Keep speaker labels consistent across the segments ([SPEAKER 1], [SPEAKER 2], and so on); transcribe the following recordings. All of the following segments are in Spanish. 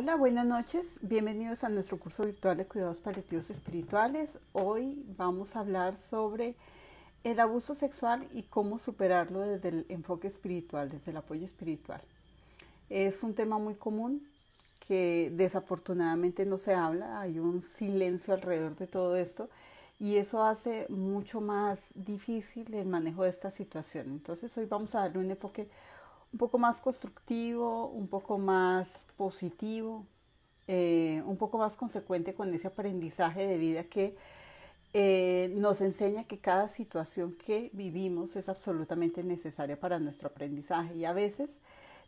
[SPEAKER 1] Hola, buenas noches. Bienvenidos a nuestro curso virtual de cuidados paliativos espirituales. Hoy vamos a hablar sobre el abuso sexual y cómo superarlo desde el enfoque espiritual, desde el apoyo espiritual. Es un tema muy común que desafortunadamente no se habla, hay un silencio alrededor de todo esto y eso hace mucho más difícil el manejo de esta situación. Entonces hoy vamos a darle un enfoque un poco más constructivo, un poco más positivo, un poco más consecuente con ese aprendizaje de vida que nos enseña que cada situación que vivimos es absolutamente necesaria para nuestro aprendizaje y a veces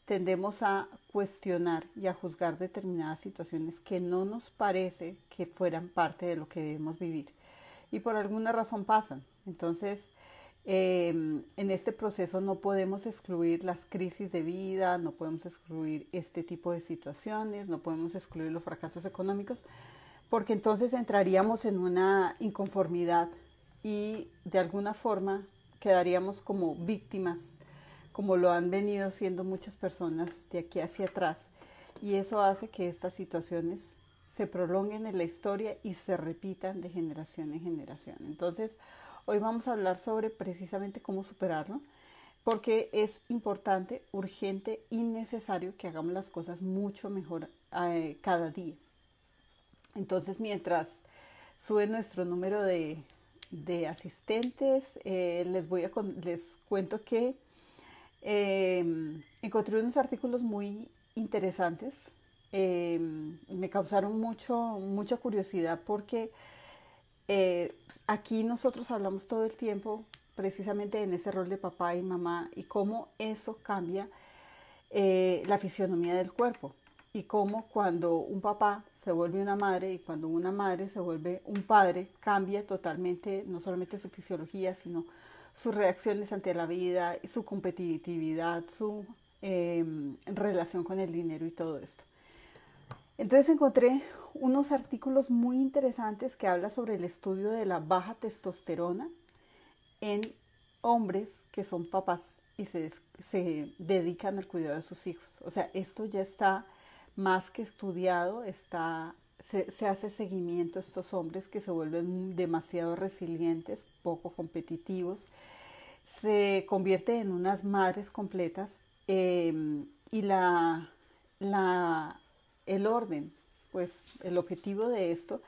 [SPEAKER 1] tendemos a cuestionar y a juzgar determinadas situaciones que no nos parece que fueran parte de lo que debemos vivir y por alguna razón pasan. Entonces, en este proceso no podemos excluir las crisis de vida, no podemos excluir este tipo de situaciones, no podemos excluir los fracasos económicos, porque entonces entraríamos en una inconformidad y de alguna forma quedaríamos como víctimas, como lo han venido siendo muchas personas de aquí hacia atrás. Y eso hace que estas situaciones se prolonguen en la historia y se repitan de generación en generación. Entonces, hoy vamos a hablar sobre precisamente cómo superarlo, porque es importante, urgente y necesario que hagamos las cosas mucho mejor cada día. Entonces, mientras sube nuestro número de asistentes, les cuento que encontré unos artículos muy interesantes. Me causaron mucha curiosidad porque aquí nosotros hablamos todo el tiempo precisamente en ese rol de papá y mamá y cómo eso cambia la fisionomía del cuerpo y cómo cuando un papá se vuelve una madre y cuando una madre se vuelve un padre cambia totalmente no solamente su fisiología sino sus reacciones ante la vida, su competitividad, su relación con el dinero y todo esto. Entonces encontré unos artículos muy interesantes que hablan sobre el estudio de la baja testosterona en hombres que son papás y se dedican al cuidado de sus hijos. O sea, esto ya está más que estudiado, se hace seguimiento a estos hombres que se vuelven demasiado resilientes, poco competitivos, se convierten en unas madres completas y el orden, pues el objetivo de esto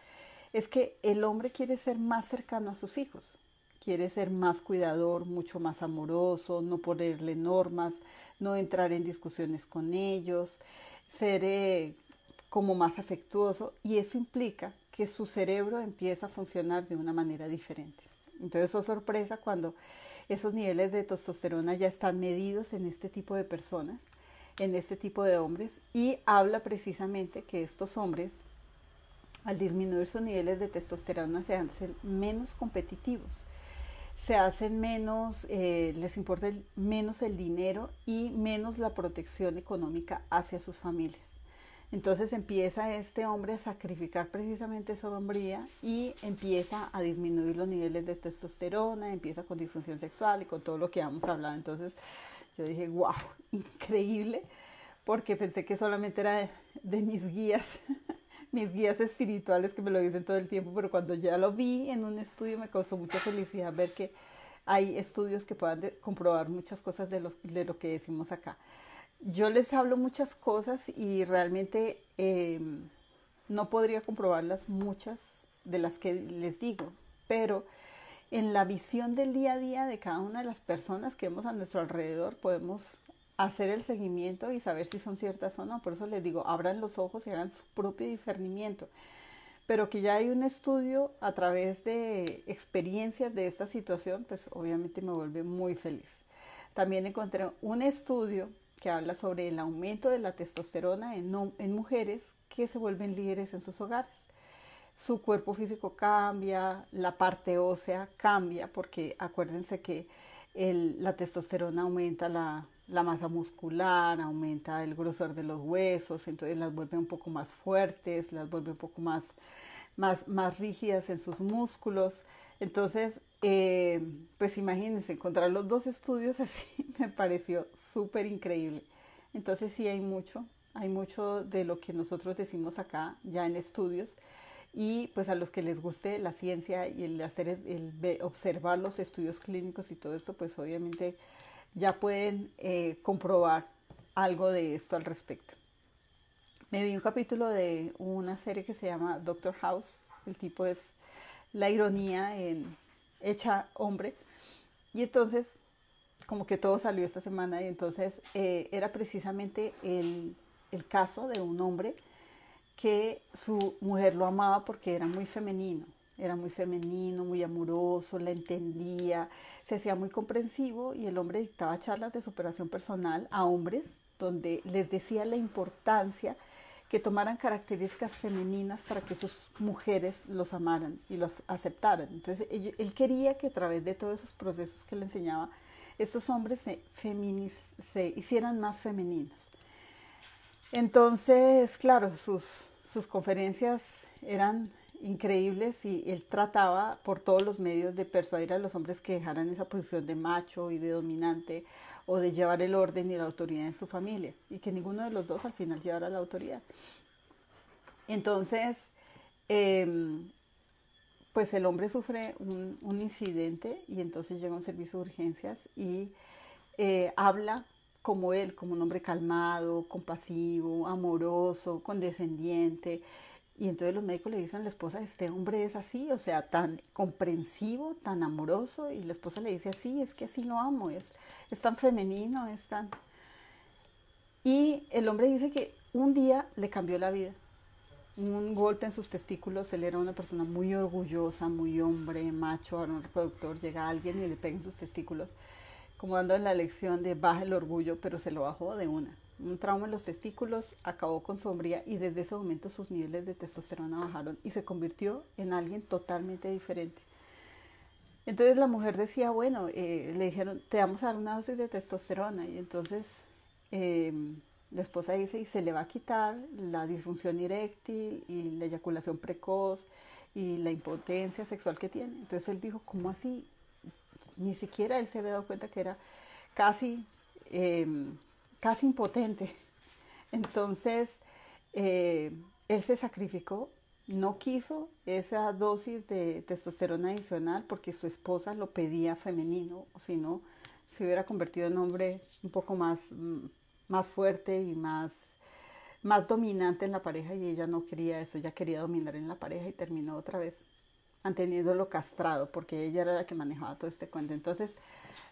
[SPEAKER 1] es que el hombre quiere ser más cercano a sus hijos, quiere ser más cuidador, mucho más amoroso, no ponerle normas, no entrar en discusiones con ellos, ser como más afectuoso y eso implica que su cerebro empieza a funcionar de una manera diferente. Entonces, oh sorpresa cuando esos niveles de testosterona ya están medidos en este tipo de personas, en este tipo de hombres y habla precisamente que estos hombres al disminuir sus niveles de testosterona se hacen menos competitivos, se hacen menos, les importa menos el dinero y menos la protección económica hacia sus familias. Entonces empieza este hombre a sacrificar precisamente su hombría y empieza a disminuir los niveles de testosterona, empieza con disfunción sexual y con todo lo que hemos hablado. Entonces yo dije, wow, increíble, porque pensé que solamente era de mis guías, mis guías espirituales que me lo dicen todo el tiempo, pero cuando ya lo vi en un estudio me causó mucha felicidad ver que hay estudios que puedan comprobar muchas cosas de lo que decimos acá. Yo les hablo muchas cosas y realmente no podría comprobarlas muchas de las que les digo, pero en la visión del día a día de cada una de las personas que vemos a nuestro alrededor podemos hacer el seguimiento y saber si son ciertas o no. Por eso les digo, abran los ojos y hagan su propio discernimiento. Pero que ya hay un estudio a través de experiencias de esta situación, pues obviamente me vuelve muy feliz. También encontré un estudio que habla sobre el aumento de la testosterona en mujeres que se vuelven líderes en sus hogares. Su cuerpo físico cambia, la parte ósea cambia, porque acuérdense que la testosterona aumenta la masa muscular, aumenta el grosor de los huesos, entonces las vuelve un poco más fuertes, las vuelve un poco más rígidas en sus músculos. Entonces, pues imagínense, encontrar los dos estudios así me pareció súper increíble. Entonces sí hay mucho hay mucho de lo que nosotros decimos acá ya en estudios, y pues a los que les guste la ciencia y el hacer observar los estudios clínicos y todo esto, pues obviamente ya pueden comprobar algo de esto al respecto. Me vi un capítulo de una serie que se llama Doctor House. El tipo es la ironía hecha hombre. Y entonces, como que todo salió esta semana, y entonces era precisamente el caso de un hombre que su mujer lo amaba porque era muy femenino, muy amoroso, la entendía, se hacía muy comprensivo, y el hombre dictaba charlas de superación personal a hombres donde les decía la importancia que tomaran características femeninas para que sus mujeres los amaran y los aceptaran. Entonces él quería que a través de todos esos procesos que le enseñaba, estos hombres se hicieran más femeninos. Entonces, claro, sus conferencias eran increíbles, y él trataba por todos los medios de persuadir a los hombres que dejaran esa posición de macho y de dominante, o de llevar el orden y la autoridad en su familia, y que ninguno de los dos al final llevara la autoridad. Entonces, pues el hombre sufre un incidente, y entonces llega a un servicio de urgencias y habla como él, como un hombre calmado, compasivo, amoroso, condescendiente. Y entonces los médicos le dicen a la esposa, este hombre es así, o sea, tan comprensivo, tan amoroso. Y la esposa le dice, así, es que así lo amo, es tan femenino, es tan... Y el hombre dice que un día le cambió la vida. Un golpe en sus testículos. Él era una persona muy orgullosa, muy hombre, macho, varón reproductor. Llega alguien y le pega en sus testículos, como dando la lección de baja el orgullo, pero se lo bajó de una. Un trauma en los testículos acabó con su hombría, y desde ese momento sus niveles de testosterona bajaron y se convirtió en alguien totalmente diferente. Entonces la mujer decía, bueno, le dijeron, te vamos a dar una dosis de testosterona, y entonces la esposa dice, y se le va a quitar la disfunción eréctil y la eyaculación precoz y la impotencia sexual que tiene. Entonces él dijo, ¿cómo así? Ni siquiera él se había dado cuenta que era casi impotente. Entonces él se sacrificó, no quiso esa dosis de testosterona adicional porque su esposa lo pedía femenino, o si no se hubiera convertido en hombre un poco más fuerte y más dominante en la pareja, y ella no quería eso. Ella quería dominar en la pareja, y terminó otra vez manteniéndolo castrado porque ella era la que manejaba todo este cuento. Entonces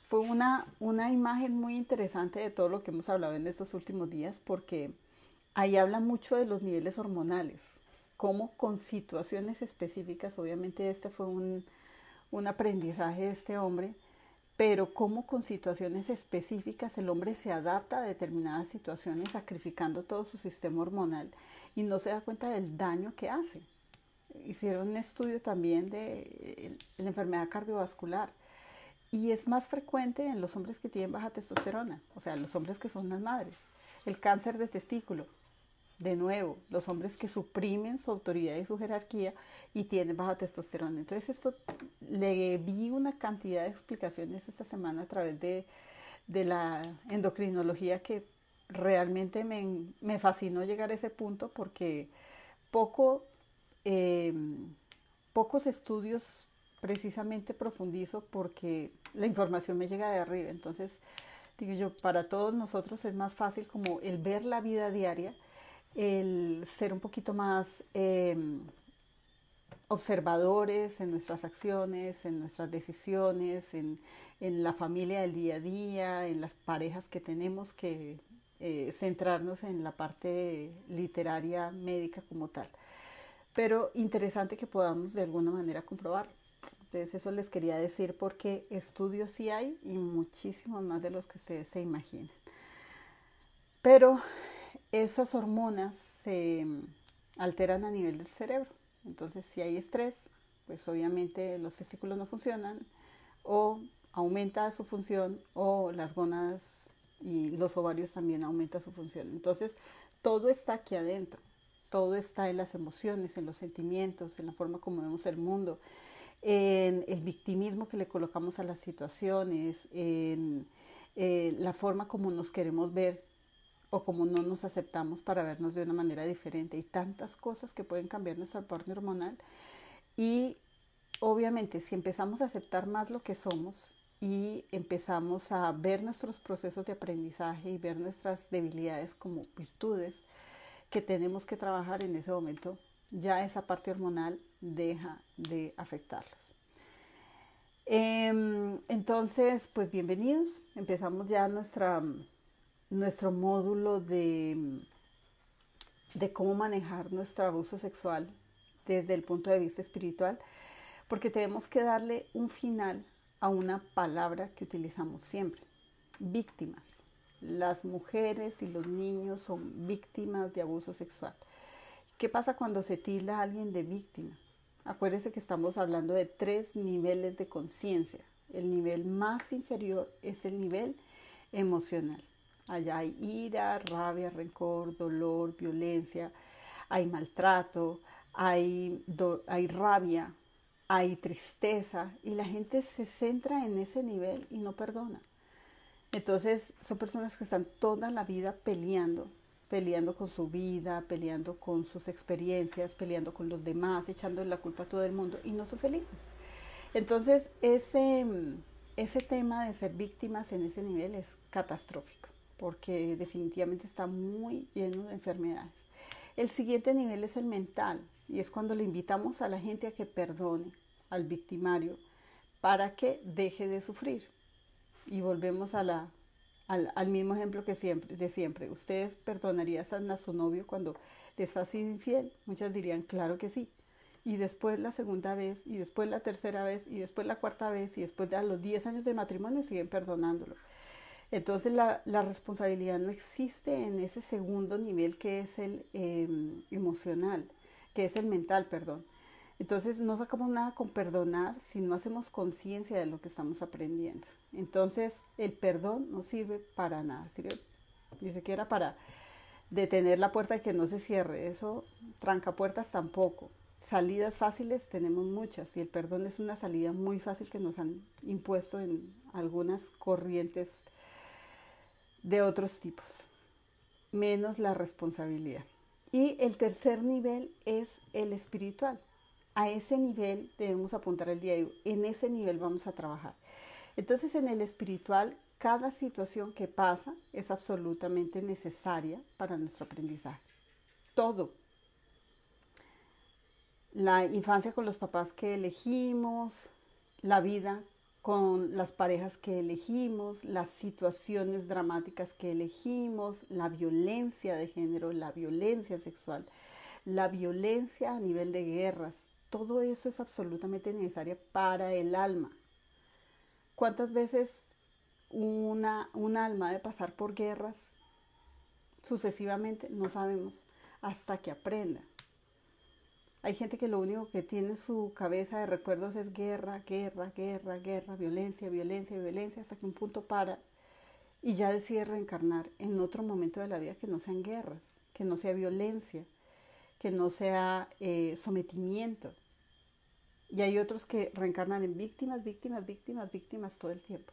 [SPEAKER 1] fue una imagen muy interesante de todo lo que hemos hablado en estos últimos días, porque ahí habla mucho de los niveles hormonales, cómo con situaciones específicas, obviamente este fue un aprendizaje de este hombre, pero cómo con situaciones específicas el hombre se adapta a determinadas situaciones, sacrificando todo su sistema hormonal, y no se da cuenta del daño que hace. Hicieron un estudio también de la enfermedad cardiovascular, y es más frecuente en los hombres que tienen baja testosterona, o sea, los hombres que son las madres. El cáncer de testículo, de nuevo, los hombres que suprimen su autoridad y su jerarquía y tienen baja testosterona. Entonces esto, le vi una cantidad de explicaciones esta semana a través de la endocrinología, que realmente me fascinó llegar a ese punto, porque pocos estudios precisamente profundizo, porque la información me llega de arriba. Entonces digo yo, para todos nosotros es más fácil como el ver la vida diaria, el ser un poquito más observadores en nuestras acciones, en nuestras decisiones, en la familia del día a día, en las parejas que tenemos, que centrarnos en la parte literaria, médica como tal. Pero interesante que podamos de alguna manera comprobarlo. Entonces eso les quería decir, porque estudios sí hay, y muchísimos más de los que ustedes se imaginan. Pero esas hormonas se alteran a nivel del cerebro. Entonces si hay estrés, pues obviamente los testículos no funcionan, o aumenta su función, o las gónadas y los ovarios también aumentan su función. Entonces todo está aquí adentro, todo está en las emociones, en los sentimientos, en la forma como vemos el mundo, en el victimismo que le colocamos a las situaciones, en la forma como nos queremos ver o como no nos aceptamos para vernos de una manera diferente. Hay tantas cosas que pueden cambiar nuestro aporte hormonal y obviamente si empezamos a aceptar más lo que somos y empezamos a ver nuestros procesos de aprendizaje y ver nuestras debilidades como virtudes que tenemos que trabajar en ese momento, ya esa parte hormonal deja de afectarlos. Entonces, pues bienvenidos. Empezamos ya nuestro módulo de cómo manejar nuestro abuso sexual desde el punto de vista espiritual, porque tenemos que darle un final a una palabra que utilizamos siempre: víctimas. Las mujeres y los niños son víctimas de abuso sexual. ¿Qué pasa cuando se tilda a alguien de víctima? Acuérdense que estamos hablando de 3 niveles de conciencia. El nivel más inferior es el nivel emocional. Allá hay ira, rabia, rencor, dolor, violencia, hay maltrato, hay rabia, hay tristeza, y la gente se centra en ese nivel y no perdona. Entonces son personas que están toda la vida peleando con su vida, peleando con sus experiencias, peleando con los demás, echando la culpa a todo el mundo y no son felices. Entonces ese tema de ser víctimas en ese nivel es catastrófico, porque definitivamente está muy lleno de enfermedades. El siguiente nivel es el mental, y es cuando le invitamos a la gente a que perdone al victimario para que deje de sufrir. Y volvemos al mismo ejemplo de siempre. ¿Ustedes perdonarían a su novio cuando les ha sido infiel? Muchas dirían, claro que sí. Y después la segunda vez, y después la tercera vez, y después la cuarta vez, y después de los 10 años de matrimonio siguen perdonándolo. Entonces la responsabilidad no existe en ese segundo nivel, que es el emocional, que es el mental, perdón. Entonces no sacamos nada con perdonar si no hacemos conciencia de lo que estamos aprendiendo. Entonces el perdón no sirve para nada, sirve ni siquiera para detener la puerta y que no se cierre. Eso, trancapuertas tampoco. Salidas fáciles tenemos muchas, y el perdón es una salida muy fácil que nos han impuesto en algunas corrientes de otros tipos, menos la responsabilidad. Y el tercer nivel es el espiritual. A ese nivel debemos apuntar el día de hoy. En ese nivel vamos a trabajar. Entonces, en el espiritual, cada situación que pasa es absolutamente necesaria para nuestro aprendizaje. Todo. La infancia con los papás que elegimos, la vida con las parejas que elegimos, las situaciones dramáticas que elegimos, la violencia de género, la violencia sexual, la violencia a nivel de guerras. Todo eso es absolutamente necesario para el alma. ¿Cuántas veces un alma debe pasar por guerras sucesivamente? No sabemos, hasta que aprenda. Hay gente que lo único que tiene en su cabeza de recuerdos es guerra, guerra, guerra, guerra, violencia, violencia, violencia, hasta que un punto para y ya decide reencarnar en otro momento de la vida que no sean guerras, que no sea violencia, que no sea sometimiento. Y hay otros que reencarnan en víctimas, víctimas, víctimas, víctimas todo el tiempo.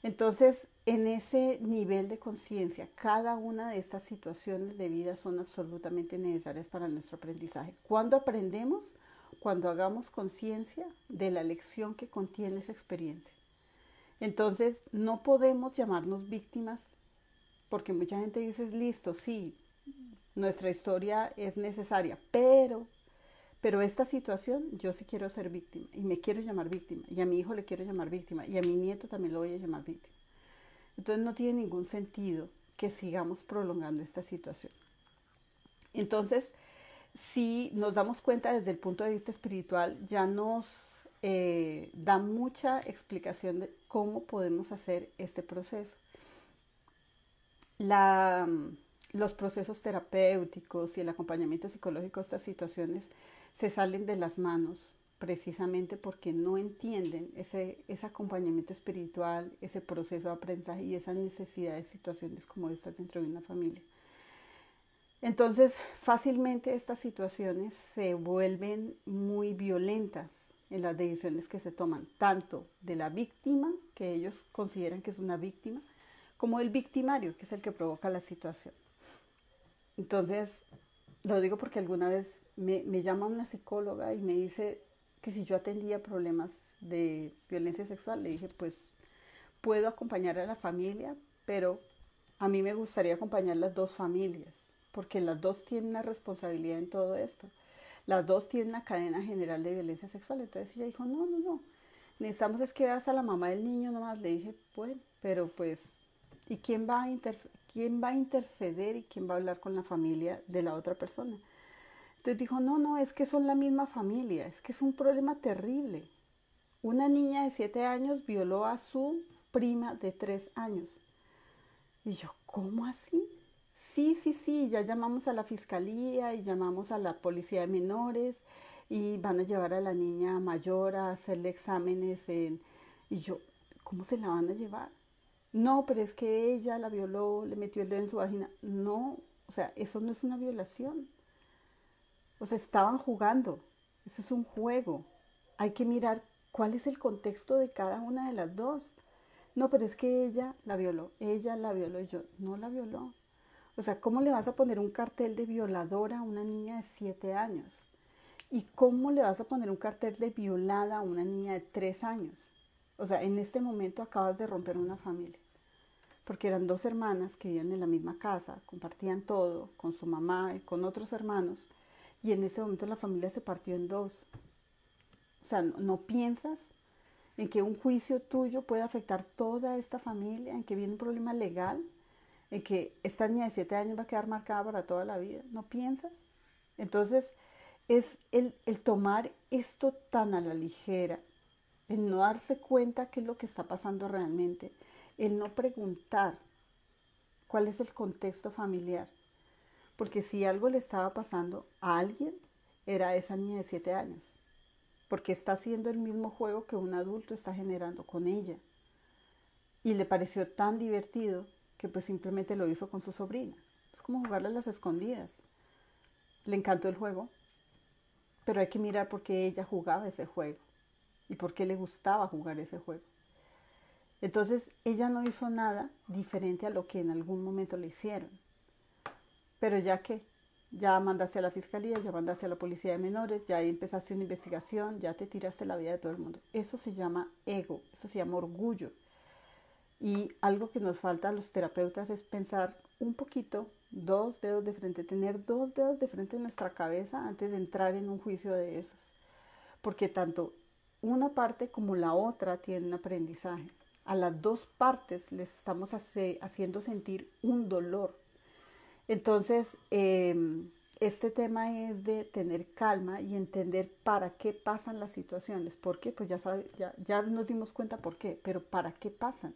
[SPEAKER 1] Entonces, en ese nivel de conciencia, cada una de estas situaciones de vida son absolutamente necesarias para nuestro aprendizaje. ¿Cuándo aprendemos? Cuando hagamos conciencia de la lección que contiene esa experiencia. Entonces, no podemos llamarnos víctimas, porque mucha gente dice, listo, sí, nuestra historia es necesaria, pero esta situación yo sí quiero ser víctima y me quiero llamar víctima, y a mi hijo le quiero llamar víctima, y a mi nieto también lo voy a llamar víctima. Entonces no tiene ningún sentido que sigamos prolongando esta situación. Entonces, si nos damos cuenta desde el punto de vista espiritual, ya nos da mucha explicación de cómo podemos hacer este proceso. Los procesos terapéuticos y el acompañamiento psicológico a estas situaciones se salen de las manos precisamente porque no entienden ese acompañamiento espiritual, ese proceso de aprendizaje y esa necesidad de situaciones como estas dentro de una familia. Entonces, fácilmente estas situaciones se vuelven muy violentas en las decisiones que se toman, tanto de la víctima, que ellos consideran que es una víctima, como el victimario, que es el que provoca la situación. Entonces, lo digo porque alguna vez me llama una psicóloga y me dice que si yo atendía problemas de violencia sexual, le dije, pues puedo acompañar a la familia, pero a mí me gustaría acompañar las dos familias, porque las dos tienen una responsabilidad en todo esto. Las dos tienen una cadena general de violencia sexual. Entonces ella dijo, no, no, no, necesitamos es que veas a la mamá del niño nomás. Le dije, bueno, pero pues, ¿y quién va a interceder y quién va a hablar con la familia de la otra persona? Entonces dijo, no, no, es que son la misma familia, es que es un problema terrible. Una niña de 7 años violó a su prima de 3 años. Y yo, ¿cómo así? Sí, sí, sí, ya llamamos a la fiscalía y llamamos a la policía de menores y van a llevar a la niña mayor a hacerle exámenes en... Y yo, ¿cómo se la van a llevar? No, pero es que ella la violó, le metió el dedo en su vagina. No, o sea, eso no es una violación. O sea, estaban jugando. Eso es un juego. Hay que mirar cuál es el contexto de cada una de las dos. No, pero es que ella la violó y yo, no la violó. O sea, ¿cómo le vas a poner un cartel de violadora a una niña de 7 años? ¿Y cómo le vas a poner un cartel de violada a una niña de 3 años? O sea, en este momento acabas de romper una familia. Porque eran dos hermanas que vivían en la misma casa, compartían todo con su mamá y con otros hermanos. Y en ese momento la familia se partió en dos. O sea, no piensas en que un juicio tuyo puede afectar toda esta familia, en que viene un problema legal, en que esta niña de 7 años va a quedar marcada para toda la vida. ¿No piensas? Entonces, es el tomar esto tan a la ligera, el no darse cuenta qué es lo que está pasando realmente, el no preguntar cuál es el contexto familiar. Porque si algo le estaba pasando a alguien, era a esa niña de 7 años. Porque está haciendo el mismo juego que un adulto está generando con ella. Y le pareció tan divertido que pues simplemente lo hizo con su sobrina. Es como jugarle a las escondidas. Le encantó el juego, pero hay que mirar por qué ella jugaba ese juego y por qué le gustaba jugar ese juego. Entonces ella no hizo nada diferente a lo que en algún momento le hicieron. Pero ya mandaste a la fiscalía, ya mandaste a la policía de menores, ya empezaste una investigación, ya te tiraste la vida de todo el mundo. Eso se llama ego, eso se llama orgullo. Y algo que nos falta a los terapeutas es pensar un poquito, 2 dedos de frente, tener 2 dedos de frente en nuestra cabeza antes de entrar en un juicio de esos. Porque tanto una parte como la otra tienen un aprendizaje. A las dos partes les estamos haciendo sentir un dolor. Entonces, este tema es de tener calma y entender para qué pasan las situaciones. ¿Por qué? Pues ya nos dimos cuenta por qué, pero ¿para qué pasan?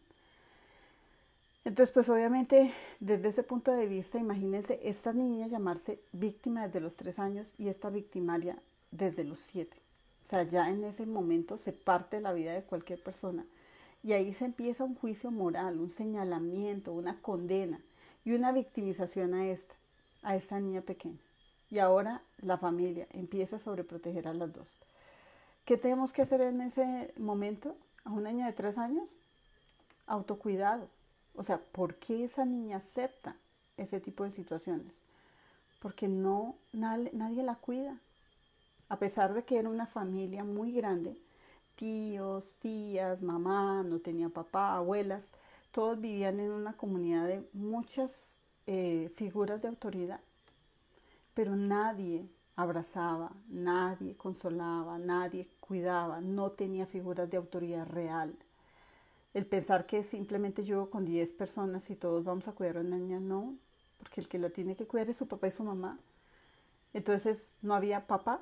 [SPEAKER 1] Entonces, pues obviamente, desde ese punto de vista, imagínense esta niña llamarse víctima desde los 3 años y esta victimaria desde los 7. O sea, ya en ese momento se parte la vida de cualquier persona. Y ahí se empieza un juicio moral, un señalamiento, una condena y una victimización a esta niña pequeña. Y ahora la familia empieza a sobreproteger a las dos. ¿Qué tenemos que hacer en ese momento? A una niña de 3 años, autocuidado. O sea, ¿por qué esa niña acepta ese tipo de situaciones? Porque nadie la cuida. A pesar de que era una familia muy grande, tíos, tías, mamá, no tenía papá, abuelas, todos vivían en una comunidad de muchas figuras de autoridad, pero nadie abrazaba, nadie consolaba, nadie cuidaba, no tenía figuras de autoridad real. El pensar que simplemente yo con 10 personas y todos vamos a cuidar a una niña, no, porque el que la tiene que cuidar es su papá y su mamá. Entonces no había papá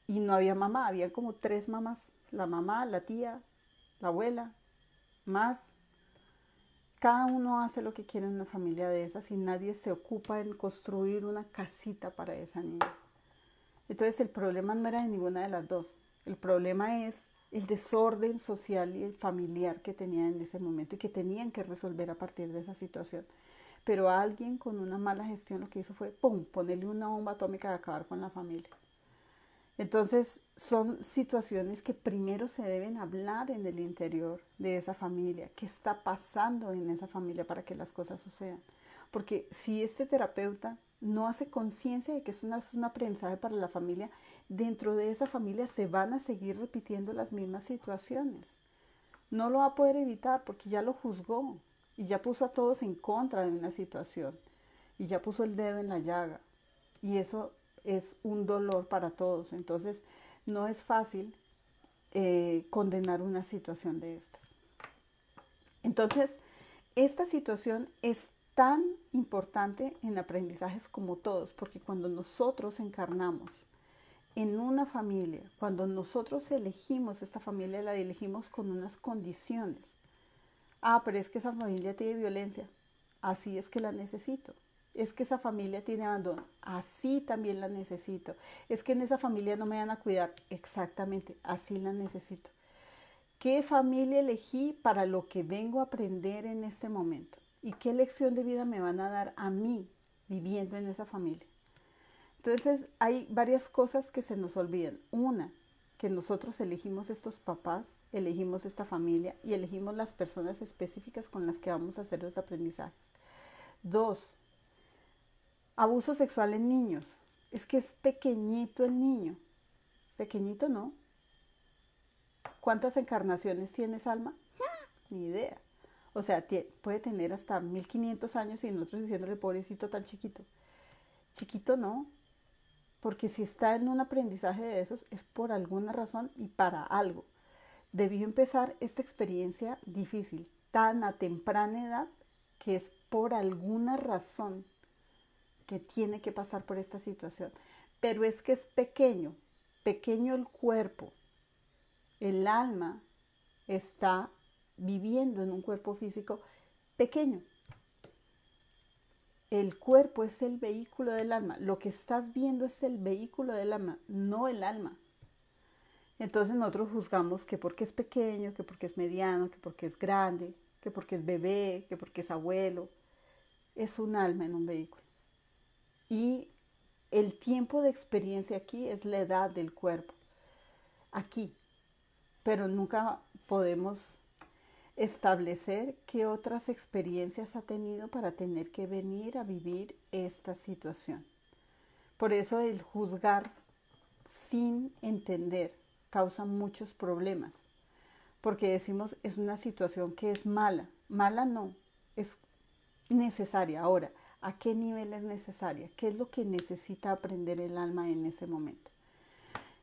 [SPEAKER 1] y no había mamá, había como 3 mamás, la mamá, la tía, la abuela, más. Cada uno hace lo que quiere en una familia de esas y nadie se ocupa en construir una casita para esa niña. Entonces el problema no era de ninguna de las dos, el problema es el desorden social y el familiar que tenían en ese momento y que tenían que resolver a partir de esa situación. Pero alguien con una mala gestión lo que hizo fue, ¡pum!, ponerle una bomba atómica y acabar con la familia. Entonces son situaciones que primero se deben hablar en el interior de esa familia, qué está pasando en esa familia para que las cosas sucedan. Porque si este terapeuta no hace conciencia de que es un aprendizaje para la familia, dentro de esa familia se van a seguir repitiendo las mismas situaciones. No lo va a poder evitar porque ya lo juzgó y ya puso a todos en contra de una situación y ya puso el dedo en la llaga. Y eso es un dolor para todos. Entonces no es fácil condenar una situación de estas. Entonces, esta situación es tan importante en aprendizajes como todos, porque cuando nosotros encarnamos en una familia, cuando nosotros elegimos esta familia, la elegimos con unas condiciones. Ah, pero es que esa familia tiene violencia, así es que la necesito. Es que esa familia tiene abandono, así también la necesito. Es que en esa familia no me van a cuidar, exactamente, así la necesito. ¿Qué familia elegí para lo que vengo a aprender en este momento? ¿Y qué lección de vida me van a dar a mí viviendo en esa familia? Entonces hay varias cosas que se nos olvidan. Una, que nosotros elegimos estos papás, elegimos esta familia y elegimos las personas específicas con las que vamos a hacer los aprendizajes. Dos, abuso sexual en niños. Es que es pequeñito el niño. Pequeñito no. ¿Cuántas encarnaciones tiene esa alma? Ni idea. O sea, puede tener hasta 1500 años y nosotros diciéndole pobrecito tan chiquito. Chiquito no. Porque si está en un aprendizaje de esos es por alguna razón y para algo. Debió empezar esta experiencia difícil tan a temprana edad que es por alguna razón que tiene que pasar por esta situación. Pero es que es pequeño, pequeño el cuerpo. El alma está viviendo en un cuerpo físico pequeño. El cuerpo es el vehículo del alma. Lo que estás viendo es el vehículo del alma, no el alma. Entonces nosotros juzgamos que porque es pequeño, que porque es mediano, que porque es grande, que porque es bebé, que porque es abuelo. Es un alma en un vehículo. Y el tiempo de experiencia aquí es la edad del cuerpo. Aquí. Pero nunca podemos establecer qué otras experiencias ha tenido para tener que venir a vivir esta situación. Por eso el juzgar sin entender causa muchos problemas, porque decimos es una situación que es mala. Mala no, es necesaria. Ahora, ¿a qué nivel es necesaria? ¿Qué es lo que necesita aprender el alma en ese momento?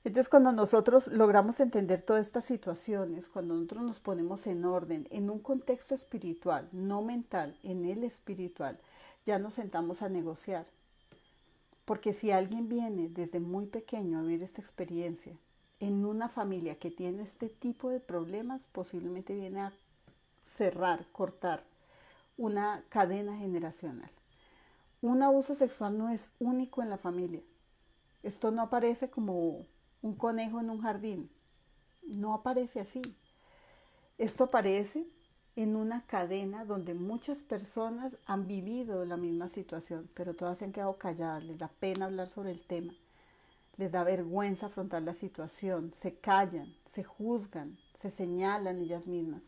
[SPEAKER 1] Entonces, cuando nosotros logramos entender todas estas situaciones, cuando nosotros nos ponemos en orden, en un contexto espiritual, no mental, en el espiritual, ya nos sentamos a negociar. Porque si alguien viene desde muy pequeño a vivir esta experiencia en una familia que tiene este tipo de problemas, posiblemente viene a cerrar, cortar una cadena generacional. Un abuso sexual no es único en la familia. Esto no aparece como un conejo en un jardín. No aparece así. Esto aparece en una cadena donde muchas personas han vivido la misma situación, pero todas se han quedado calladas, les da pena hablar sobre el tema, les da vergüenza afrontar la situación, se callan, se juzgan, se señalan ellas mismas.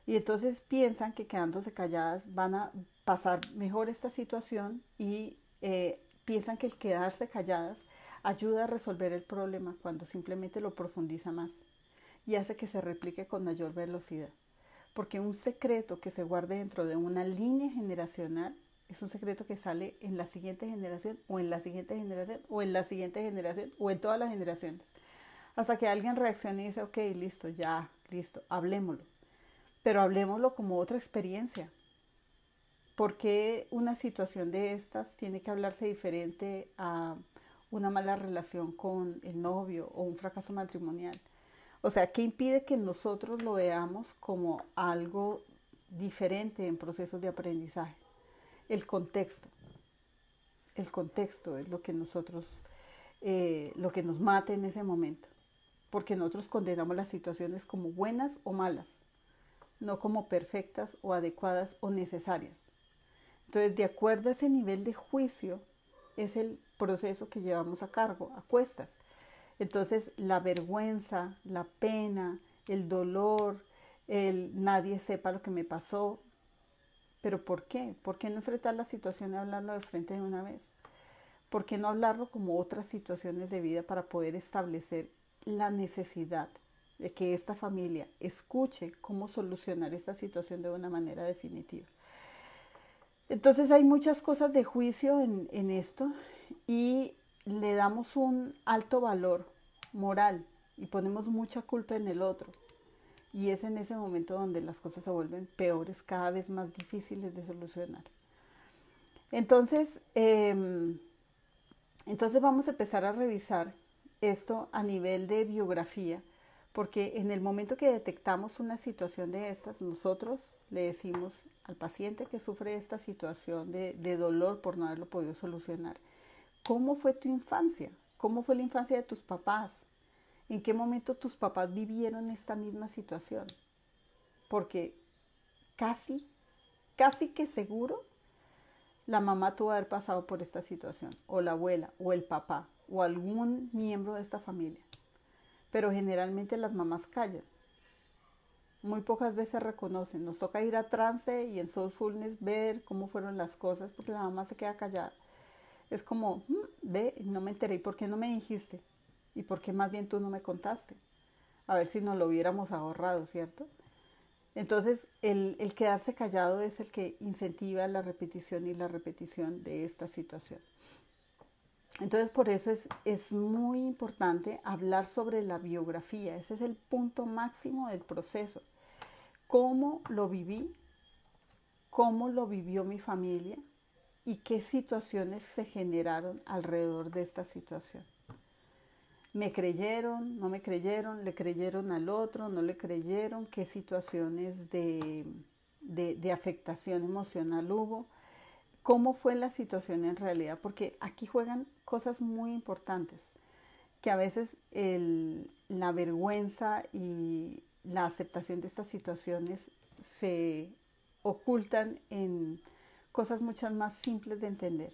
[SPEAKER 1] Y entonces piensan que quedándose calladas van a pasar mejor esta situación y piensan que el quedarse calladas ayuda a resolver el problema cuando simplemente lo profundiza más y hace que se replique con mayor velocidad. Porque un secreto que se guarde dentro de una línea generacional es un secreto que sale en la siguiente generación o en la siguiente generación o en la siguiente generación o en todas las generaciones. Hasta que alguien reaccione y dice, ok, listo, ya, listo, hablémoslo. Pero hablémoslo como otra experiencia. ¿Por qué una situación de estas tiene que hablarse diferente a una mala relación con el novio o un fracaso matrimonial? O sea, ¿qué impide que nosotros lo veamos como algo diferente en procesos de aprendizaje? El contexto. El contexto es lo que nosotros, lo que nos mata en ese momento. Porque nosotros condenamos las situaciones como buenas o malas, no como perfectas o adecuadas o necesarias. Entonces, de acuerdo a ese nivel de juicio, es el proceso que llevamos a cargo, a cuestas. Entonces la vergüenza, la pena, el dolor, el nadie sepa lo que me pasó. ¿Pero por qué? ¿Por qué no enfrentar la situación y hablarlo de frente de una vez? ¿Por qué no hablarlo como otras situaciones de vida para poder establecer la necesidad de que esta familia escuche cómo solucionar esta situación de una manera definitiva? Entonces hay muchas cosas de juicio en esto y le damos un alto valor moral y ponemos mucha culpa en el otro. Y es en ese momento donde las cosas se vuelven peores, cada vez más difíciles de solucionar. Entonces, entonces vamos a empezar a revisar esto a nivel de biografía, porque en el momento que detectamos una situación de estas, nosotros le decimos al paciente que sufre esta situación de dolor por no haberlo podido solucionar, ¿cómo fue tu infancia? ¿Cómo fue la infancia de tus papás? ¿En qué momento tus papás vivieron esta misma situación? Porque casi que seguro la mamá tuvo que haber pasado por esta situación, o la abuela, o el papá, o algún miembro de esta familia. Pero generalmente las mamás callan. Muy pocas veces reconocen. Nos toca ir a trance y en Soulfulness ver cómo fueron las cosas, porque la mamá se queda callada. Es como, ve, no me enteré, ¿y por qué no me dijiste? ¿Y por qué más bien tú no me contaste? A ver si nos lo hubiéramos ahorrado, ¿cierto? Entonces, el quedarse callado es el que incentiva la repetición y la repetición de esta situación. Entonces, por eso es muy importante hablar sobre la biografía. Ese es el punto máximo del proceso. ¿Cómo lo viví? ¿Cómo lo vivió mi familia? ¿Y qué situaciones se generaron alrededor de esta situación? ¿Me creyeron? ¿No me creyeron? ¿Le creyeron al otro? ¿No le creyeron? ¿Qué situaciones de afectación emocional hubo? ¿Cómo fue la situación en realidad? Porque aquí juegan cosas muy importantes, que a veces la vergüenza y la aceptación de estas situaciones se ocultan en cosas muchas más simples de entender.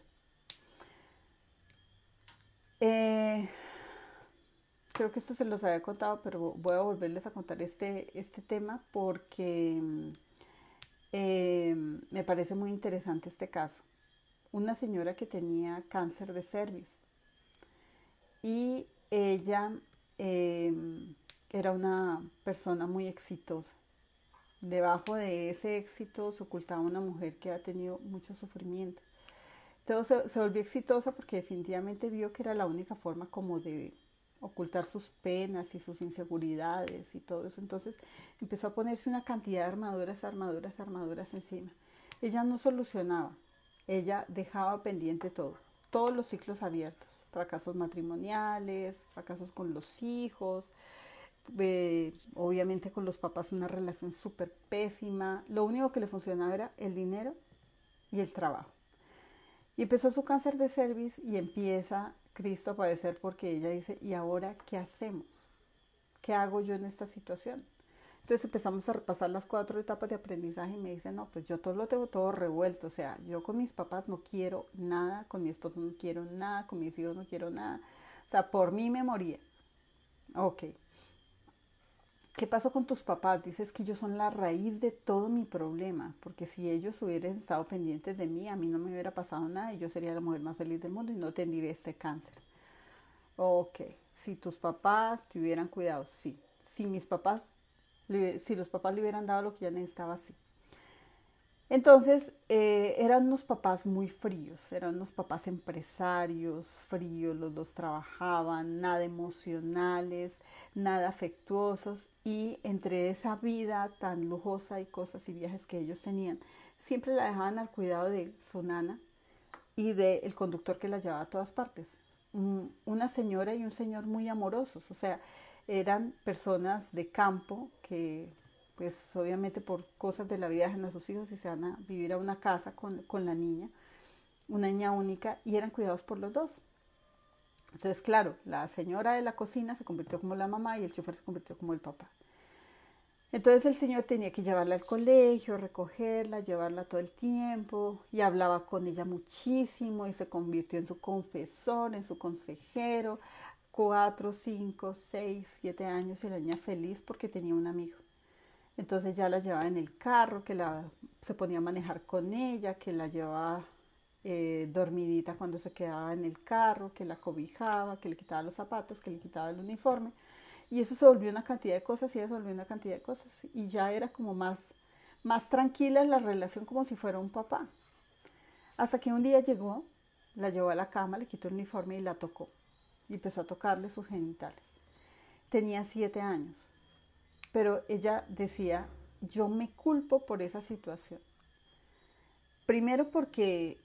[SPEAKER 1] Creo que esto se los había contado, pero voy a volverles a contar este tema porque me parece muy interesante este caso. Una señora que tenía cáncer de cervix y ella era una persona muy exitosa. Debajo de ese éxito se ocultaba una mujer que ha tenido mucho sufrimiento. Entonces se volvió exitosa porque definitivamente vio que era la única forma como de ocultar sus penas y sus inseguridades y todo eso. Entonces empezó a ponerse una cantidad de armaduras encima. Ella no solucionaba, ella dejaba pendiente todo, todos los ciclos abiertos, fracasos matrimoniales, fracasos con los hijos, obviamente con los papás una relación súper pésima. Lo único que le funcionaba era el dinero y el trabajo. Y empezó su cáncer de cervix y empieza Cristo a padecer porque ella dice, ¿y ahora qué hacemos? ¿Qué hago yo en esta situación? Entonces empezamos a repasar las 4 etapas de aprendizaje y me dice, no, pues yo todo lo tengo todo revuelto. O sea, yo con mis papás no quiero nada, con mi esposo no quiero nada, con mis hijos no quiero nada. O sea, por mí me moría. Ok. ¿Qué pasó con tus papás? Dices que ellos son la raíz de todo mi problema, porque si ellos hubieran estado pendientes de mí, a mí no me hubiera pasado nada y yo sería la mujer más feliz del mundo y no tendría este cáncer. Ok, si tus papás te hubieran cuidado, sí. Si los papás le hubieran dado lo que ya necesitaba, sí. Entonces, eran unos papás muy fríos, eran unos papás empresarios, fríos, los dos trabajaban, nada emocionales, nada afectuosos, y entre esa vida tan lujosa y cosas y viajes que ellos tenían, siempre la dejaban al cuidado de su nana y del conductor que la llevaba a todas partes. Una señora y un señor muy amorosos, o sea, eran personas de campo que pues obviamente por cosas de la vida dejan a sus hijos y se van a vivir a una casa con la niña, una niña única, y eran cuidados por los dos. Entonces, claro, la señora de la cocina se convirtió como la mamá y el chofer se convirtió como el papá. Entonces el señor tenía que llevarla al colegio, recogerla, llevarla todo el tiempo, y hablaba con ella muchísimo y se convirtió en su confesor, en su consejero. 4, 5, 6, 7 años y la niña feliz porque tenía un amigo. Entonces ya la llevaba en el carro, se ponía a manejar con ella, que la llevaba dormidita cuando se quedaba en el carro, que la cobijaba, que le quitaba los zapatos, que le quitaba el uniforme. Y eso se volvió una cantidad de cosas y ella se volvió una cantidad de cosas. Y ya era como más tranquila la relación, como si fuera un papá. Hasta que un día llegó, la llevó a la cama, le quitó el uniforme y la tocó. Y empezó a tocarle sus genitales. Tenía 7 años. Pero ella decía, yo me culpo por esa situación. Primero porque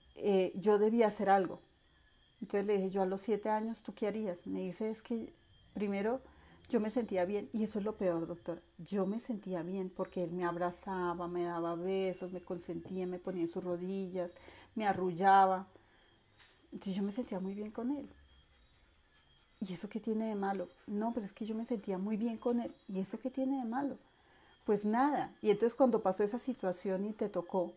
[SPEAKER 1] yo debía hacer algo. Entonces le dije, yo a los 7 años, ¿tú qué harías? Me dice, es que primero yo me sentía bien, y eso es lo peor, doctor. Yo me sentía bien porque él me abrazaba, me daba besos, me consentía, me ponía en sus rodillas, me arrullaba. Entonces yo me sentía muy bien con él. ¿Y eso qué tiene de malo? No, pero es que yo me sentía muy bien con él. ¿Y eso qué tiene de malo? Pues nada. Y entonces cuando pasó esa situación y te tocó,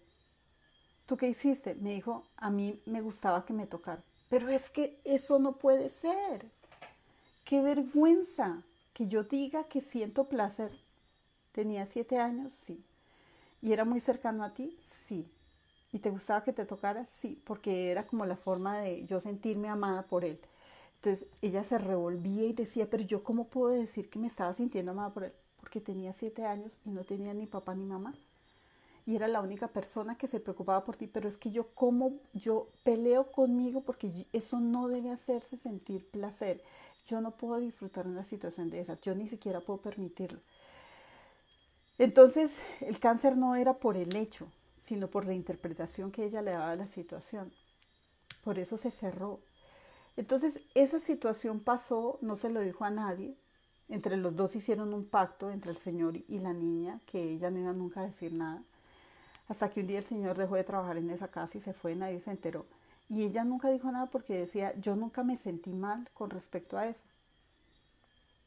[SPEAKER 1] ¿tú qué hiciste? Me dijo, a mí me gustaba que me tocara. Pero es que eso no puede ser. ¡Qué vergüenza! Que yo diga que siento placer. ¿Tenía 7 años? Sí. ¿Y era muy cercano a ti? Sí. ¿Y te gustaba que te tocara? Sí, porque era como la forma de yo sentirme amada por él. Entonces ella se revolvía y decía, pero yo cómo puedo decir que me estaba sintiendo amada por él, porque tenía 7 años y no tenía ni papá ni mamá. Y era la única persona que se preocupaba por ti, pero es que yo peleo conmigo porque eso no debe hacerse sentir placer. Yo no puedo disfrutar una situación de esas, yo ni siquiera puedo permitirlo. Entonces el cáncer no era por el hecho, sino por la interpretación que ella le daba a la situación. Por eso se cerró. Entonces esa situación pasó, no se lo dijo a nadie. Entre los dos hicieron un pacto, entre el señor y la niña, que ella no iba nunca a decir nada. Hasta que un día el señor dejó de trabajar en esa casa y se fue, nadie se enteró. Y ella nunca dijo nada porque decía, yo nunca me sentí mal con respecto a eso.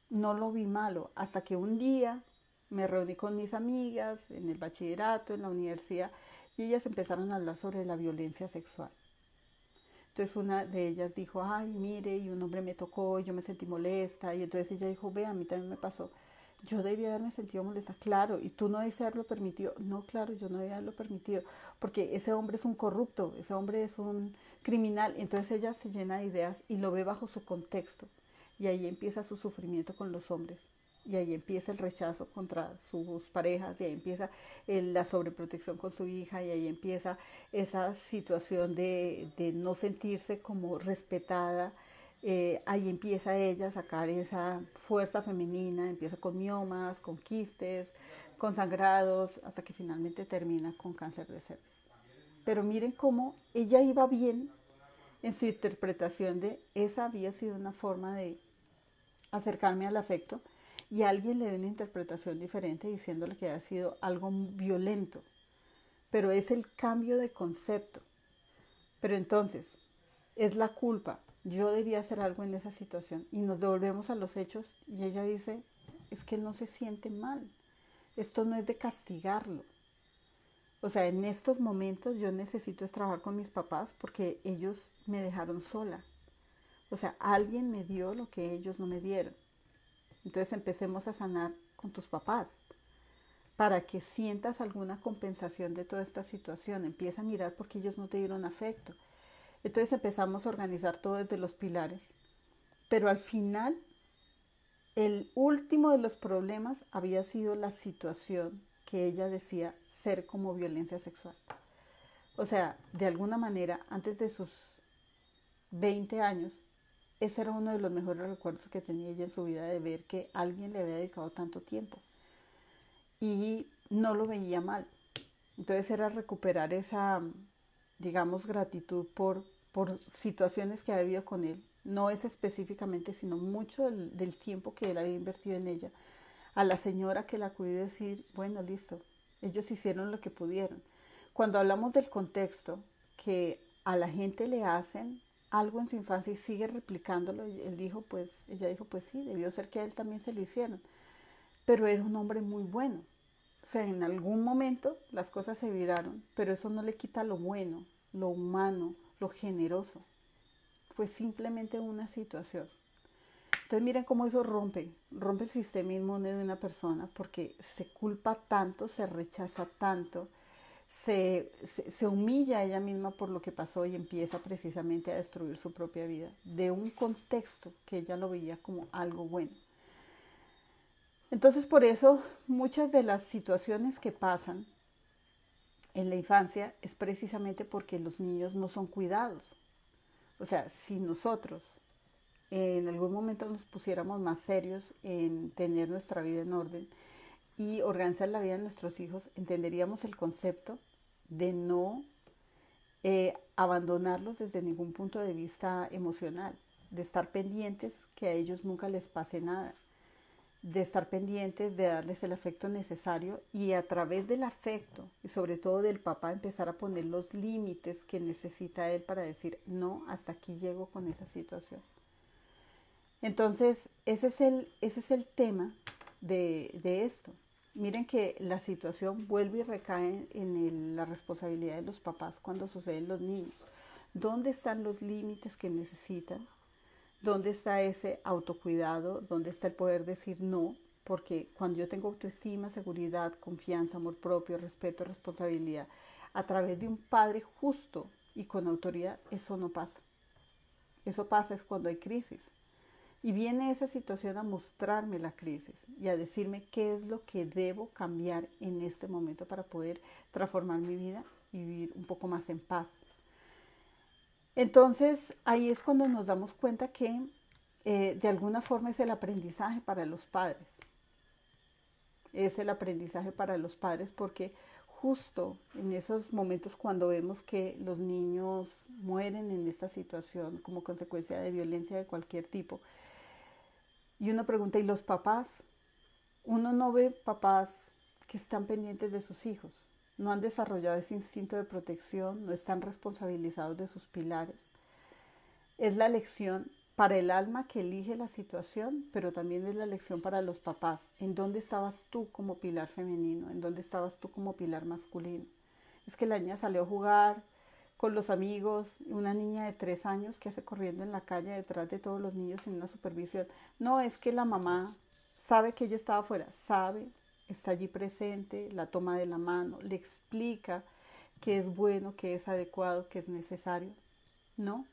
[SPEAKER 1] No lo vi malo. Hasta que un día me reuní con mis amigas en el bachillerato, en la universidad, y ellas empezaron a hablar sobre la violencia sexual. Entonces una de ellas dijo, ay, mire, y un hombre me tocó y yo me sentí molesta. Y entonces ella dijo, ve, a mí también me pasó. Yo debía haberme sentido molesta, claro, y tú no debes haberlo permitido. No, claro, yo no debía haberlo permitido, porque ese hombre es un corrupto, ese hombre es un criminal. Entonces ella se llena de ideas y lo ve bajo su contexto. Y ahí empieza su sufrimiento con los hombres. Y ahí empieza el rechazo contra sus parejas, y ahí empieza la sobreprotección con su hija, y ahí empieza esa situación de no sentirse como respetada. Ahí empieza ella a sacar esa fuerza femenina, empieza con miomas, con quistes, con sangrados, hasta que finalmente termina con cáncer de cervix. Pero miren cómo ella iba bien en su interpretación de esa había sido una forma de acercarme al afecto, y alguien le dio una interpretación diferente diciéndole que había sido algo violento. Pero es el cambio de concepto. Pero entonces, es la culpa. Yo debía hacer algo en esa situación. Y nos devolvemos a los hechos y ella dice, es que no se siente mal. Esto no es de castigarlo. O sea, en estos momentos yo necesito trabajar con mis papás porque ellos me dejaron sola. O sea, alguien me dio lo que ellos no me dieron. Entonces empecemos a sanar con tus papás para que sientas alguna compensación de toda esta situación. Empieza a mirar por qué ellos no te dieron afecto. Entonces empezamos a organizar todo desde los pilares. Pero al final, el último de los problemas había sido la situación que ella decía ser como violencia sexual. O sea, de alguna manera, antes de sus 20 años, ese era uno de los mejores recuerdos que tenía ella en su vida, de ver que alguien le había dedicado tanto tiempo. Y no lo veía mal. Entonces era recuperar esa, digamos, gratitud por situaciones que había vivido con él. No es específicamente, sino mucho del tiempo que él había invertido en ella. A la señora que la cuidó, decir, bueno, listo, ellos hicieron lo que pudieron. Cuando hablamos del contexto, que a la gente le hacen algo en su infancia y sigue replicándolo, ella dijo, pues sí, debió ser que a él también se lo hicieron. Pero era un hombre muy bueno. O sea, en algún momento las cosas se viraron, pero eso no le quita lo bueno, lo humano, lo generoso. Fue simplemente una situación. Entonces miren cómo eso rompe el sistema inmune de una persona porque se culpa tanto, se rechaza tanto, se humilla a ella misma por lo que pasó y empieza precisamente a destruir su propia vida de un contexto que ella lo veía como algo bueno. Entonces por eso muchas de las situaciones que pasan en la infancia es precisamente porque los niños no son cuidados. O sea, si nosotros en algún momento nos pusiéramos más serios en tener nuestra vida en orden y organizar la vida de nuestros hijos, entenderíamos el concepto de no abandonarlos desde ningún punto de vista emocional, de estar pendientes que a ellos nunca les pase nada, de estar pendientes de darles el afecto necesario y a través del afecto y sobre todo del papá empezar a poner los límites que necesita él para decir no, hasta aquí llego con esa situación. Entonces ese es el tema de esto. Miren que la situación vuelve y recae en la responsabilidad de los papás cuando suceden los niños. ¿Dónde están los límites que necesitan? ¿Dónde está ese autocuidado? ¿Dónde está el poder decir no? Porque cuando yo tengo autoestima, seguridad, confianza, amor propio, respeto, responsabilidad, a través de un padre justo y con autoridad, eso no pasa. Eso pasa es cuando hay crisis. Y viene esa situación a mostrarme la crisis y a decirme qué es lo que debo cambiar en este momento para poder transformar mi vida y vivir un poco más en paz. Entonces ahí es cuando nos damos cuenta que de alguna forma es el aprendizaje para los padres. Es el aprendizaje para los padres porque justo en esos momentos cuando vemos que los niños mueren en esta situación como consecuencia de violencia de cualquier tipo, y uno pregunta, ¿y los papás? Uno no ve papás que están pendientes de sus hijos, no han desarrollado ese instinto de protección, no están responsabilizados de sus pilares. Es la lección para el alma que elige la situación, pero también es la lección para los papás. ¿En dónde estabas tú como pilar femenino? ¿En dónde estabas tú como pilar masculino? Es que la niña salió a jugar con los amigos, una niña de 3 años que hace corriendo en la calle detrás de todos los niños sin una supervisión. No, es que la mamá sabe que ella estaba afuera, sabe, está allí presente, la toma de la mano, le explica que es bueno, que es adecuado, que es necesario. No,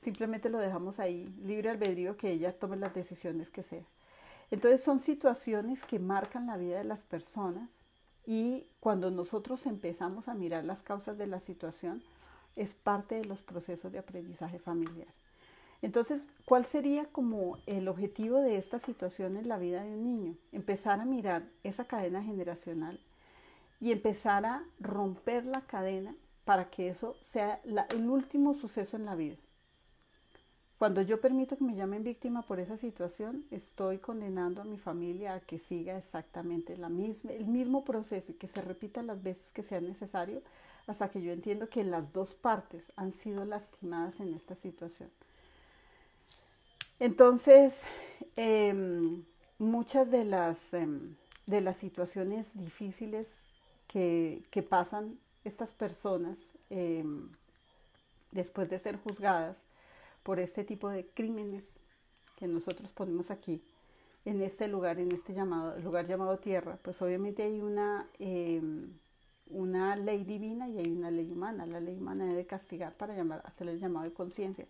[SPEAKER 1] simplemente lo dejamos ahí, libre albedrío, que ella tome las decisiones que sea. Entonces son situaciones que marcan la vida de las personas y cuando nosotros empezamos a mirar las causas de la situación, es parte de los procesos de aprendizaje familiar. Entonces, ¿cuál sería como el objetivo de esta situación en la vida de un niño? Empezar a mirar esa cadena generacional y empezar a romper la cadena para que eso sea el último suceso en la vida. Cuando yo permito que me llamen víctima por esa situación, estoy condenando a mi familia a que siga exactamente el mismo proceso y que se repita las veces que sea necesario hasta que yo entiendo que las dos partes han sido lastimadas en esta situación. Entonces, muchas de las situaciones difíciles que pasan estas personas después de ser juzgadas por este tipo de crímenes que nosotros ponemos aquí, en este lugar, en este lugar llamado tierra, pues obviamente hay una ley divina y hay una ley humana. La ley humana debe castigar para hacer el llamado de conciencia.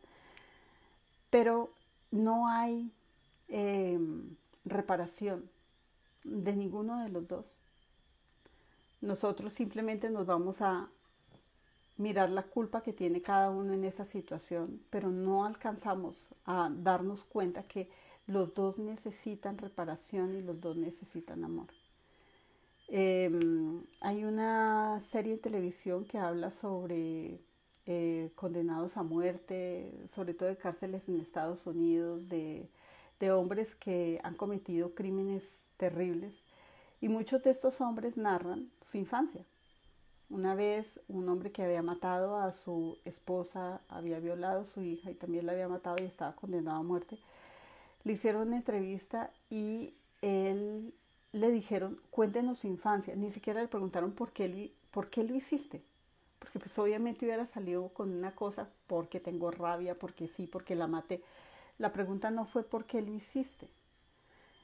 [SPEAKER 1] Pero no hay reparación de ninguno de los dos. Nosotros simplemente nos vamos a mirar la culpa que tiene cada uno en esa situación, pero no alcanzamos a darnos cuenta que los dos necesitan reparación y los dos necesitan amor. Hay una serie en televisión que habla sobre condenados a muerte, sobre todo de cárceles en Estados Unidos, de hombres que han cometido crímenes terribles, y muchos de estos hombres narran su infancia. Una vez un hombre que había matado a su esposa, había violado a su hija y también la había matado y estaba condenado a muerte, le hicieron una entrevista y él le dijeron, cuéntenos su infancia. Ni siquiera le preguntaron por qué lo hiciste. Porque pues obviamente hubiera salido con una cosa, porque tengo rabia, porque sí, porque la maté. La pregunta no fue por qué lo hiciste,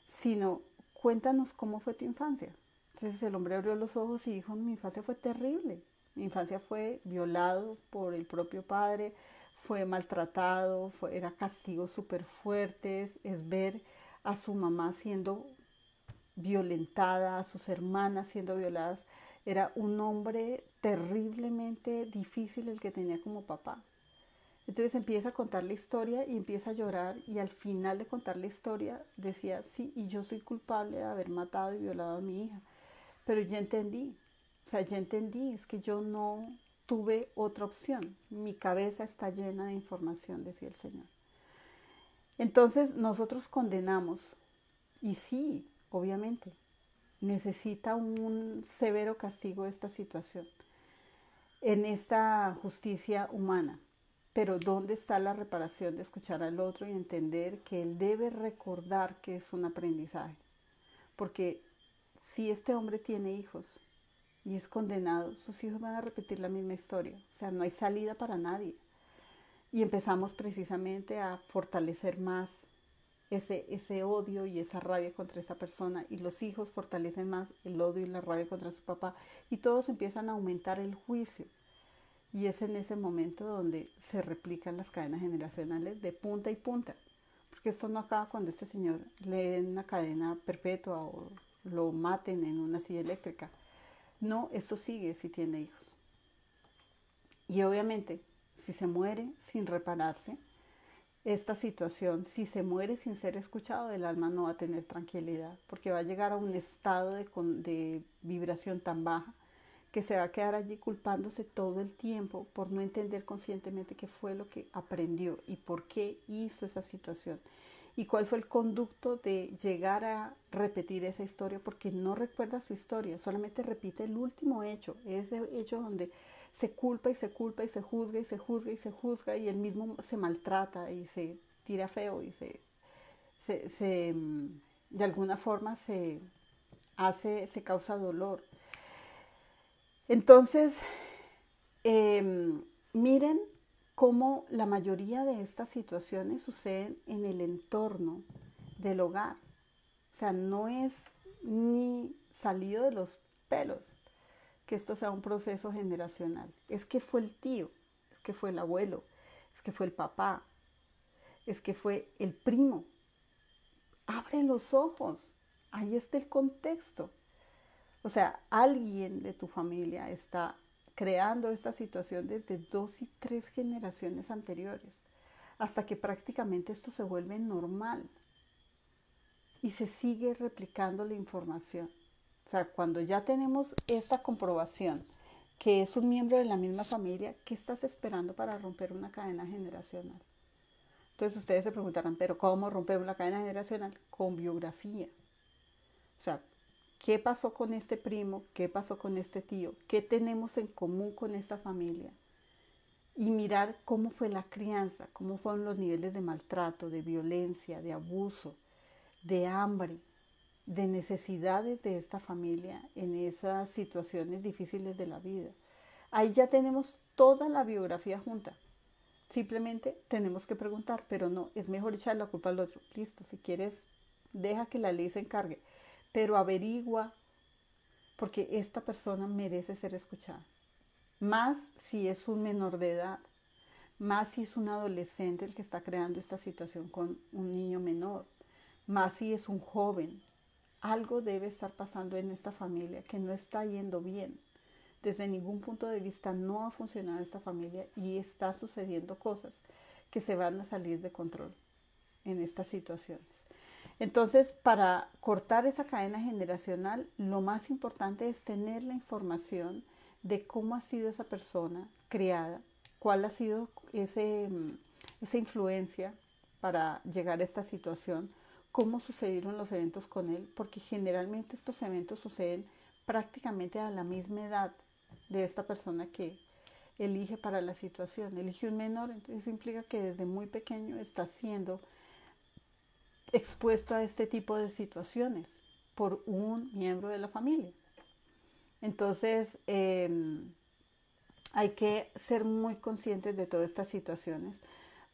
[SPEAKER 1] sino cuéntanos cómo fue tu infancia. Entonces el hombre abrió los ojos y dijo, mi infancia fue terrible. Mi infancia fue violado por el propio padre, fue maltratado, era castigos súper fuertes, es ver a su mamá siendo violentada, a sus hermanas siendo violadas. Era un hombre terriblemente difícil el que tenía como papá. Entonces empieza a contar la historia y empieza a llorar, y al final de contar la historia decía, sí, y yo soy culpable de haber matado y violado a mi hija, pero ya entendí, o sea, ya entendí, es que yo no tuve otra opción, mi cabeza está llena de información, decía el Señor. Entonces nosotros condenamos, y sí, obviamente, necesita un severo castigo esta situación, en esta justicia humana. Pero ¿dónde está la reparación de escuchar al otro y entender que él debe recordar que es un aprendizaje? Porque si este hombre tiene hijos y es condenado, sus hijos van a repetir la misma historia. O sea, no hay salida para nadie. Y empezamos precisamente a fortalecer más ese odio y esa rabia contra esa persona, y los hijos fortalecen más el odio y la rabia contra su papá, y todos empiezan a aumentar el juicio. Y es en ese momento donde se replican las cadenas generacionales de punta y punta. Porque esto no acaba cuando este señor le den una cadena perpetua o lo maten en una silla eléctrica. No, esto sigue si tiene hijos. Y obviamente, si se muere sin repararse, esta situación, si se muere sin ser escuchado, el alma no va a tener tranquilidad, porque va a llegar a un estado de vibración tan baja que se va a quedar allí culpándose todo el tiempo por no entender conscientemente qué fue lo que aprendió y por qué hizo esa situación y cuál fue el conducto de llegar a repetir esa historia, porque no recuerda su historia, solamente repite el último hecho, ese hecho donde se culpa y se culpa y se juzga y se juzga y se juzga, y él mismo se maltrata y se tira feo y de alguna forma se causa dolor. Entonces, miren cómo la mayoría de estas situaciones suceden en el entorno del hogar. O sea, no es ni salido de los pelos que esto sea un proceso generacional. Es que fue el tío, es que fue el abuelo, es que fue el papá, es que fue el primo. Abre los ojos, ahí está el contexto. O sea, alguien de tu familia está creando esta situación desde 2 y 3 generaciones anteriores, hasta que prácticamente esto se vuelve normal y se sigue replicando la información. O sea, cuando ya tenemos esta comprobación que es un miembro de la misma familia, ¿qué estás esperando para romper una cadena generacional? Entonces ustedes se preguntarán, ¿pero cómo romper una cadena generacional? Con biografía. O sea, ¿qué pasó con este primo? ¿Qué pasó con este tío? ¿Qué tenemos en común con esta familia? Y mirar cómo fue la crianza, cómo fueron los niveles de maltrato, de violencia, de abuso, de hambre, de necesidades de esta familia en esas situaciones difíciles de la vida. Ahí ya tenemos toda la biografía junta. Simplemente tenemos que preguntar, pero no, es mejor echar la culpa al otro. Listo, si quieres, deja que la ley se encargue, pero averigua, porque esta persona merece ser escuchada. Más si es un menor de edad, más si es un adolescente el que está creando esta situación con un niño menor, más si es un joven. Algo debe estar pasando en esta familia que no está yendo bien. Desde ningún punto de vista no ha funcionado esta familia y está sucediendo cosas que se van a salir de control en estas situaciones. Entonces, para cortar esa cadena generacional, lo más importante es tener la información de cómo ha sido esa persona criada, cuál ha sido esa influencia para llegar a esta situación, cómo sucedieron los eventos con él, porque generalmente estos eventos suceden prácticamente a la misma edad de esta persona que elige para la situación. Elige un menor, entonces eso implica que desde muy pequeño está siendo expuesto a este tipo de situaciones por un miembro de la familia. Entonces, hay que ser muy conscientes de todas estas situaciones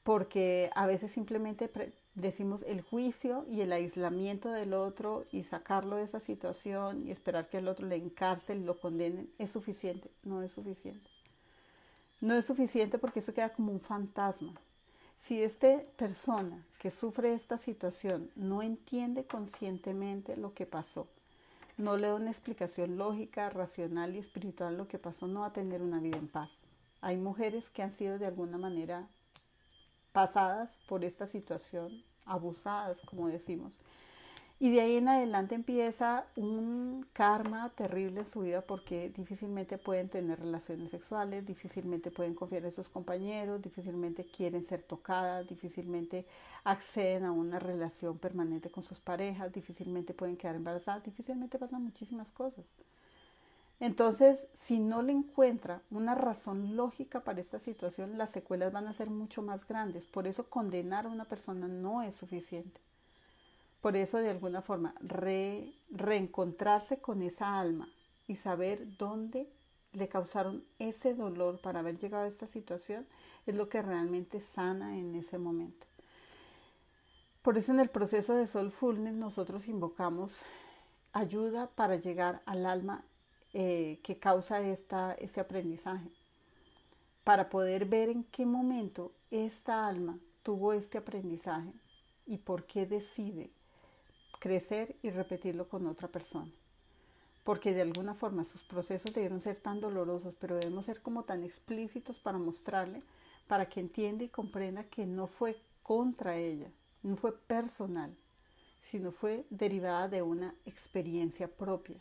[SPEAKER 1] porque a veces simplemente decimos el juicio y el aislamiento del otro y sacarlo de esa situación y esperar que el otro le encarcel, lo condenen, es suficiente. No es suficiente. No es suficiente porque eso queda como un fantasma. Si esta persona que sufre esta situación no entiende conscientemente lo que pasó, no le da una explicación lógica, racional y espiritual a lo que pasó, no va a tener una vida en paz. Hay mujeres que han sido de alguna manera pasadas por esta situación, abusadas, como decimos. Y de ahí en adelante empieza un karma terrible en su vida porque difícilmente pueden tener relaciones sexuales, difícilmente pueden confiar en sus compañeros, difícilmente quieren ser tocadas, difícilmente acceden a una relación permanente con sus parejas, difícilmente pueden quedar embarazadas, difícilmente pasan muchísimas cosas. Entonces, si no le encuentra una razón lógica para esta situación, las secuelas van a ser mucho más grandes. Por eso condenar a una persona no es suficiente. Por eso, de alguna forma, reencontrarse con esa alma y saber dónde le causaron ese dolor para haber llegado a esta situación es lo que realmente sana en ese momento. Por eso en el proceso de Soulfulness nosotros invocamos ayuda para llegar al alma que causa ese aprendizaje, para poder ver en qué momento esta alma tuvo este aprendizaje y por qué decide crecer y repetirlo con otra persona. Porque de alguna forma sus procesos debieron ser tan dolorosos, pero debemos ser como tan explícitos para mostrarle, para que entienda y comprenda que no fue contra ella, no fue personal, sino fue derivada de una experiencia propia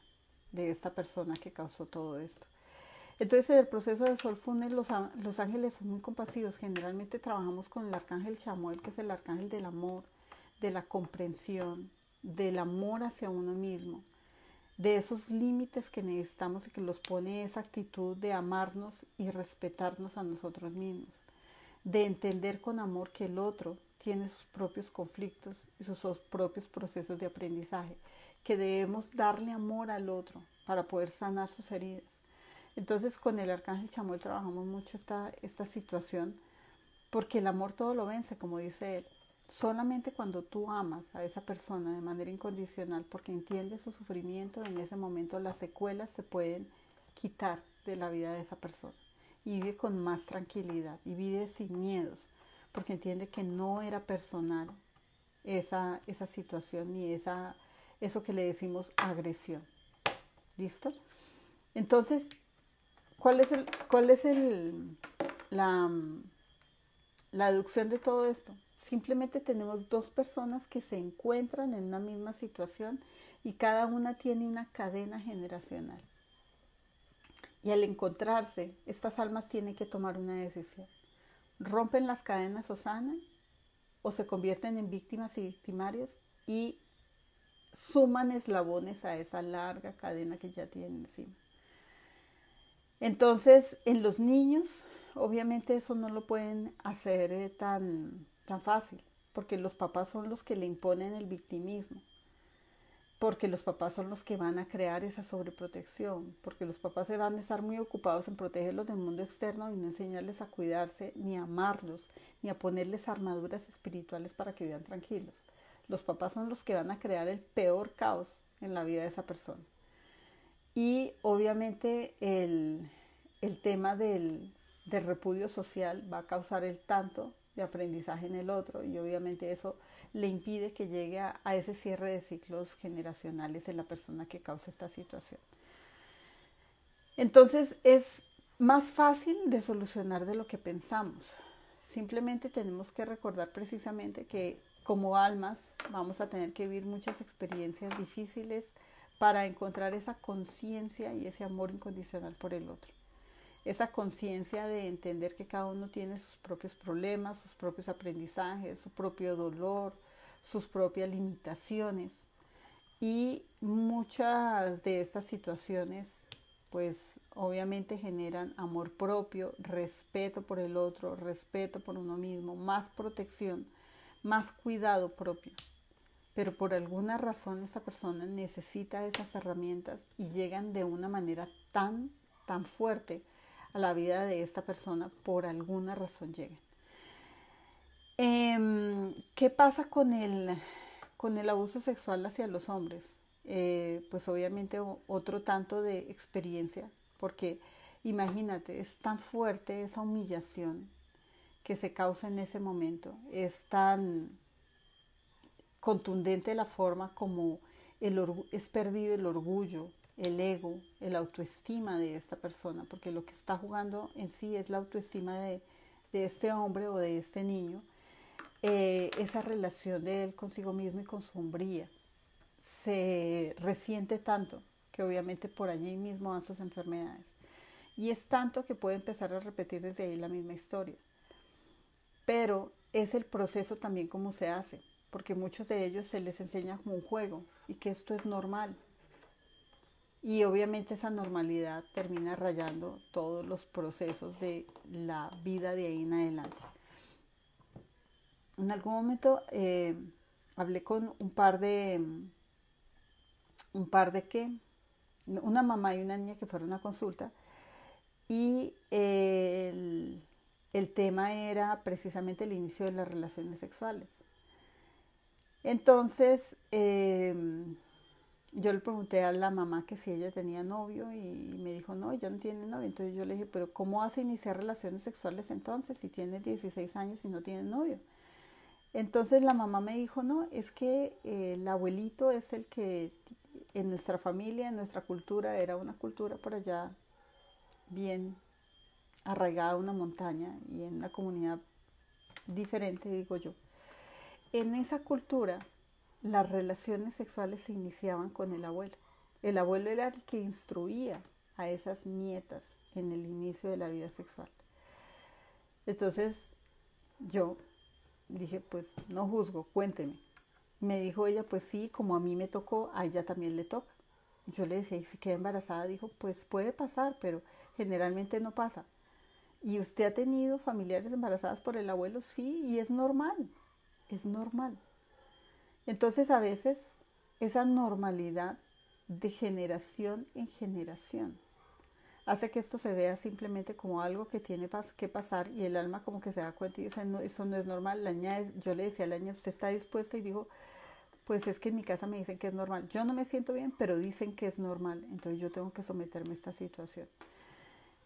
[SPEAKER 1] de esta persona que causó todo esto. Entonces, en el proceso de Soulfulness, los ángeles son muy compasivos. Generalmente trabajamos con el arcángel Chamuel, que es el arcángel del amor, de la comprensión, del amor hacia uno mismo, de esos límites que necesitamos y que los pone esa actitud de amarnos y respetarnos a nosotros mismos, de entender con amor que el otro tiene sus propios conflictos y sus propios procesos de aprendizaje, que debemos darle amor al otro para poder sanar sus heridas. Entonces con el arcángel Chamuel trabajamos mucho esta situación, porque el amor todo lo vence, como dice él. Solamente cuando tú amas a esa persona de manera incondicional, porque entiendes su sufrimiento, en ese momento las secuelas se pueden quitar de la vida de esa persona y vive con más tranquilidad y vive sin miedos, porque entiende que no era personal esa situación ni eso que le decimos agresión. ¿Listo? Entonces, ¿cuál es la deducción de todo esto? Simplemente tenemos dos personas que se encuentran en una misma situación y cada una tiene una cadena generacional. Y al encontrarse, estas almas tienen que tomar una decisión. ¿Rompen las cadenas o sanan? ¿O se convierten en víctimas y victimarios y suman eslabones a esa larga cadena que ya tienen encima? Entonces, en los niños, obviamente eso no lo pueden hacer tan fácil, porque los papás son los que le imponen el victimismo, porque los papás son los que van a crear esa sobreprotección, porque los papás se van a estar muy ocupados en protegerlos del mundo externo y no enseñarles a cuidarse, ni a amarlos, ni a ponerles armaduras espirituales para que vivan tranquilos. Los papás son los que van a crear el peor caos en la vida de esa persona. Y obviamente el tema del repudio social va a causar el tanto de aprendizaje en el otro y obviamente eso le impide que llegue a ese cierre de ciclos generacionales en la persona que causa esta situación. Entonces es más fácil de solucionar de lo que pensamos. Simplemente tenemos que recordar precisamente que como almas vamos a tener que vivir muchas experiencias difíciles para encontrar esa conciencia y ese amor incondicional por el otro. Esa conciencia de entender que cada uno tiene sus propios problemas, sus propios aprendizajes, su propio dolor, sus propias limitaciones. Y muchas de estas situaciones, pues obviamente generan amor propio, respeto por el otro, respeto por uno mismo, más protección, más cuidado propio. Pero por alguna razón esa persona necesita esas herramientas y llegan de una manera tan fuerte a la vida de esta persona, por alguna razón llegan. ¿Qué pasa con el abuso sexual hacia los hombres? Pues obviamente otro tanto de experiencia, porque imagínate, es tan fuerte esa humillación que se causa en ese momento, es tan contundente la forma como es perdido el orgullo, el ego, el autoestima de esta persona, porque lo que está jugando en sí es la autoestima de este hombre o de este niño, esa relación de él consigo mismo y con su hombría. Se resiente tanto que obviamente por allí mismo van sus enfermedades. Y es tanto que puede empezar a repetir desde ahí la misma historia. Pero es el proceso también como se hace, porque muchos de ellos se les enseña como un juego y que esto es normal. Y obviamente esa normalidad termina rayando todos los procesos de la vida de ahí en adelante. En algún momento hablé con una mamá y una niña que fueron a consulta y el tema era precisamente el inicio de las relaciones sexuales. Entonces yo le pregunté a la mamá que si ella tenía novio y me dijo no, ella no tiene novio. Entonces yo le dije, pero ¿cómo vas a iniciar relaciones sexuales entonces si tienes 16 años y no tienes novio? Entonces la mamá me dijo, no, es que el abuelito es el que en nuestra familia, en nuestra cultura, era una cultura por allá bien arraigada a una montaña y en una comunidad diferente, digo yo. En esa cultura, las relaciones sexuales se iniciaban con el abuelo. El abuelo era el que instruía a esas nietas en el inicio de la vida sexual. Entonces yo dije, pues no juzgo, cuénteme. Me dijo ella, pues sí, como a mí me tocó, a ella también le toca. Yo le decía, ¿y si queda embarazada? Dijo, pues puede pasar, pero generalmente no pasa. ¿Y usted ha tenido familiares embarazadas por el abuelo? Sí, y es normal, es normal. Entonces a veces esa normalidad de generación en generación hace que esto se vea simplemente como algo que tiene que pasar y el alma como que se da cuenta y dice, no, eso no es normal. Yo le decía a la niña, ¿usted está dispuesta? Y dijo, pues es que en mi casa me dicen que es normal. Yo no me siento bien, pero dicen que es normal. Entonces yo tengo que someterme a esta situación.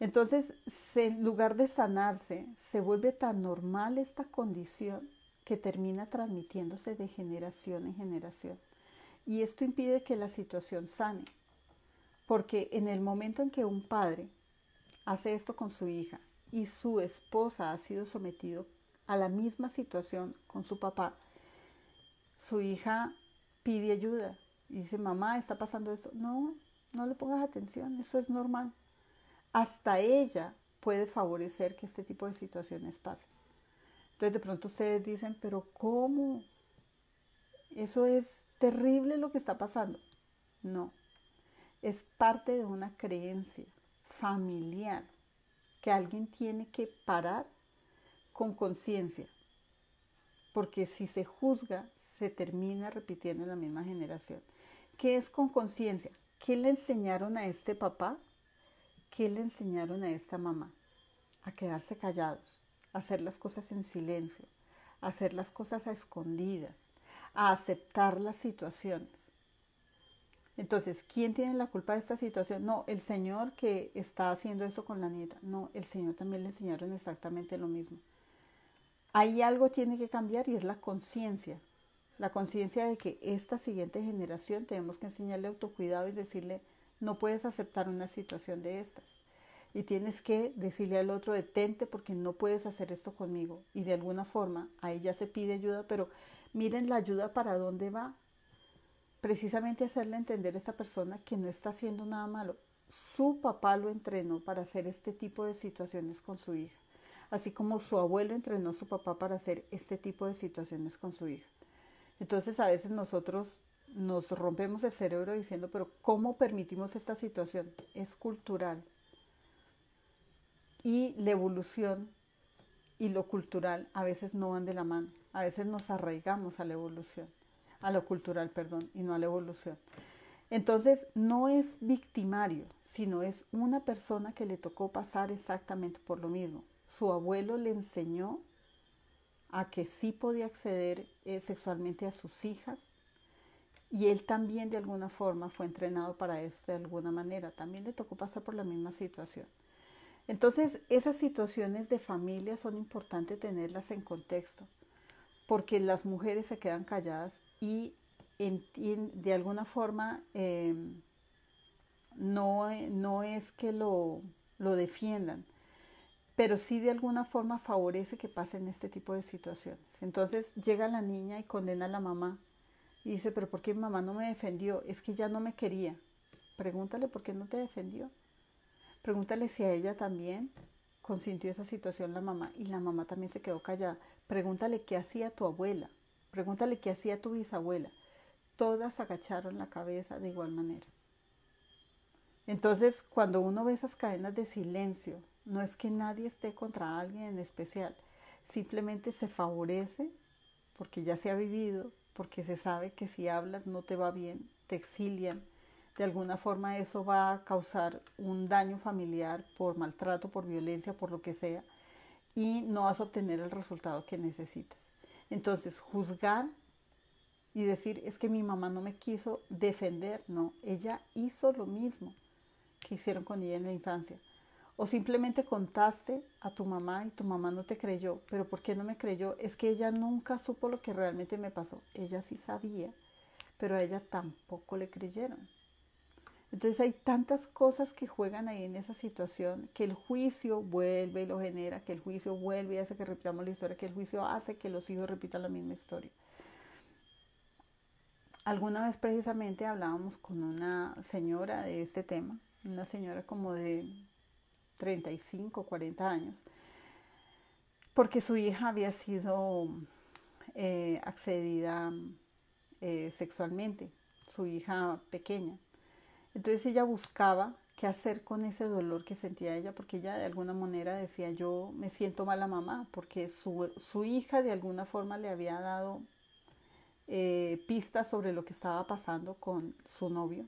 [SPEAKER 1] Entonces, en lugar de sanarse, se vuelve tan normal esta condición que termina transmitiéndose de generación en generación. Y esto impide que la situación sane. Porque en el momento en que un padre hace esto con su hija y su esposa ha sido sometido a la misma situación con su papá, su hija pide ayuda y dice, mamá, está pasando esto. No, no le pongas atención, eso es normal. Hasta ella puede favorecer que este tipo de situaciones pasen. Entonces de pronto ustedes dicen, pero ¿cómo? Eso es terrible lo que está pasando. No, es parte de una creencia familiar que alguien tiene que parar con conciencia, porque si se juzga, se termina repitiendo en la misma generación. ¿Qué es con conciencia? ¿Qué le enseñaron a este papá? ¿Qué le enseñaron a esta mamá? A quedarse callados, a hacer las cosas en silencio, a hacer las cosas a escondidas, a aceptar las situaciones. Entonces, ¿quién tiene la culpa de esta situación? No, el señor que está haciendo esto con la nieta. No, el señor también le enseñaron exactamente lo mismo. Ahí algo tiene que cambiar y es la conciencia. La conciencia de que esta siguiente generación tenemos que enseñarle autocuidado y decirle, no puedes aceptar una situación de estas. Y tienes que decirle al otro, detente porque no puedes hacer esto conmigo. Y de alguna forma, ahí ya se pide ayuda, pero miren la ayuda para dónde va. Precisamente hacerle entender a esta persona que no está haciendo nada malo. Su papá lo entrenó para hacer este tipo de situaciones con su hija, así como su abuelo entrenó a su papá para hacer este tipo de situaciones con su hija. Entonces a veces nosotros nos rompemos el cerebro diciendo, pero ¿cómo permitimos esta situación? Es cultural. Y la evolución y lo cultural a veces no van de la mano. A veces nos arraigamos a la evolución, a lo cultural, perdón, y no a la evolución. Entonces no es victimario, sino es una persona que le tocó pasar exactamente por lo mismo. Su abuelo le enseñó a que sí podía acceder sexualmente a sus hijas, y él también de alguna forma fue entrenado para eso de alguna manera, también le tocó pasar por la misma situación. Entonces, esas situaciones de familia son importantes tenerlas en contexto, porque las mujeres se quedan calladas y de alguna forma no es que lo defiendan, pero sí de alguna forma favorece que pasen este tipo de situaciones. Entonces llega la niña y condena a la mamá y dice, pero ¿por qué mi mamá no me defendió? Es que ya no me quería. Pregúntale por qué no te defendió. Pregúntale si a ella también consintió esa situación la mamá y la mamá también se quedó callada. Pregúntale qué hacía tu abuela. Pregúntale qué hacía tu bisabuela. Todas agacharon la cabeza de igual manera. Entonces, cuando uno ve esas cadenas de silencio, no es que nadie esté contra alguien en especial, simplemente se favorece porque ya se ha vivido, porque se sabe que si hablas no te va bien, te exilian. De alguna forma eso va a causar un daño familiar por maltrato, por violencia, por lo que sea, y no vas a obtener el resultado que necesitas. Entonces, juzgar y decir, es que mi mamá no me quiso defender, no, ella hizo lo mismo que hicieron con ella en la infancia. O simplemente contaste a tu mamá y tu mamá no te creyó. ¿Pero por qué no me creyó? Es que ella nunca supo lo que realmente me pasó. Ella sí sabía, pero a ella tampoco le creyeron. Entonces hay tantas cosas que juegan ahí en esa situación, que el juicio vuelve y lo genera, que el juicio vuelve y hace que repitamos la historia, que el juicio hace que los hijos repitan la misma historia. Alguna vez precisamente hablábamos con una señora de este tema, una señora como de 35, 40 años, porque su hija había sido accedida sexualmente, su hija pequeña. Entonces ella buscaba qué hacer con ese dolor que sentía ella, porque ella de alguna manera decía, yo me siento mala mamá, porque su hija de alguna forma le había dado pistas sobre lo que estaba pasando con su novio,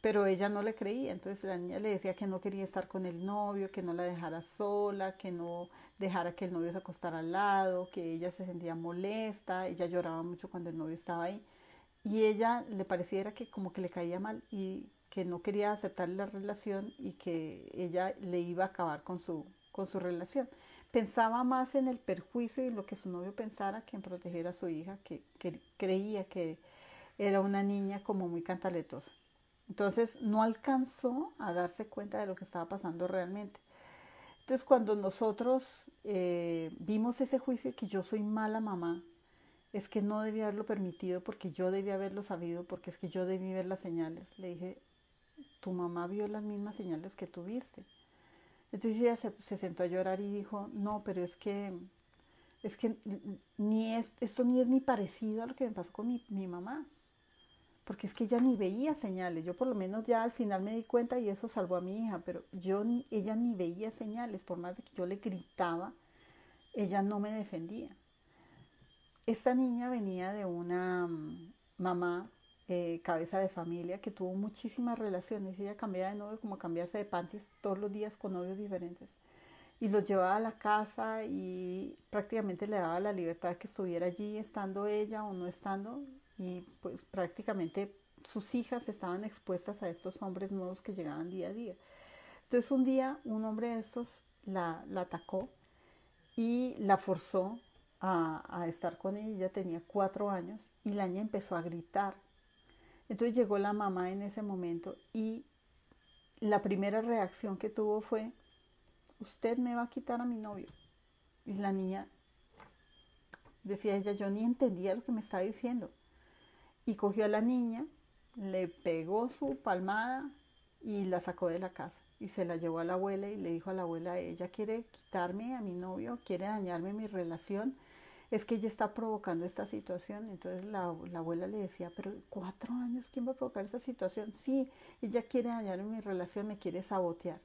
[SPEAKER 1] pero ella no le creía. Entonces la niña le decía que no quería estar con el novio, que no la dejara sola, que no dejara que el novio se acostara al lado, que ella se sentía molesta, ella lloraba mucho cuando el novio estaba ahí, y ella le pareciera que como que le caía mal y que no quería aceptar la relación y que ella le iba a acabar con su relación. Pensaba más en el perjuicio y en lo que su novio pensara que en proteger a su hija, que creía que era una niña como muy cantaletosa. Entonces no alcanzó a darse cuenta de lo que estaba pasando realmente. Entonces cuando nosotros vimos ese juicio que yo soy mala mamá, es que no debía haberlo permitido porque yo debía haberlo sabido, porque es que yo debí ver las señales. Le dije, tu mamá vio las mismas señales que tú viste. Entonces ella se sentó a llorar y dijo, no, pero es que esto ni es ni parecido a lo que me pasó con mi mamá. Porque es que ella ni veía señales. Yo por lo menos ya al final me di cuenta y eso salvó a mi hija, pero ella ni veía señales. Por más de que yo le gritaba, ella no me defendía. Esta niña venía de una mamá cabeza de familia que tuvo muchísimas relaciones. Ella cambiaba de novio como cambiarse de panties todos los días con novios diferentes. Y los llevaba a la casa y prácticamente le daba la libertad que estuviera allí estando ella o no estando. Y pues prácticamente sus hijas estaban expuestas a estos hombres nuevos que llegaban día a día. Entonces un día un hombre de estos la atacó y la forzó a estar con ella. Ella tenía 4 años y la niña empezó a gritar. Entonces llegó la mamá en ese momento y la primera reacción que tuvo fue, usted me va a quitar a mi novio. Y la niña, decía ella, yo ni entendía lo que me estaba diciendo. Y cogió a la niña, le pegó su palmada y la sacó de la casa. Y se la llevó a la abuela y le dijo a la abuela, ella quiere quitarme a mi novio, quiere dañarme mi relación, es que ella está provocando esta situación. Entonces la abuela le decía, pero 4 años, ¿quién va a provocar esta situación? Sí, ella quiere dañarme mi relación, me quiere sabotear.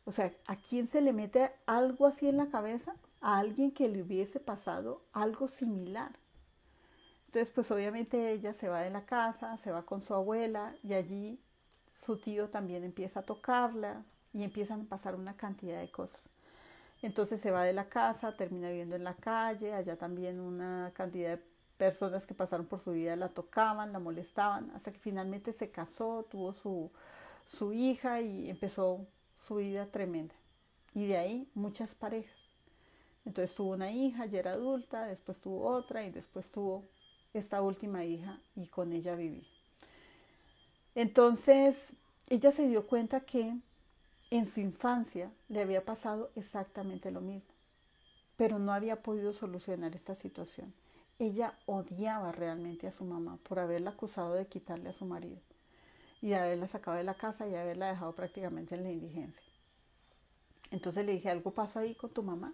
[SPEAKER 1] O sea, ¿a quién se le mete algo así en la cabeza? A alguien que le hubiese pasado algo similar. Entonces, pues obviamente ella se va de la casa, se va con su abuela y allí su tío también empieza a tocarla y empiezan a pasar una cantidad de cosas. Entonces se va de la casa, termina viviendo en la calle, allá también una cantidad de personas que pasaron por su vida la tocaban, la molestaban, hasta que finalmente se casó, tuvo su hija y empezó su vida tremenda. Y de ahí muchas parejas. Entonces tuvo una hija, ya era adulta, después tuvo otra y después tuvo esta última hija y con ella viví. Entonces ella se dio cuenta que en su infancia le había pasado exactamente lo mismo, pero no había podido solucionar esta situación. Ella odiaba realmente a su mamá por haberla acusado de quitarle a su marido y de haberla sacado de la casa y de haberla dejado prácticamente en la indigencia. Entonces le dije, algo pasó ahí con tu mamá.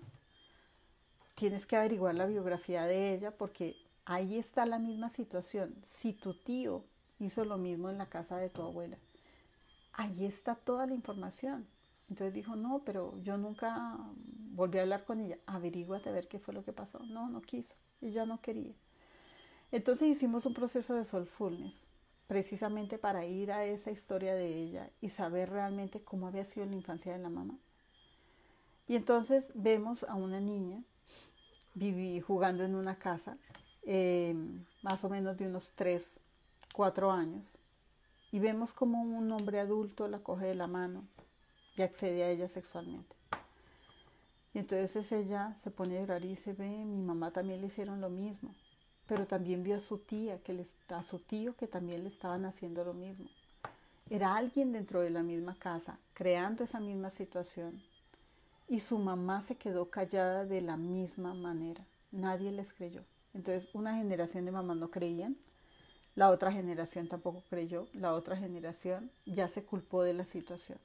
[SPEAKER 1] Tienes que averiguar la biografía de ella porque ahí está la misma situación. Si tu tío hizo lo mismo en la casa de tu abuela, ahí está toda la información. Entonces dijo, no, pero yo nunca volví a hablar con ella. Averíguate a ver qué fue lo que pasó. No, no quiso. Ella no quería. Entonces hicimos un proceso de soulfulness, precisamente para ir a esa historia de ella y saber realmente cómo había sido la infancia de la mamá. Y entonces vemos a una niña jugando en una casa, más o menos de unos 3, 4 años, y vemos como un hombre adulto la coge de la mano y accede a ella sexualmente. Y entonces ella se pone a llorar y dice, ve, mi mamá también le hicieron lo mismo, pero también vio a su tía, a su tío que también le estaban haciendo lo mismo. Era alguien dentro de la misma casa, creando esa misma situación. Y su mamá se quedó callada de la misma manera. Nadie les creyó. Entonces una generación de mamás no creían, la otra generación tampoco creyó, la otra generación ya se culpó de la situación.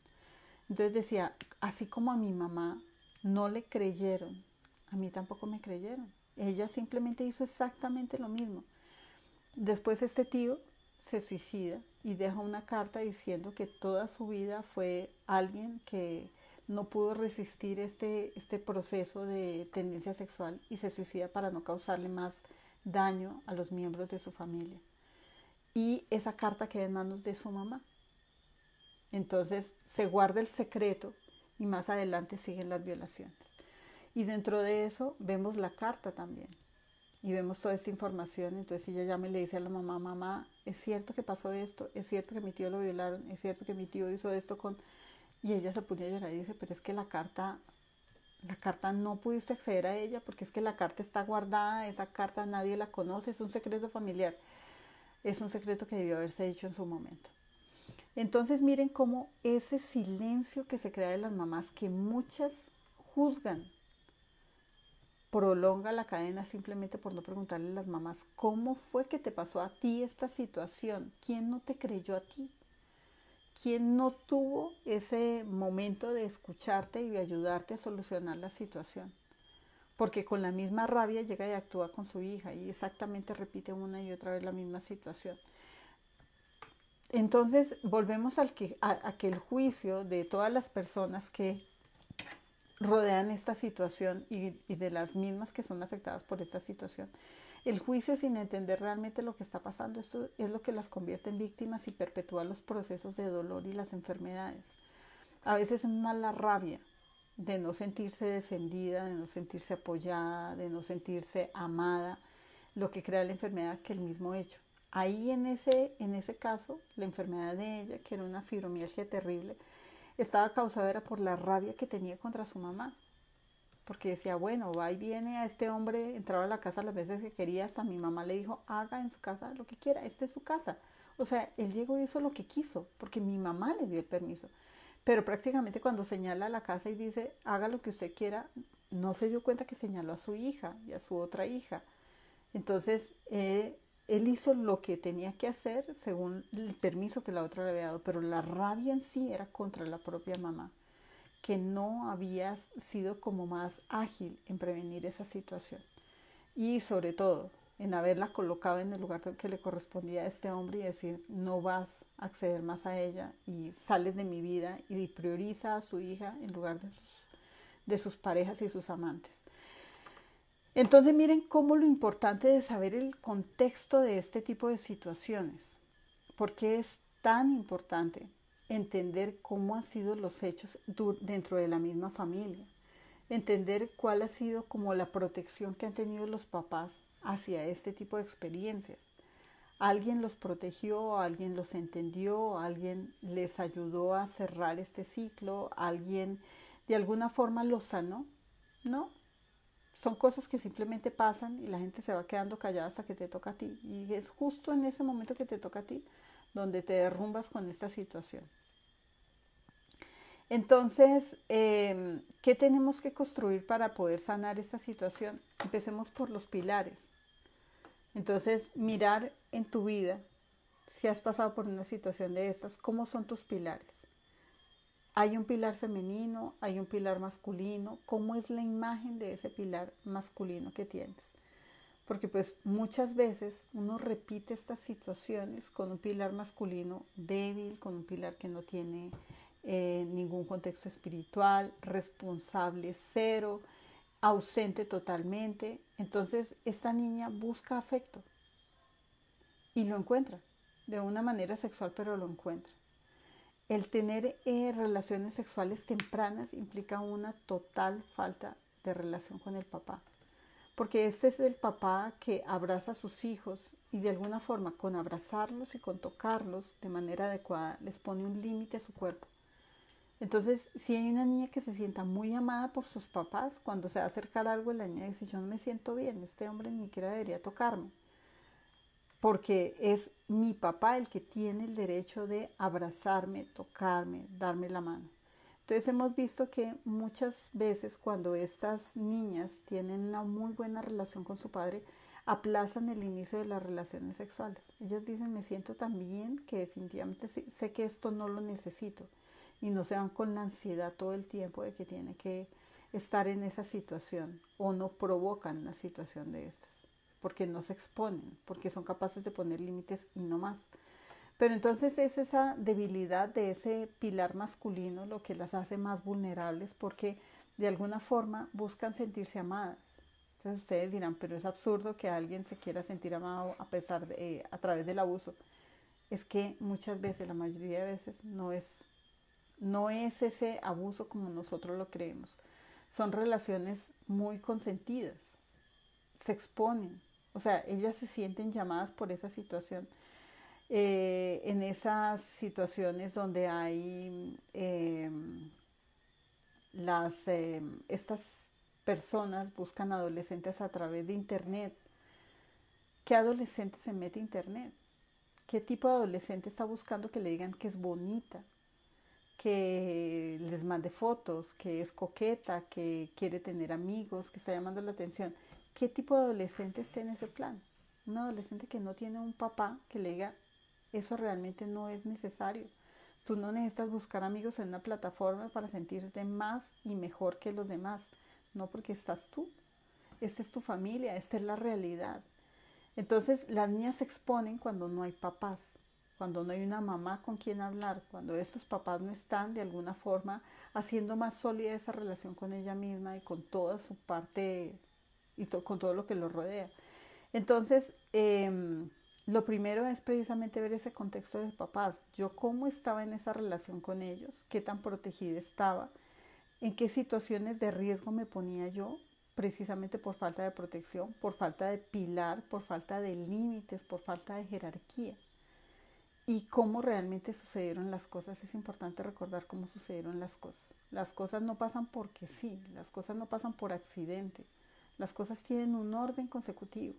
[SPEAKER 1] Entonces decía, así como a mi mamá no le creyeron, a mí tampoco me creyeron. Ella simplemente hizo exactamente lo mismo. Después este tío se suicida y deja una carta diciendo que toda su vida fue alguien que no pudo resistir este proceso de tendencia sexual y se suicida para no causarle más daño a los miembros de su familia. Y esa carta queda en manos de su mamá. Entonces se guarda el secreto y más adelante siguen las violaciones. Y dentro de eso vemos la carta también. Y vemos toda esta información. Entonces ella llama y le dice a la mamá, mamá, es cierto que pasó esto, es cierto que mi tío lo violaron, es cierto que mi tío hizo esto con... Y ella se pone a llorar y dice, pero es que la carta no pudiste acceder a ella porque es que la carta está guardada, esa carta nadie la conoce, es un secreto familiar, es un secreto que debió haberse dicho en su momento. Entonces miren cómo ese silencio que se crea de las mamás, que muchas juzgan, prolonga la cadena simplemente por no preguntarle a las mamás, ¿cómo fue que te pasó a ti esta situación? ¿Quién no te creyó a ti? ¿Quién no tuvo ese momento de escucharte y de ayudarte a solucionar la situación? Porque con la misma rabia llega y actúa con su hija y exactamente repite una y otra vez la misma situación. Entonces volvemos a que el juicio de todas las personas que rodean esta situación y de las mismas que son afectadas por esta situación. El juicio sin entender realmente lo que está pasando, esto es lo que las convierte en víctimas y perpetúa los procesos de dolor y las enfermedades. A veces es más la rabia de no sentirse defendida, de no sentirse apoyada, de no sentirse amada, lo que crea la enfermedad que el mismo hecho. Ahí en ese caso, la enfermedad de ella, que era una fibromialgia terrible, estaba causada era por la rabia que tenía contra su mamá. Porque decía, bueno, va y viene a este hombre, entraba a la casa las veces que quería, hasta mi mamá le dijo, haga en su casa lo que quiera, esta es su casa. O sea, él llegó y hizo lo que quiso, porque mi mamá le dio el permiso. Pero prácticamente cuando señala la casa y dice, haga lo que usted quiera, no se dio cuenta que señaló a su hija y a su otra hija. Entonces, él hizo lo que tenía que hacer según el permiso que la otra le había dado, pero la rabia en sí era contra la propia mamá, que no había sido como más ágil en prevenir esa situación. Y sobre todo, en haberla colocado en el lugar que le correspondía a este hombre y decir, no vas a acceder más a ella y sales de mi vida, y prioriza a su hija en lugar de sus parejas y sus amantes. Entonces miren cómo lo importante de saber el contexto de este tipo de situaciones. ¿Por qué es tan importante entender cómo han sido los hechos dentro de la misma familia? entender cuál ha sido como la protección que han tenido los papás hacia este tipo de experiencias. Alguien los protegió, alguien los entendió, alguien les ayudó a cerrar este ciclo, alguien de alguna forma los sanó. No, son cosas que simplemente pasan y la gente se va quedando callada hasta que te toca a ti. Y es justo en ese momento que te toca a ti donde te derrumbas con esta situación. Entonces, ¿qué tenemos que construir para poder sanar esta situación? Empecemos por los pilares. Entonces, mirar en tu vida, si has pasado por una situación de estas, ¿cómo son tus pilares? Hay un pilar femenino, hay un pilar masculino. ¿Cómo es la imagen de ese pilar masculino que tienes? Porque pues muchas veces uno repite estas situaciones con un pilar masculino débil, con un pilar que no tiene ningún contexto espiritual, responsable cero, ausente totalmente. Entonces esta niña busca afecto y lo encuentra de una manera sexual, pero lo encuentra. El tener relaciones sexuales tempranas implica una total falta de relación con el papá. Porque este es el papá que abraza a sus hijos y de alguna forma con abrazarlos y con tocarlos de manera adecuada les pone un límite a su cuerpo. Entonces, si hay una niña que se sienta muy amada por sus papás, cuando se va a acercar algo, la niña dice, yo no me siento bien, este hombre ni siquiera debería tocarme. Porque es mi papá el que tiene el derecho de abrazarme, tocarme, darme la mano. Entonces hemos visto que muchas veces cuando estas niñas tienen una muy buena relación con su padre, aplazan el inicio de las relaciones sexuales. Ellas dicen, me siento tan bien que definitivamente sé que esto no lo necesito. Y no se van con la ansiedad todo el tiempo de que tiene que estar en esa situación o no provocan una situación de estas. Porque no se exponen, porque son capaces de poner límites y no más. Pero entonces es esa debilidad de ese pilar masculino lo que las hace más vulnerables porque de alguna forma buscan sentirse amadas. Entonces ustedes dirán, pero es absurdo que alguien se quiera sentir amado a través del abuso. Es que muchas veces, la mayoría de veces, no es ese abuso como nosotros lo creemos. Son relaciones muy consentidas, se exponen, o sea, ellas se sienten llamadas por esa situación. En esas situaciones donde hay estas personas buscan adolescentes a través de internet. ¿Qué adolescente se mete a internet? ¿Qué tipo de adolescente está buscando que le digan que es bonita, que les mande fotos, que es coqueta, que quiere tener amigos, que está llamando la atención? ¿Qué tipo de adolescente está en ese plan? Un adolescente que no tiene un papá que le diga, eso realmente no es necesario. Tú no necesitas buscar amigos en una plataforma para sentirte más y mejor que los demás. No, porque estás tú. Esta es tu familia, esta es la realidad. Entonces las niñas se exponen cuando no hay papás, cuando no hay una mamá con quien hablar, cuando estos papás no están de alguna forma haciendo más sólida esa relación con ella misma y con toda su parte y con todo lo que lo rodea. Entonces, lo primero es precisamente ver ese contexto de papás. Yo cómo estaba en esa relación con ellos, qué tan protegida estaba, en qué situaciones de riesgo me ponía yo, precisamente por falta de protección, por falta de pilar, por falta de límites, por falta de jerarquía. Y cómo realmente sucedieron las cosas. Es importante recordar cómo sucedieron las cosas. Las cosas no pasan porque sí, las cosas no pasan por accidente. Las cosas tienen un orden consecutivo.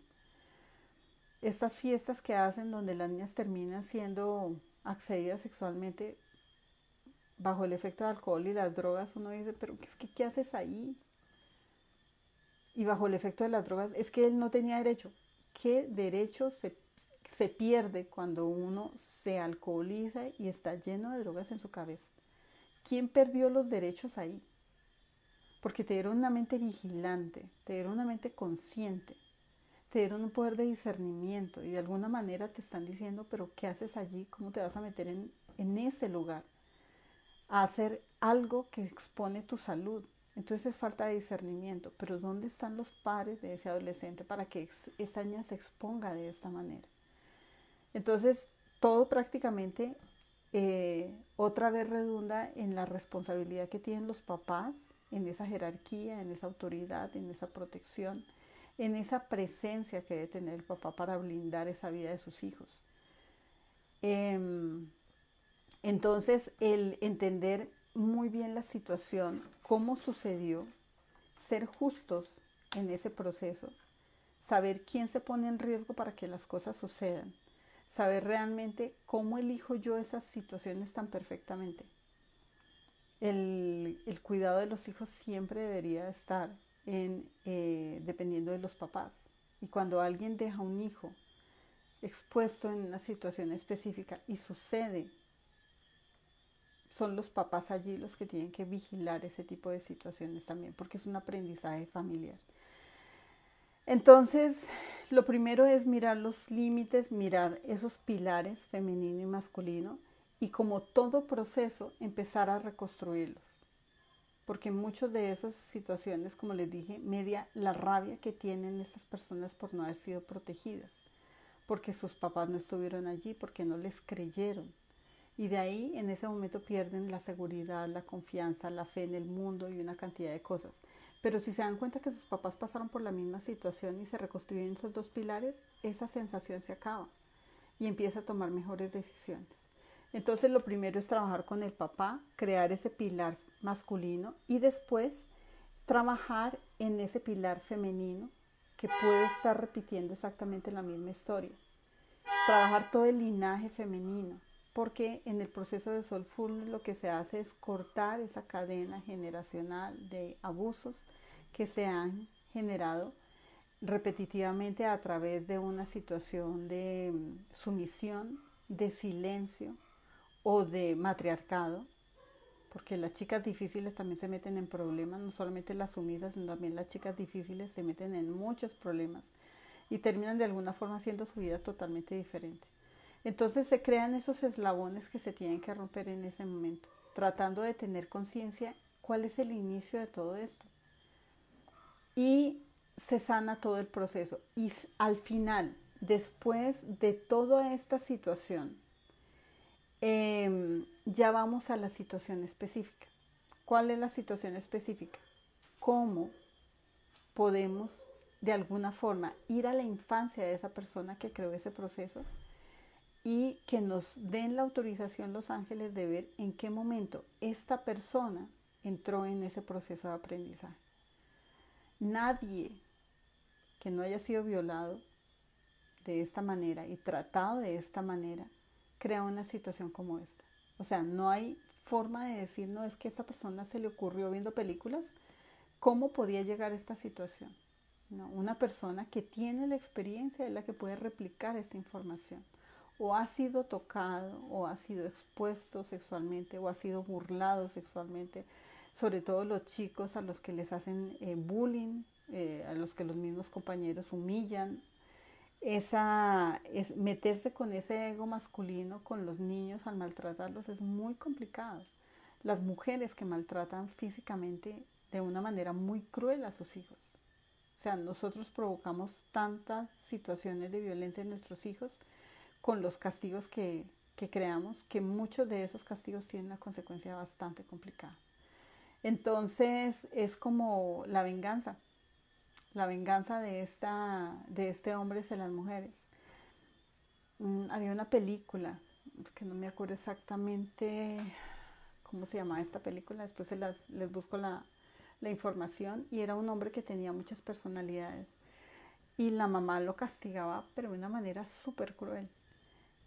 [SPEAKER 1] Estas fiestas que hacen donde las niñas terminan siendo accedidas sexualmente bajo el efecto de alcohol y las drogas, uno dice, pero ¿qué haces ahí? Y bajo el efecto de las drogas, es que él no tenía derecho. ¿Qué derecho se pierde cuando uno se alcoholiza y está lleno de drogas en su cabeza? ¿Quién perdió los derechos ahí? Porque te dieron una mente vigilante, te dieron una mente consciente, te dieron un poder de discernimiento y de alguna manera te están diciendo, pero ¿qué haces allí? ¿Cómo te vas a meter en ese lugar? A hacer algo que expone tu salud. Entonces es falta de discernimiento. Pero ¿dónde están los padres de ese adolescente para que esta niña se exponga de esta manera? Entonces todo prácticamente otra vez redunda en la responsabilidad que tienen los papás en esa jerarquía, en esa autoridad, en esa protección, en esa presencia que debe tener el papá para blindar esa vida de sus hijos. Entonces, el entender muy bien la situación, cómo sucedió, ser justos en ese proceso, saber quién se pone en riesgo para que las cosas sucedan, saber realmente cómo elijo yo esas situaciones tan perfectamente. El cuidado de los hijos siempre debería estar dependiendo de los papás. Y cuando alguien deja un hijo expuesto en una situación específica y sucede, son los papás allí los que tienen que vigilar ese tipo de situaciones también, porque es un aprendizaje familiar. Entonces, lo primero es mirar los límites, mirar esos pilares femenino y masculino, y como todo proceso, empezar a reconstruirlos. Porque muchas de esas situaciones, como les dije, media la rabia que tienen estas personas por no haber sido protegidas, porque sus papás no estuvieron allí, porque no les creyeron. Y de ahí, en ese momento, pierden la seguridad, la confianza, la fe en el mundo y una cantidad de cosas. Pero si se dan cuenta que sus papás pasaron por la misma situación y se reconstruyen esos dos pilares, esa sensación se acaba y empieza a tomar mejores decisiones. Entonces, lo primero es trabajar con el papá, crear ese pilar masculino y después trabajar en ese pilar femenino que puede estar repitiendo exactamente la misma historia. Trabajar todo el linaje femenino, porque en el proceso de Soulfulness lo que se hace es cortar esa cadena generacional de abusos que se han generado repetitivamente a través de una situación de sumisión, de silencio o de matriarcado, porque las chicas difíciles también se meten en problemas, no solamente las sumisas, sino también las chicas difíciles se meten en muchos problemas y terminan de alguna forma haciendo su vida totalmente diferente. Entonces se crean esos eslabones que se tienen que romper en ese momento, tratando de tener conciencia cuál es el inicio de todo esto. Y se sana todo el proceso. Y al final, después de toda esta situación, ya vamos a la situación específica. ¿Cuál es la situación específica? ¿Cómo podemos de alguna forma ir a la infancia de esa persona que creó ese proceso y que nos den la autorización los ángeles de ver en qué momento esta persona entró en ese proceso de aprendizaje? Nadie que no haya sido violado de esta manera y tratado de esta manera crea una situación como esta. O sea, no hay forma de decir, no, es que a esta persona se le ocurrió viendo películas, ¿cómo podía llegar a esta situación? No, una persona que tiene la experiencia es la que puede replicar esta información. O ha sido tocado, o ha sido expuesto sexualmente, o ha sido burlado sexualmente, sobre todo los chicos a los que les hacen bullying, a los que los mismos compañeros humillan. Meterse con ese ego masculino con los niños al maltratarlos es muy complicado. Las mujeres que maltratan físicamente de una manera muy cruel a sus hijos. O sea, nosotros provocamos tantas situaciones de violencia en nuestros hijos con los castigos que creamos, que muchos de esos castigos tienen una consecuencia bastante complicada. Entonces es como la venganza de este hombre hacia las mujeres. Había una película, es que no me acuerdo exactamente cómo se llamaba esta película, después les busco la información, y era un hombre que tenía muchas personalidades y la mamá lo castigaba pero de una manera súper cruel.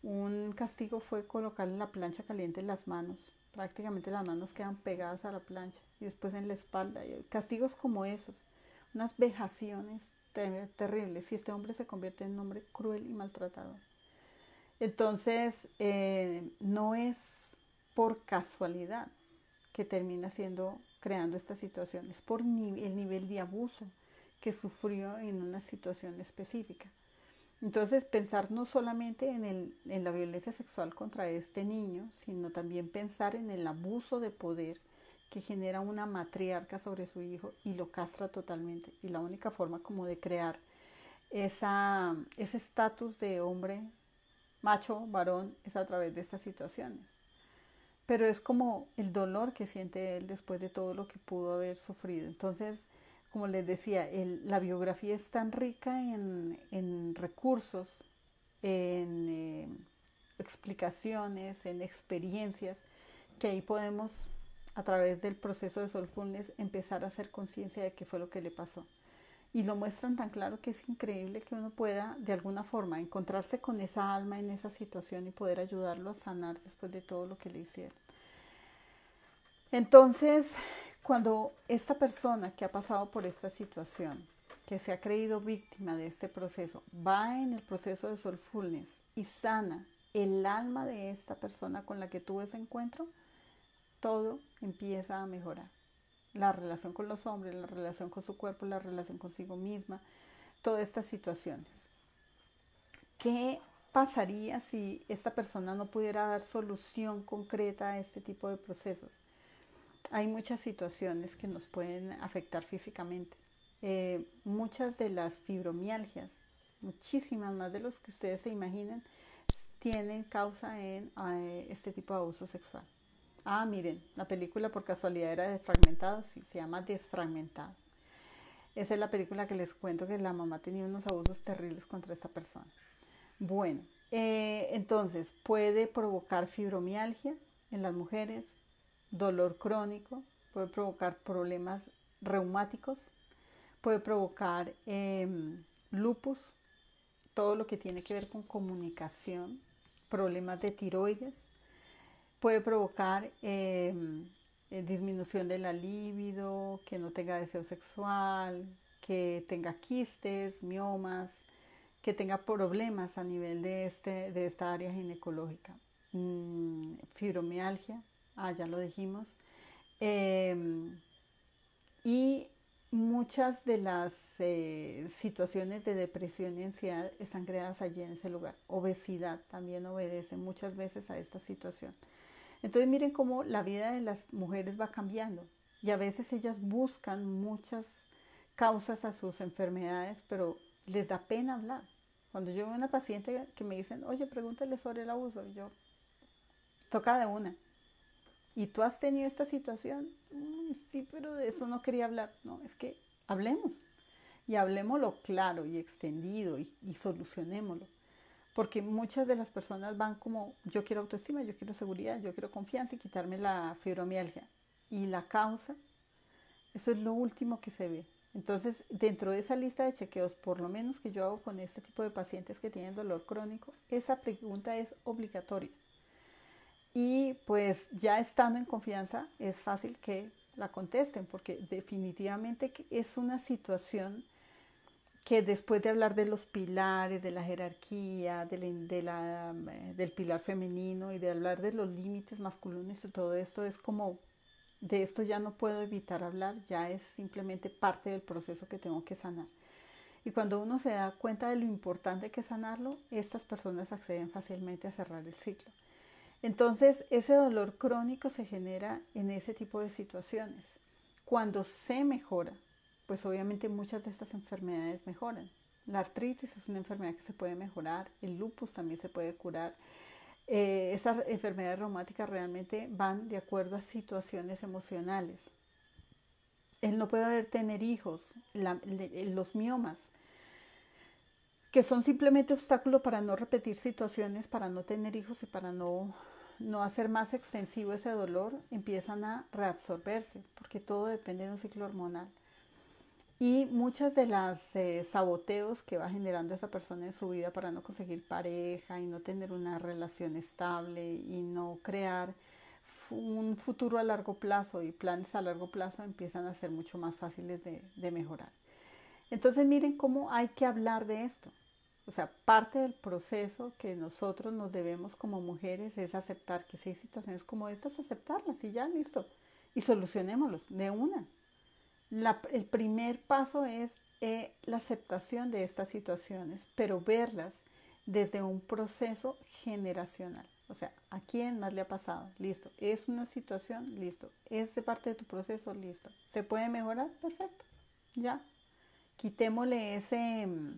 [SPEAKER 1] Un castigo fue colocarle en la plancha caliente las manos, prácticamente las manos quedan pegadas a la plancha, y después en la espalda, y castigos como esos, unas vejaciones terribles, y este hombre se convierte en un hombre cruel y maltratador. Entonces, no es por casualidad que termina creando esta situación, es por el nivel de abuso que sufrió en una situación específica. Entonces, pensar no solamente en la violencia sexual contra este niño, sino también pensar en el abuso de poder que genera una matriarca sobre su hijo y lo castra totalmente. Y la única forma como de crear ese estatus de hombre, macho, varón, es a través de estas situaciones. pero es como el dolor que siente él después de todo lo que pudo haber sufrido. Entonces, como les decía, la biografía es tan rica en recursos, en explicaciones, en experiencias, que ahí podemos, a través del proceso de Soulfulness, empezar a hacer conciencia de qué fue lo que le pasó. Y lo muestran tan claro que es increíble que uno pueda, de alguna forma, encontrarse con esa alma en esa situación y poder ayudarlo a sanar después de todo lo que le hicieron. Entonces, cuando esta persona que ha pasado por esta situación, que se ha creído víctima de este proceso, va en el proceso de Soulfulness y sana el alma de esta persona con la que tuvo ese encuentro, todo empieza a mejorar. La relación con los hombres, la relación con su cuerpo, la relación consigo misma, todas estas situaciones. ¿Qué pasaría si esta persona no pudiera dar solución concreta a este tipo de procesos? Hay muchas situaciones que nos pueden afectar físicamente. Muchas de las fibromialgias, muchísimas más de los que ustedes se imaginen, tienen causa en este tipo de abuso sexual. Miren, la película por casualidad era Desfragmentado, sí, se llama Desfragmentado. Esa es la película que les cuento que la mamá tenía unos abusos terribles contra esta persona. Bueno, entonces puede provocar fibromialgia en las mujeres, dolor crónico, puede provocar problemas reumáticos, puede provocar lupus, todo lo que tiene que ver con comunicación, problemas de tiroides, puede provocar disminución de la libido, que no tenga deseo sexual, que tenga quistes, miomas, que tenga problemas a nivel de esta área ginecológica. Fibromialgia, ya lo dijimos. Y muchas de las situaciones de depresión y ansiedad están creadas allí en ese lugar. Obesidad también obedece muchas veces a esta situación. Entonces miren cómo la vida de las mujeres va cambiando y a veces ellas buscan muchas causas a sus enfermedades, pero les da pena hablar. Cuando yo veo a una paciente que me dicen, oye, pregúntale sobre el abuso, y yo, toca de una. ¿Y tú has tenido esta situación? Sí, pero de eso no quería hablar. No, es que hablemos. Y hablemoslo claro y extendido y solucionémoslo. Porque muchas de las personas van como, yo quiero autoestima, yo quiero seguridad, yo quiero confianza y quitarme la fibromialgia. Y la causa, eso es lo último que se ve. Entonces, dentro de esa lista de chequeos, por lo menos que yo hago con este tipo de pacientes que tienen dolor crónico, esa pregunta es obligatoria. Y pues ya estando en confianza, es fácil que la contesten, porque definitivamente es una situación que después de hablar de los pilares, de la jerarquía, del pilar femenino y de hablar de los límites masculinos y todo esto, es como, de esto ya no puedo evitar hablar, ya es simplemente parte del proceso que tengo que sanar. Y cuando uno se da cuenta de lo importante que es sanarlo, estas personas acceden fácilmente a cerrar el ciclo. Entonces, ese dolor crónico se genera en ese tipo de situaciones. Cuando se mejora, pues obviamente muchas de estas enfermedades mejoran. La artritis es una enfermedad que se puede mejorar, el lupus también se puede curar. Esas enfermedades reumáticas realmente van de acuerdo a situaciones emocionales. El no poder tener hijos, los miomas, que son simplemente obstáculos para no repetir situaciones, para no tener hijos y para no hacer más extensivo ese dolor, empiezan a reabsorberse, porque todo depende de un ciclo hormonal. Y muchas de las saboteos que va generando esa persona en su vida para no conseguir pareja y no tener una relación estable y no crear un futuro a largo plazo y planes a largo plazo empiezan a ser mucho más fáciles de mejorar. Entonces miren cómo hay que hablar de esto. O sea, parte del proceso que nosotros nos debemos como mujeres es aceptar que si hay situaciones como estas, aceptarlas y ya, listo. Y solucionémoslos de una. El primer paso es la aceptación de estas situaciones, pero verlas desde un proceso generacional. O sea, ¿a quién más le ha pasado? Listo. ¿Es una situación? Listo. ¿Es de parte de tu proceso? Listo. ¿Se puede mejorar? Perfecto. Ya. Quitémosle ese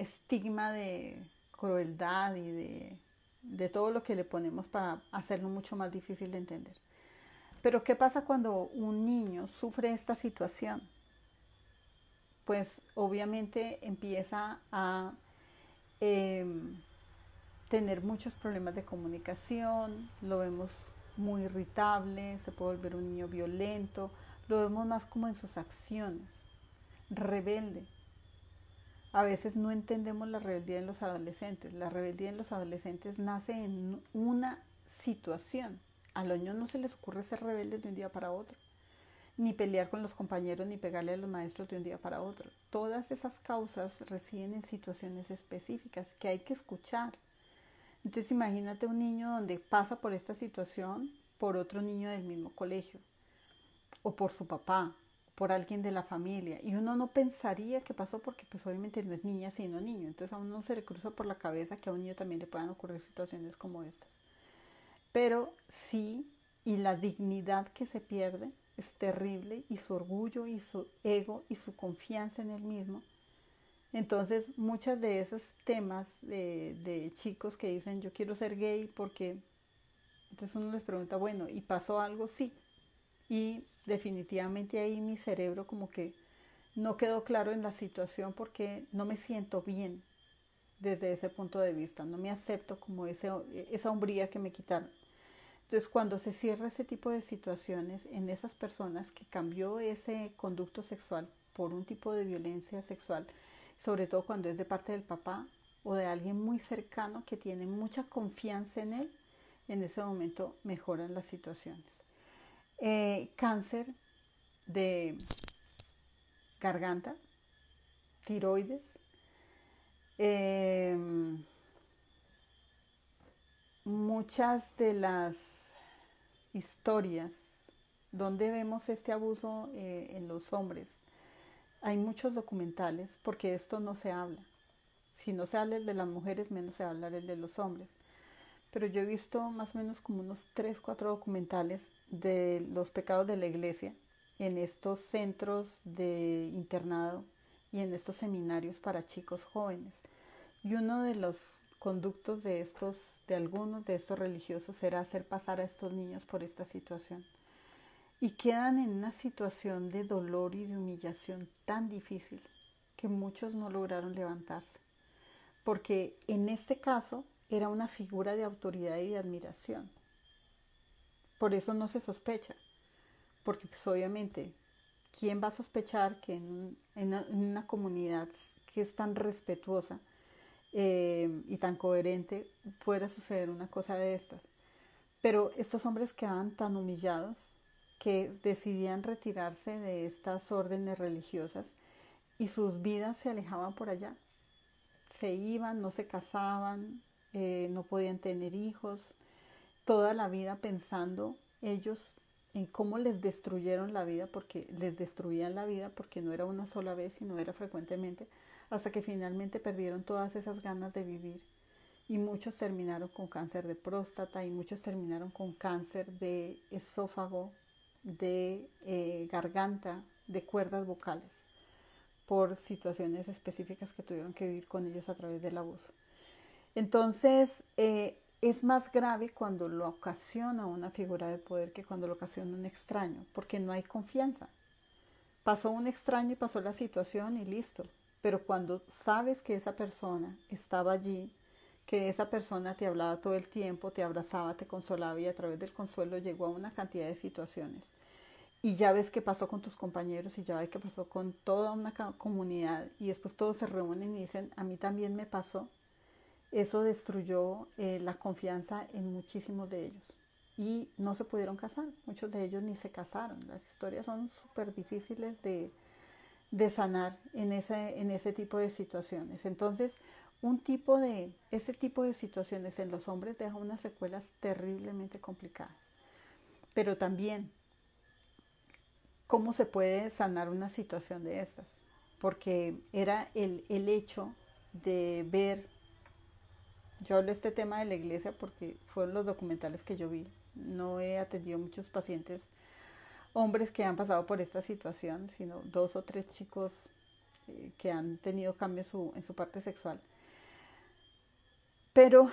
[SPEAKER 1] estigma de crueldad y de todo lo que le ponemos para hacerlo mucho más difícil de entender. Pero ¿qué pasa cuando un niño sufre esta situación? Pues obviamente empieza a eh, tener muchos problemas de comunicación, lo vemos muy irritable, se puede volver un niño violento, lo vemos más como en sus acciones, rebelde. A veces no entendemos la rebeldía en los adolescentes. La rebeldía en los adolescentes nace en una situación. A los niños no se les ocurre ser rebeldes de un día para otro, ni pelear con los compañeros, ni pegarle a los maestros de un día para otro. Todas esas causas residen en situaciones específicas que hay que escuchar. Entonces imagínate un niño donde pasa por esta situación por otro niño del mismo colegio, o por su papá, por alguien de la familia, y uno no pensaría que pasó porque pues obviamente no es niña sino niño, entonces a uno se le cruza por la cabeza que a un niño también le puedan ocurrir situaciones como estas. Pero sí, y la dignidad que se pierde es terrible, y su orgullo y su ego y su confianza en él mismo. Entonces muchas de esos temas de chicos que dicen yo quiero ser gay porque, entonces uno les pregunta, bueno, ¿y pasó algo? Sí. Y definitivamente ahí mi cerebro como que no quedó claro en la situación porque no me siento bien desde ese punto de vista, no me acepto como esa hombría que me quitaron. Entonces cuando se cierra ese tipo de situaciones en esas personas que cambió ese conducto sexual por un tipo de violencia sexual, sobre todo cuando es de parte del papá o de alguien muy cercano que tiene mucha confianza en él, en ese momento mejoran las situaciones. Cáncer de garganta, tiroides, eh, muchas de las historias donde vemos este abuso en los hombres, hay muchos documentales porque esto no se habla. Si no se habla el de las mujeres, menos se va a hablar el de los hombres. Pero yo he visto más o menos como unos 3, 4 documentales de los pecados de la iglesia en estos centros de internado y en estos seminarios para chicos jóvenes. Y uno de los conductos de algunos de estos religiosos era hacer pasar a estos niños por esta situación. Y quedan en una situación de dolor y de humillación tan difícil que muchos no lograron levantarse. Porque en este caso era una figura de autoridad y de admiración. Por eso no se sospecha, porque pues obviamente, ¿quién va a sospechar que en una comunidad que es tan respetuosa y tan coherente fuera a suceder una cosa de estas? Pero estos hombres quedaban tan humillados que decidían retirarse de estas órdenes religiosas y sus vidas se alejaban por allá. Se iban, no se casaban, no podían tener hijos, toda la vida pensando ellos en cómo les destruyeron la vida, porque les destruían la vida porque no era una sola vez, sino era frecuentemente, hasta que finalmente perdieron todas esas ganas de vivir. Y muchos terminaron con cáncer de próstata, y muchos terminaron con cáncer de esófago, de garganta, de cuerdas vocales, por situaciones específicas que tuvieron que vivir con ellos a través del abuso. Entonces, es más grave cuando lo ocasiona una figura de poder que cuando lo ocasiona un extraño, porque no hay confianza. Pasó un extraño y pasó la situación y listo. Pero cuando sabes que esa persona estaba allí, que esa persona te hablaba todo el tiempo, te abrazaba, te consolaba, y a través del consuelo llegó a una cantidad de situaciones. Y ya ves qué pasó con tus compañeros, y ya ves qué pasó con toda una comunidad, y después todos se reúnen y dicen, a mí también me pasó. Eso destruyó la confianza en muchísimos de ellos. Y no se pudieron casar, muchos de ellos ni se casaron. Las historias son súper difíciles de sanar en ese tipo de situaciones. Entonces, ese tipo de situaciones en los hombres deja unas secuelas terriblemente complicadas. Pero también, ¿cómo se puede sanar una situación de estas? Porque era el hecho de ver, yo hablo de este tema de la iglesia porque fueron los documentales que yo vi. No he atendido muchos pacientes hombres que han pasado por esta situación, sino 2 o 3 chicos que han tenido cambios en su parte sexual. Pero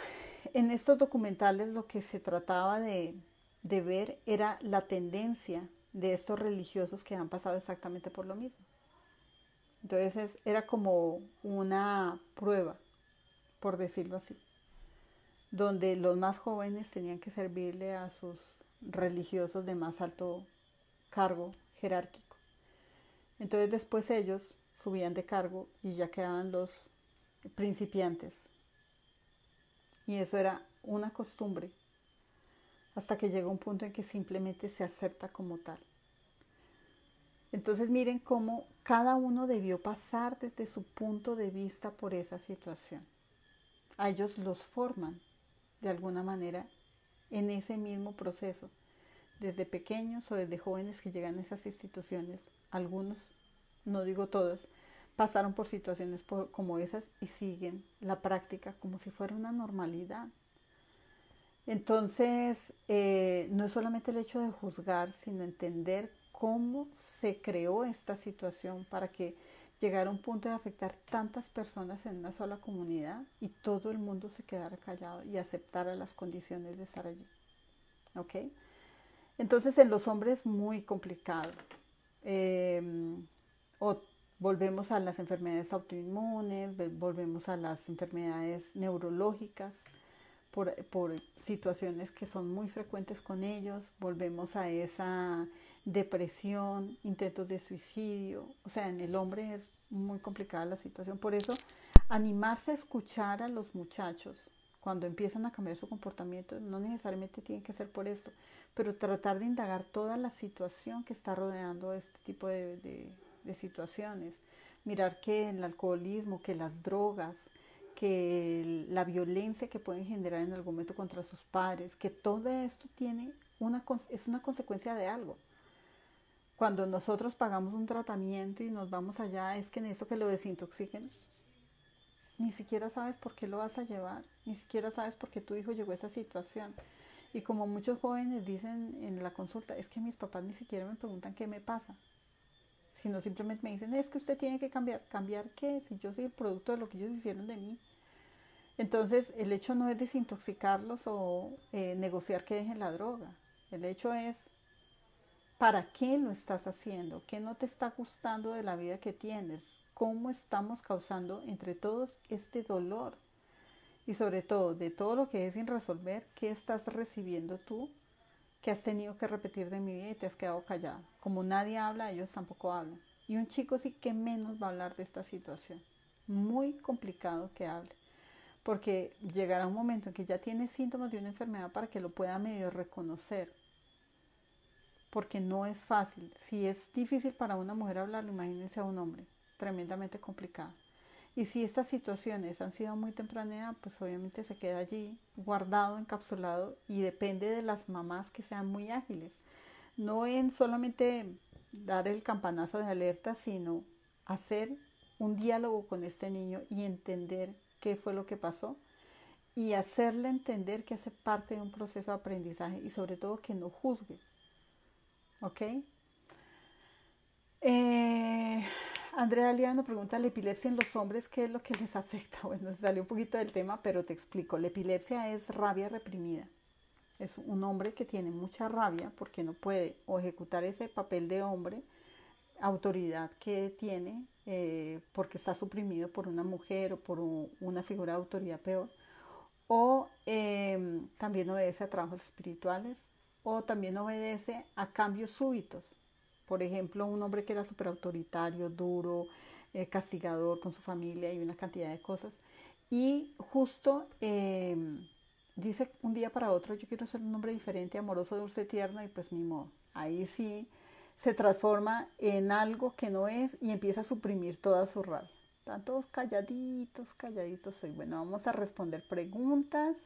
[SPEAKER 1] en estos documentales lo que se trataba de ver era la tendencia de estos religiosos que han pasado exactamente por lo mismo. Entonces era como una prueba, por decirlo así, donde los más jóvenes tenían que servirle a sus religiosos de más alto cargo jerárquico. Entonces después ellos subían de cargo y ya quedaban los principiantes. Y eso era una costumbre hasta que llega un punto en que simplemente se acepta como tal. Entonces miren cómo cada uno debió pasar desde su punto de vista por esa situación. A ellos los forman de alguna manera en ese mismo proceso, desde pequeños o desde jóvenes que llegan a esas instituciones. Algunos, no digo todos, pasaron por situaciones como esas y siguen la práctica como si fuera una normalidad. Entonces, no es solamente el hecho de juzgar, sino entender cómo se creó esta situación para que llegara a un punto de afectar tantas personas en una sola comunidad y todo el mundo se quedara callado y aceptara las condiciones de estar allí. ¿Ok? Entonces, en los hombres muy complicado. O volvemos a las enfermedades autoinmunes, volvemos a las enfermedades neurológicas, por situaciones que son muy frecuentes con ellos, volvemos a esa depresión, intentos de suicidio. O sea, en el hombre es muy complicada la situación. Por eso, animarse a escuchar a los muchachos cuando empiezan a cambiar su comportamiento, no necesariamente tiene que ser por esto, pero tratar de indagar toda la situación que está rodeando este tipo de situaciones. Mirar que el alcoholismo, que las drogas, que la violencia que pueden generar en algún momento contra sus padres, que todo esto es una consecuencia de algo. Cuando nosotros pagamos un tratamiento y nos vamos allá, es que en eso que lo desintoxiquen, ni siquiera sabes por qué lo vas a llevar, ni siquiera sabes por qué tu hijo llegó a esa situación. Y como muchos jóvenes dicen en la consulta, es que mis papás ni siquiera me preguntan qué me pasa, sino simplemente me dicen, es que usted tiene que cambiar. ¿Cambiar qué? Si yo soy el producto de lo que ellos hicieron de mí. Entonces, el hecho no es desintoxicarlos o negociar que dejen la droga. El hecho es, ¿para qué lo estás haciendo? ¿Qué no te está gustando de la vida que tienes? ¿Cómo estamos causando entre todos este dolor? Y sobre todo, de todo lo que es sin resolver, ¿qué estás recibiendo tú que has tenido que repetir de mi vida y te has quedado callado? Como nadie habla, ellos tampoco hablan. Y un chico sí que menos va a hablar de esta situación. Muy complicado que hable. Porque llegará un momento en que ya tiene síntomas de una enfermedad para que lo pueda medio reconocer. Porque no es fácil. Si es difícil para una mujer hablarlo, imagínense a un hombre. Tremendamente complicado. Y si estas situaciones han sido muy temprana edad, pues obviamente se queda allí guardado, encapsulado, y depende de las mamás que sean muy ágiles. No en solamente dar el campanazo de alerta, sino hacer un diálogo con este niño y entender qué fue lo que pasó y hacerle entender que hace parte de un proceso de aprendizaje y sobre todo que no juzgue. ¿Ok? Andrea Liano pregunta, ¿la epilepsia en los hombres qué es lo que les afecta? Bueno, se salió un poquito del tema, pero te explico. La epilepsia es rabia reprimida. Es un hombre que tiene mucha rabia porque no puede o ejecutar ese papel de hombre, autoridad que tiene, porque está suprimido por una mujer o por una figura de autoridad peor, o también obedece a trabajos espirituales, o también obedece a cambios súbitos. Por ejemplo, un hombre que era súper autoritario, duro, castigador con su familia y una cantidad de cosas. Y justo dice un día para otro, yo quiero ser un hombre diferente, amoroso, dulce, tierno, y pues ni modo. Ahí sí se transforma en algo que no es y empieza a suprimir toda su rabia. Están todos calladitos, calladitos hoy. Bueno, vamos a responder preguntas.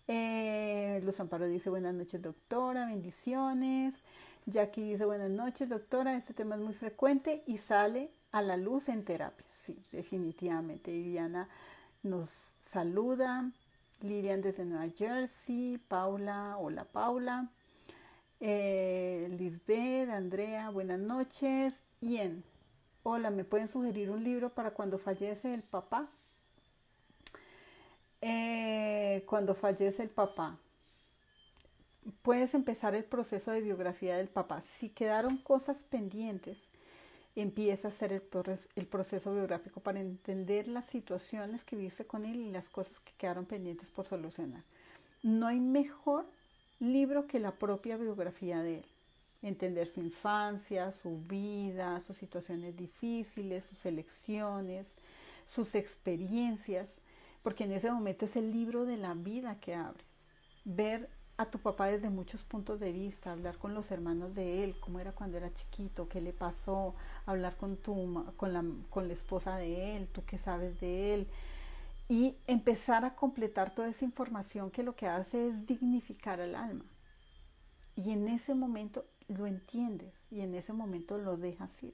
[SPEAKER 1] Luz Amparo dice, buenas noches doctora, bendiciones. Jackie dice, buenas noches doctora, este tema es muy frecuente y sale a la luz en terapia. Sí, definitivamente. Viviana nos saluda. Lilian desde Nueva Jersey. Paula, hola Paula. Lisbeth, Andrea, buenas noches. Ian, hola, ¿me pueden sugerir un libro para cuando fallece el papá? Cuando fallece el papá, puedes empezar el proceso de biografía del papá. Si quedaron cosas pendientes, empieza a hacer el proceso biográfico para entender las situaciones que viviste con él y las cosas que quedaron pendientes por solucionar. No hay mejor libro que la propia biografía de él. Entender su infancia, su vida, sus situaciones difíciles, sus elecciones, sus experiencias, porque en ese momento es el libro de la vida que abres. Ver a tu papá desde muchos puntos de vista, hablar con los hermanos de él, cómo era cuando era chiquito, qué le pasó, hablar con la esposa de él, tú qué sabes de él, y empezar a completar toda esa información que lo que hace es dignificar al alma. Y en ese momento lo entiendes y en ese momento lo dejas ir.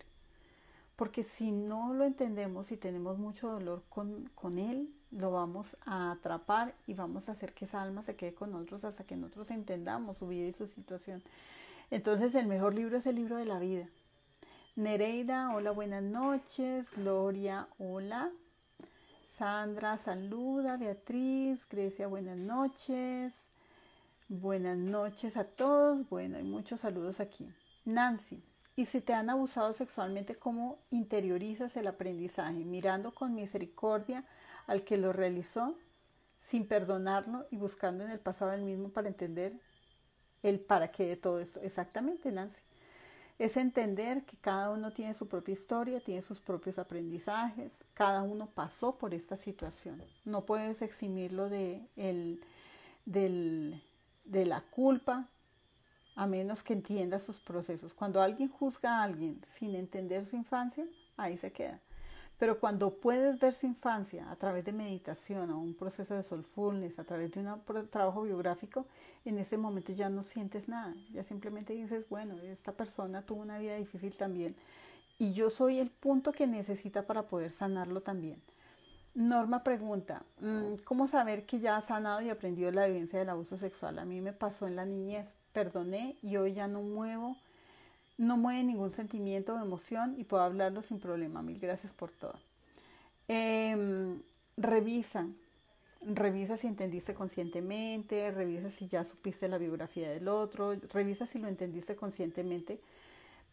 [SPEAKER 1] Porque si no lo entendemos y tenemos mucho dolor con él, lo vamos a atrapar y vamos a hacer que esa alma se quede con nosotros hasta que nosotros entendamos su vida y su situación. Entonces el mejor libro es el libro de la vida. Nereida, hola, buenas noches. Gloria, hola. Sandra, saluda. Beatriz, Grecia, buenas noches. Buenas noches a todos. Bueno, hay muchos saludos aquí. Nancy, y si te han abusado sexualmente, ¿cómo interiorizas el aprendizaje? Mirando con misericordia al que lo realizó, sin perdonarlo y buscando en el pasado el mismo para entender el para qué de todo esto. Exactamente, Nancy. Es entender que cada uno tiene su propia historia, tiene sus propios aprendizajes, cada uno pasó por esta situación. No puedes eximirlo de la culpa, a menos que entienda sus procesos. Cuando alguien juzga a alguien sin entender su infancia, ahí se queda. Pero cuando puedes ver su infancia a través de meditación o un proceso de soulfulness, a través de un trabajo biográfico, en ese momento ya no sientes nada. Ya simplemente dices, bueno, esta persona tuvo una vida difícil también y yo soy el punto que necesita para poder sanarlo también. Norma pregunta, ¿cómo saber que ya ha sanado y aprendido la vivencia del abuso sexual? A mí me pasó en la niñez, perdoné y hoy ya no mueve ningún sentimiento o emoción y puedo hablarlo sin problema. Mil gracias por todo. Revisa si entendiste conscientemente, revisa si ya supiste la biografía del otro, revisa si lo entendiste conscientemente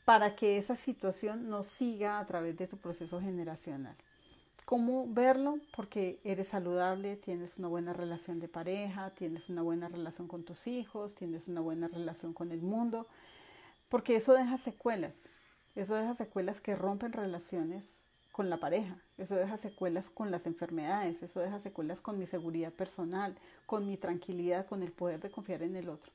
[SPEAKER 1] para que esa situación no siga a través de tu proceso generacional. ¿Cómo verlo? Porque eres saludable, tienes una buena relación de pareja, tienes una buena relación con tus hijos, tienes una buena relación con el mundo, porque eso deja secuelas que rompen relaciones con la pareja, eso deja secuelas con las enfermedades, eso deja secuelas con mi seguridad personal, con mi tranquilidad, con el poder de confiar en el otro.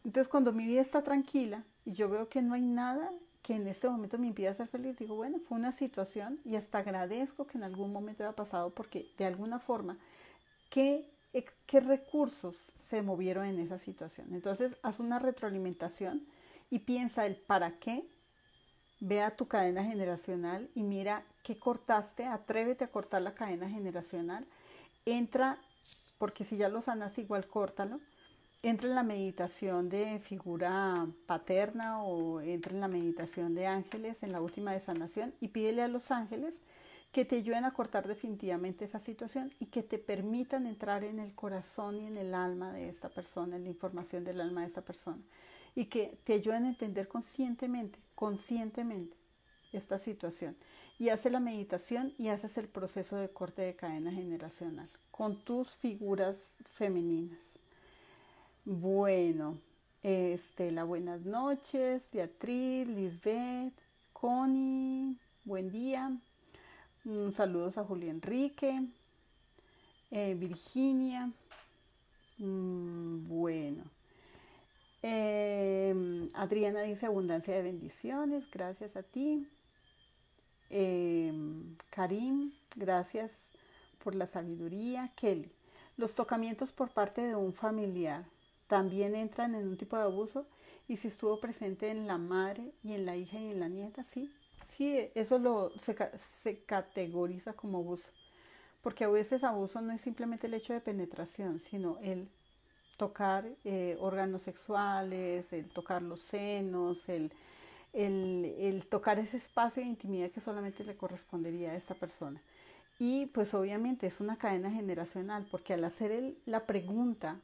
[SPEAKER 1] Entonces cuando mi vida está tranquila y yo veo que no hay nada que en este momento me impida ser feliz, digo, bueno, fue una situación y hasta agradezco que en algún momento haya pasado porque de alguna forma, ¿qué recursos se movieron en esa situación? Entonces haz una retroalimentación y piensa el para qué, ve a tu cadena generacional y mira qué cortaste, atrévete a cortar la cadena generacional, entra, porque si ya lo sanas igual córtalo, entra en la meditación de figura paterna o entra en la meditación de ángeles en la última de sanación y pídele a los ángeles que te ayuden a cortar definitivamente esa situación y que te permitan entrar en el corazón y en el alma de esta persona, en la información del alma de esta persona y que te ayuden a entender conscientemente esta situación. Y haces la meditación y haces el proceso de corte de cadena generacional con tus figuras femeninas. Bueno, Estela, buenas noches. Beatriz, Lisbeth, Connie, buen día. Saludos a Julio Enrique, Virginia. Bueno. Adriana dice abundancia de bendiciones, gracias a ti. Karim, gracias por la sabiduría. Kelly, los tocamientos por parte de un familiar también entran en un tipo de abuso y si estuvo presente en la madre y en la hija y en la nieta, sí, eso se categoriza como abuso, porque a veces abuso no es simplemente el hecho de penetración, sino el tocar órganos sexuales, el tocar los senos, el tocar ese espacio de intimidad que solamente le correspondería a esta persona. Y pues obviamente es una cadena generacional, porque al hacer la pregunta,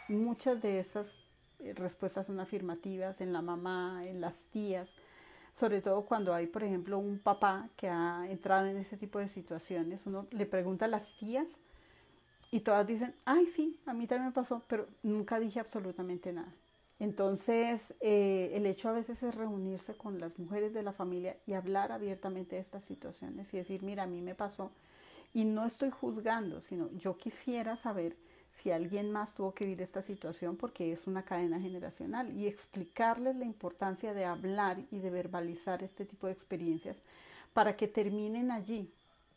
[SPEAKER 1] muchas de estas respuestas son afirmativas en la mamá, en las tías, sobre todo cuando hay, por ejemplo, un papá que ha entrado en ese tipo de situaciones. Uno le pregunta a las tías y todas dicen, ay, sí, a mí también me pasó, pero nunca dije absolutamente nada. Entonces, el hecho a veces es reunirse con las mujeres de la familia y hablar abiertamente de estas situaciones y decir, mira, a mí me pasó y no estoy juzgando, sino yo quisiera saber si alguien más tuvo que vivir esta situación porque es una cadena generacional y explicarles la importancia de hablar y de verbalizar este tipo de experiencias para que terminen allí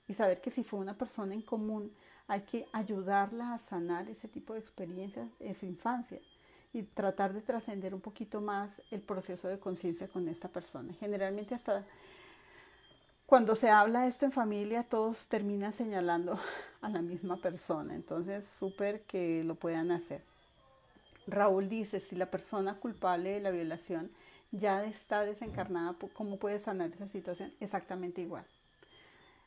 [SPEAKER 1] y saber que si fue una persona en común hay que ayudarla a sanar ese tipo de experiencias en su infancia y tratar de trascender un poquito más el proceso de conciencia con esta persona. Generalmente hasta cuando se habla de esto en familia, todos terminan señalando a la misma persona. Entonces, súper que lo puedan hacer. Raúl dice, si la persona culpable de la violación ya está desencarnada, ¿cómo puede sanar esa situación? Exactamente igual.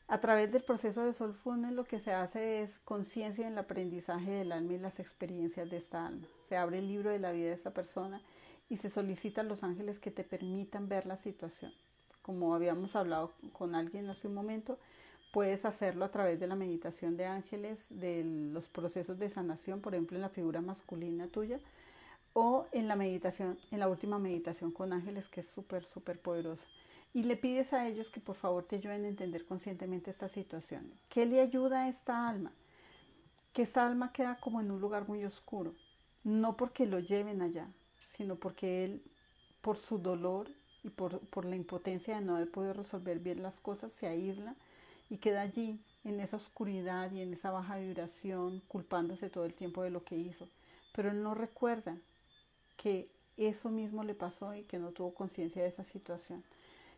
[SPEAKER 1] A través del proceso de Soulfulness lo que se hace es conciencia en el aprendizaje del alma y las experiencias de esta alma. Se abre el libro de la vida de esta persona y se solicita a los ángeles que te permitan ver la situación. Como habíamos hablado con alguien hace un momento, puedes hacerlo a través de la meditación de ángeles, de los procesos de sanación, por ejemplo en la figura masculina tuya, o en la meditación, en la última meditación con ángeles, que es súper, súper poderosa. Y le pides a ellos que por favor te ayuden a entender conscientemente esta situación. ¿Qué le ayuda a esta alma? Que esta alma queda como en un lugar muy oscuro, no porque lo lleven allá, sino porque él, por su dolor y por la impotencia de no haber podido resolver bien las cosas, se aísla y queda allí, en esa oscuridad y en esa baja vibración, culpándose todo el tiempo de lo que hizo. Pero él no recuerda que eso mismo le pasó y que no tuvo conciencia de esa situación,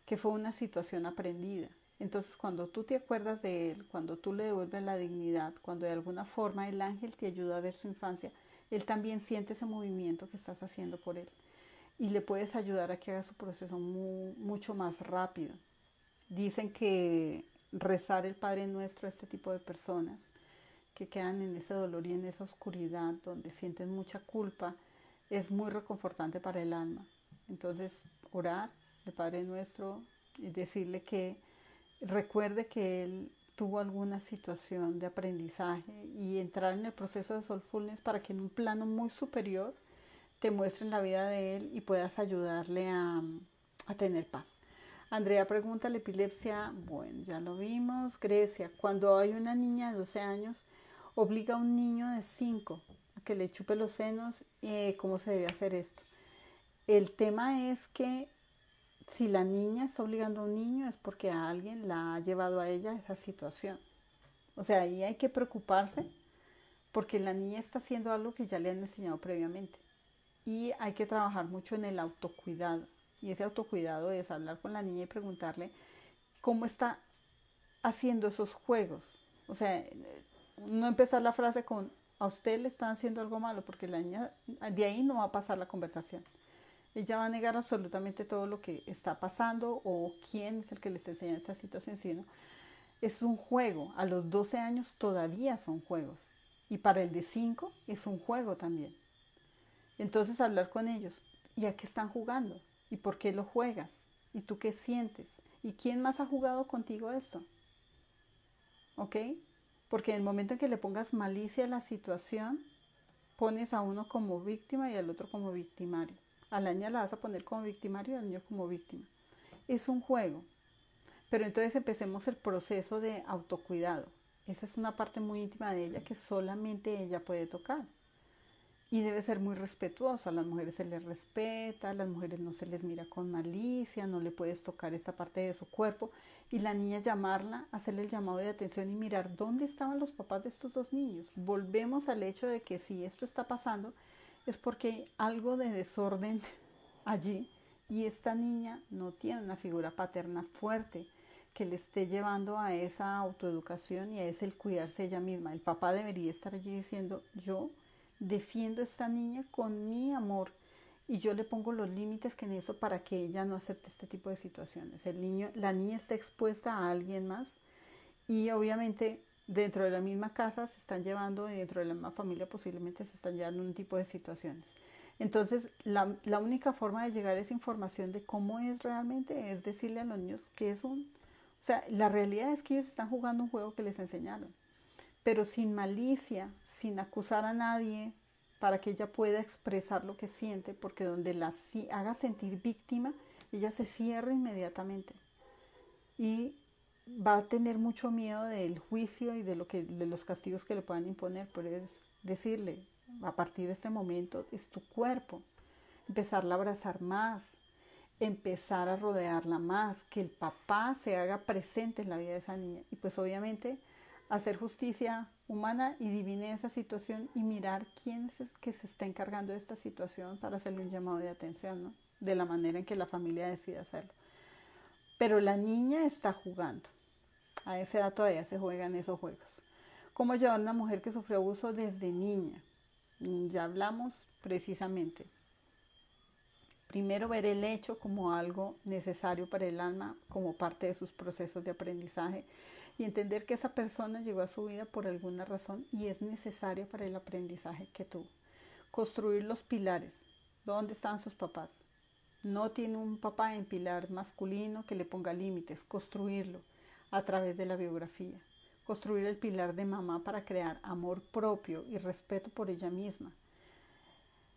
[SPEAKER 1] que fue una situación aprendida. Entonces, cuando tú te acuerdas de él, cuando tú le devuelves la dignidad, cuando de alguna forma el ángel te ayuda a ver su infancia, él también siente ese movimiento que estás haciendo por él y le puedes ayudar a que haga su proceso mucho más rápido. Dicen que rezar el Padre Nuestro a este tipo de personas que quedan en ese dolor y en esa oscuridad donde sienten mucha culpa es muy reconfortante para el alma. Entonces, orar el Padre Nuestro y decirle que recuerde que él tuvo alguna situación de aprendizaje y entrar en el proceso de Soulfulness para que en un plano muy superior te muestren la vida de él y puedas ayudarle a tener paz. Andrea pregunta, la epilepsia, bueno, ya lo vimos. Grecia, cuando hay una niña de 12 años, obliga a un niño de 5 a que le chupe los senos, ¿cómo se debe hacer esto? El tema es que si la niña está obligando a un niño es porque alguien la ha llevado a ella a esa situación. O sea, ahí hay que preocuparse porque la niña está haciendo algo que ya le han enseñado previamente. Y hay que trabajar mucho en el autocuidado. Y ese autocuidado es hablar con la niña y preguntarle cómo está haciendo esos juegos. O sea, no empezar la frase con a usted le están haciendo algo malo, porque la niña de ahí no va a pasar la conversación. Ella va a negar absolutamente todo lo que está pasando o quién es el que le está enseñando esta situación, sino es un juego. A los 12 años todavía son juegos. Y para el de 5 es un juego también. Entonces hablar con ellos. ¿Y a qué están jugando? ¿Y por qué lo juegas? ¿Y tú qué sientes? ¿Y quién más ha jugado contigo esto? ¿Ok? Porque en el momento en que le pongas malicia a la situación, pones a uno como víctima y al otro como victimario. A la niña la vas a poner como victimario y al niño como víctima. Es un juego. Pero entonces empecemos el proceso de autocuidado. Esa es una parte muy íntima de ella que solamente ella puede tocar. Y debe ser muy respetuoso. A las mujeres se les respeta, a las mujeres no se les mira con malicia, no le puedes tocar esta parte de su cuerpo. Y la niña llamarla, hacerle el llamado de atención y mirar dónde estaban los papás de estos dos niños. Volvemos al hecho de que si esto está pasando es porque hay algo de desorden allí y esta niña no tiene una figura paterna fuerte que le esté llevando a esa autoeducación y a ese el cuidarse ella misma. El papá debería estar allí diciendo, yo defiendo a esta niña con mi amor y yo le pongo los límites que necesito para que ella no acepte este tipo de situaciones. La niña está expuesta a alguien más Y obviamente dentro de la misma casa se están llevando, y dentro de la misma familia posiblemente se están llevando un tipo de situaciones. Entonces, la única forma de llegar a esa información de cómo es realmente es decirle a los niños que es un... O sea, la realidad es que ellos están jugando un juego que les enseñaron, pero sin malicia, sin acusar a nadie, para que ella pueda expresar lo que siente, porque donde la haga sentir víctima, ella se cierra inmediatamente y va a tener mucho miedo del juicio y de los castigos que le puedan imponer. Pero es decirle, a partir de este momento es tu cuerpo, empezarla a abrazar más, empezar a rodearla más, que el papá se haga presente en la vida de esa niña. Y pues obviamente hacer justicia humana y divina en esa situación y mirar quién es el que se está encargando de esta situación para hacerle un llamado de atención, ¿no? De la manera en que la familia decide hacerlo. Pero la niña está jugando. A esa edad todavía se juegan esos juegos. ¿Cómo llevar a una mujer que sufrió abuso desde niña? Ya hablamos precisamente. Primero, ver el hecho como algo necesario para el alma, como parte de sus procesos de aprendizaje, y entender que esa persona llegó a su vida por alguna razón y es necesaria para el aprendizaje que tuvo. Construir los pilares. ¿Dónde están sus papás? No tiene un papá en pilar masculino que le ponga límites. Construirlo a través de la biografía. Construir el pilar de mamá para crear amor propio y respeto por ella misma.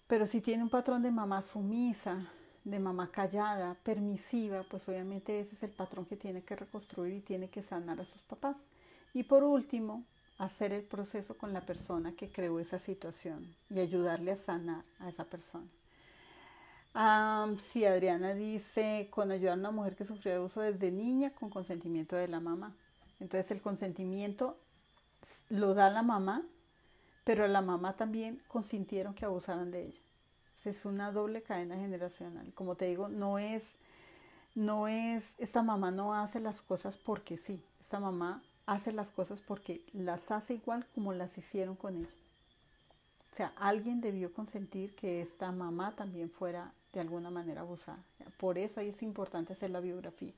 [SPEAKER 1] Pero si tiene un patrón de mamá sumisa, de mamá callada, permisiva, pues obviamente ese es el patrón que tiene que reconstruir y tiene que sanar a sus papás. Y por último, hacer el proceso con la persona que creó esa situación y ayudarle a sanar a esa persona. Sí, Adriana dice, con ayudar a una mujer que sufrió de abuso desde niña con consentimiento de la mamá. Entonces el consentimiento lo da la mamá, pero a la mamá también consintieron que abusaran de ella. Es una doble cadena generacional. Como te digo, esta mamá no hace las cosas porque sí. Esta mamá hace las cosas porque las hace igual como las hicieron con ella. O sea, alguien debió consentir que esta mamá también fuera de alguna manera abusada. Por eso ahí es importante hacer la biografía.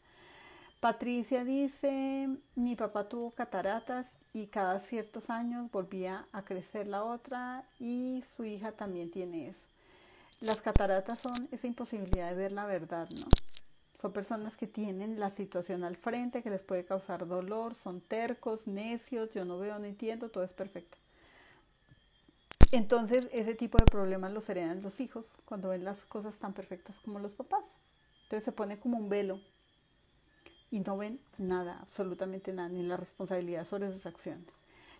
[SPEAKER 1] Patricia dice, mi papá tuvo cataratas y cada ciertos años volvía a crecer la otra y su hija también tiene eso. Las cataratas son esa imposibilidad de ver la verdad, ¿no? Son personas que tienen la situación al frente, que les puede causar dolor, son tercos, necios, yo no veo, no entiendo, todo es perfecto. Entonces ese tipo de problemas los heredan los hijos cuando ven las cosas tan perfectas como los papás. Entonces se pone como un velo y no ven nada, absolutamente nada, ni la responsabilidad sobre sus acciones.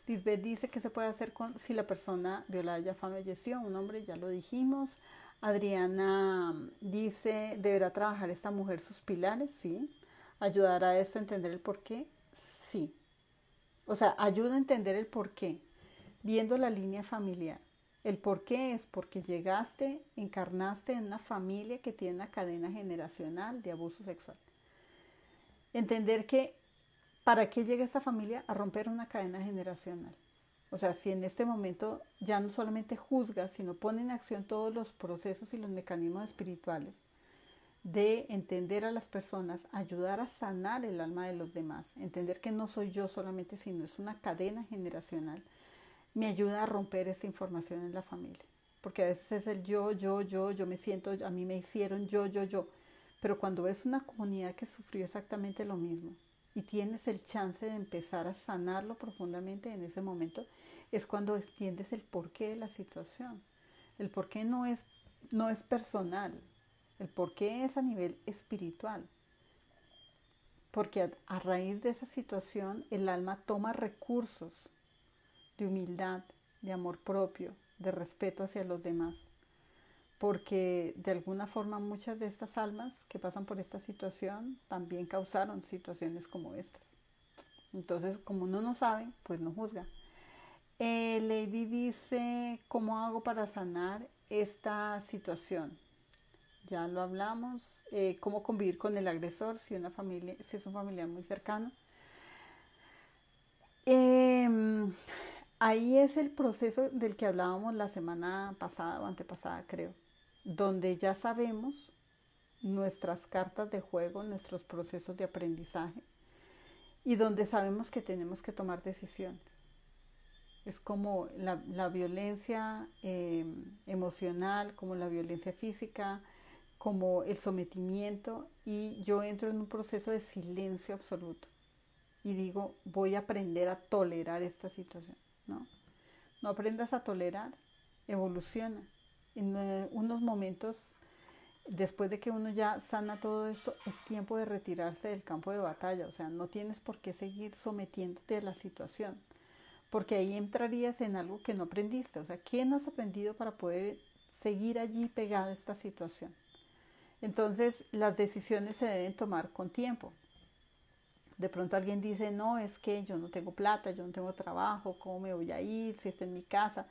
[SPEAKER 1] Lisbeth dice que se puede hacer si la persona violada ya falleció, un hombre, ya lo dijimos. Adriana dice, ¿deberá trabajar esta mujer sus pilares? Sí. ¿Ayudará a esto a entender el por qué? Sí. O sea, ayuda a entender el por qué, viendo la línea familiar. El por qué es porque llegaste, encarnaste en una familia que tiene una cadena generacional de abuso sexual. Entender que para qué llega esta familia a romper una cadena generacional. O sea, si en este momento ya no solamente juzga, sino pone en acción todos los procesos y los mecanismos espirituales de entender a las personas, ayudar a sanar el alma de los demás, entender que no soy yo solamente, sino es una cadena generacional, me ayuda a romper esta información en la familia. Porque a veces es el yo me siento, a mí me hicieron yo. Pero cuando ves una comunidad que sufrió exactamente lo mismo y tienes el chance de empezar a sanarlo profundamente en ese momento, es cuando entiendes el porqué de la situación. El porqué no es personal, el porqué es a nivel espiritual. Porque a raíz de esa situación el alma toma recursos de humildad, de amor propio, de respeto hacia los demás. Porque de alguna forma muchas de estas almas que pasan por esta situación también causaron situaciones como estas. Entonces, como uno no sabe, pues no juzga. Lady dice, ¿cómo hago para sanar esta situación? Ya lo hablamos. ¿Cómo convivir con el agresor si es un familiar muy cercano? Ahí es el proceso del que hablábamos la semana pasada o antepasada, creo, donde ya sabemos nuestras cartas de juego, nuestros procesos de aprendizaje y donde sabemos que tenemos que tomar decisiones. Es como la violencia emocional, como la violencia física, como el sometimiento, y yo entro en un proceso de silencio absoluto y digo, voy a aprender a tolerar esta situación. No, no aprendas a tolerar, evoluciona. En unos momentos, después de que uno ya sana todo esto, es tiempo de retirarse del campo de batalla. O sea, no tienes por qué seguir sometiéndote a la situación, porque ahí entrarías en algo que no aprendiste. O sea, ¿qué no has aprendido para poder seguir allí pegada a esta situación? Entonces, las decisiones se deben tomar con tiempo. De pronto alguien dice, no, es que yo no tengo plata, yo no tengo trabajo, ¿cómo me voy a ir si está en mi casa?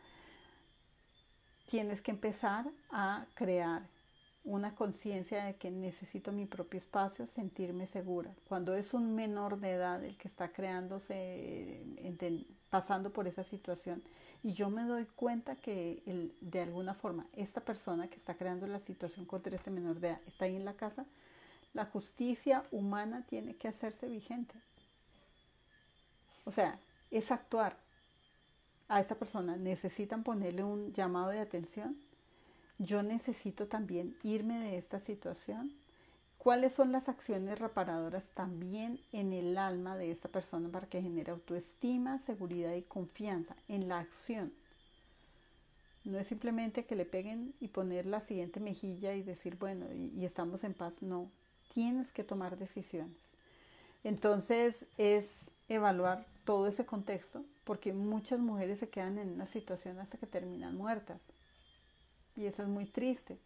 [SPEAKER 1] Tienes que empezar a crear una conciencia de que necesito mi propio espacio, sentirme segura. Cuando es un menor de edad el que está creándose, pasando por esa situación, y yo me doy cuenta que de alguna forma esta persona que está creando la situación contra este menor de edad está ahí en la casa, la justicia humana tiene que hacerse vigente. O sea, es actuar. A esta persona necesitan ponerle un llamado de atención. Yo necesito también irme de esta situación. ¿Cuáles son las acciones reparadoras también en el alma de esta persona para que genere autoestima, seguridad y confianza en la acción? No es simplemente que le peguen y poner la siguiente mejilla y decir, bueno, y estamos en paz. No, tienes que tomar decisiones. Entonces es evaluar todo ese contexto, porque muchas mujeres se quedan en una situación hasta que terminan muertas. Y eso es muy triste,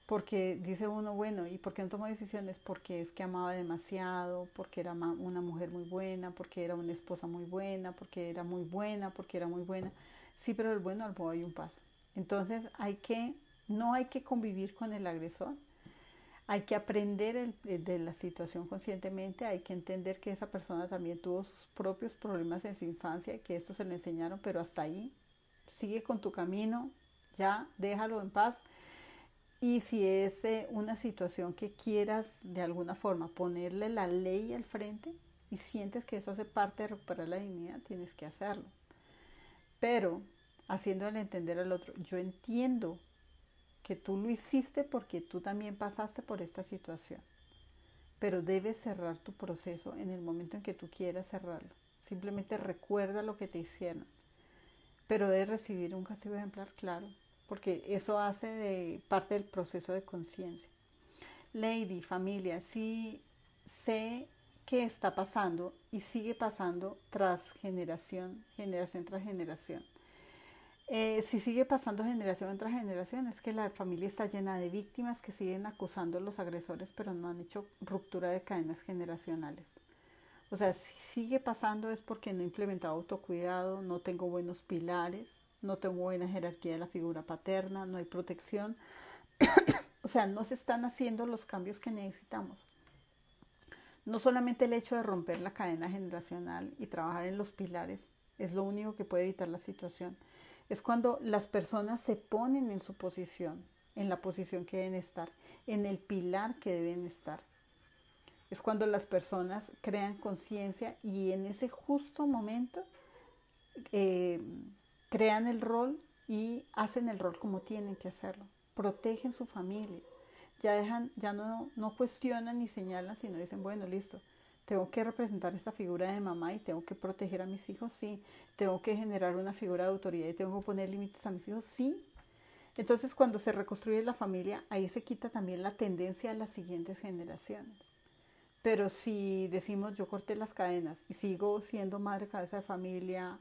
[SPEAKER 1] porque dice uno, bueno, ¿y por qué no tomó decisiones? Porque es que amaba demasiado, porque era una mujer muy buena, porque era una esposa muy buena, porque era muy buena, porque era muy buena. Sí, pero el bueno al bobo hay un paso. Entonces no hay que convivir con el agresor, hay que aprender de la situación conscientemente, hay que entender que esa persona también tuvo sus propios problemas en su infancia y que esto se lo enseñaron, pero hasta ahí, sigue con tu camino, ya déjalo en paz. Y si es una situación que quieras de alguna forma ponerle la ley al frente y sientes que eso hace parte de recuperar la dignidad, tienes que hacerlo. Pero haciéndole entender al otro, yo entiendo que tú lo hiciste porque tú también pasaste por esta situación, pero debes cerrar tu proceso en el momento en que tú quieras cerrarlo. Simplemente recuerda lo que te hicieron, pero debes recibir un castigo ejemplar, claro, porque eso hace de parte del proceso de conciencia. Lady, familia, sí sé que está pasando y sigue pasando tras generación tras generación. Si sigue pasando generación tras generación, es que la familia está llena de víctimas que siguen acusando a los agresores, pero no han hecho ruptura de cadenas generacionales. O sea, si sigue pasando es porque no he implementado autocuidado, no tengo buenos pilares, no tengo buena jerarquía de la figura paterna, no hay protección. O sea, no se están haciendo los cambios que necesitamos. No solamente el hecho de romper la cadena generacional y trabajar en los pilares es lo único que puede evitar la situación. Es cuando las personas se ponen en su posición, en la posición que deben estar, en el pilar que deben estar. Es cuando las personas crean conciencia y en ese justo momento crean el rol y hacen el rol como tienen que hacerlo. Protegen su familia. Ya no cuestionan ni señalan, sino dicen, bueno, listo, tengo que representar esta figura de mamá y tengo que proteger a mis hijos, sí. Tengo que generar una figura de autoridad y tengo que poner límites a mis hijos, sí. Entonces, cuando se reconstruye la familia, ahí se quita también la tendencia a las siguientes generaciones. Pero si decimos, yo corté las cadenas y sigo siendo madre cabeza de familia,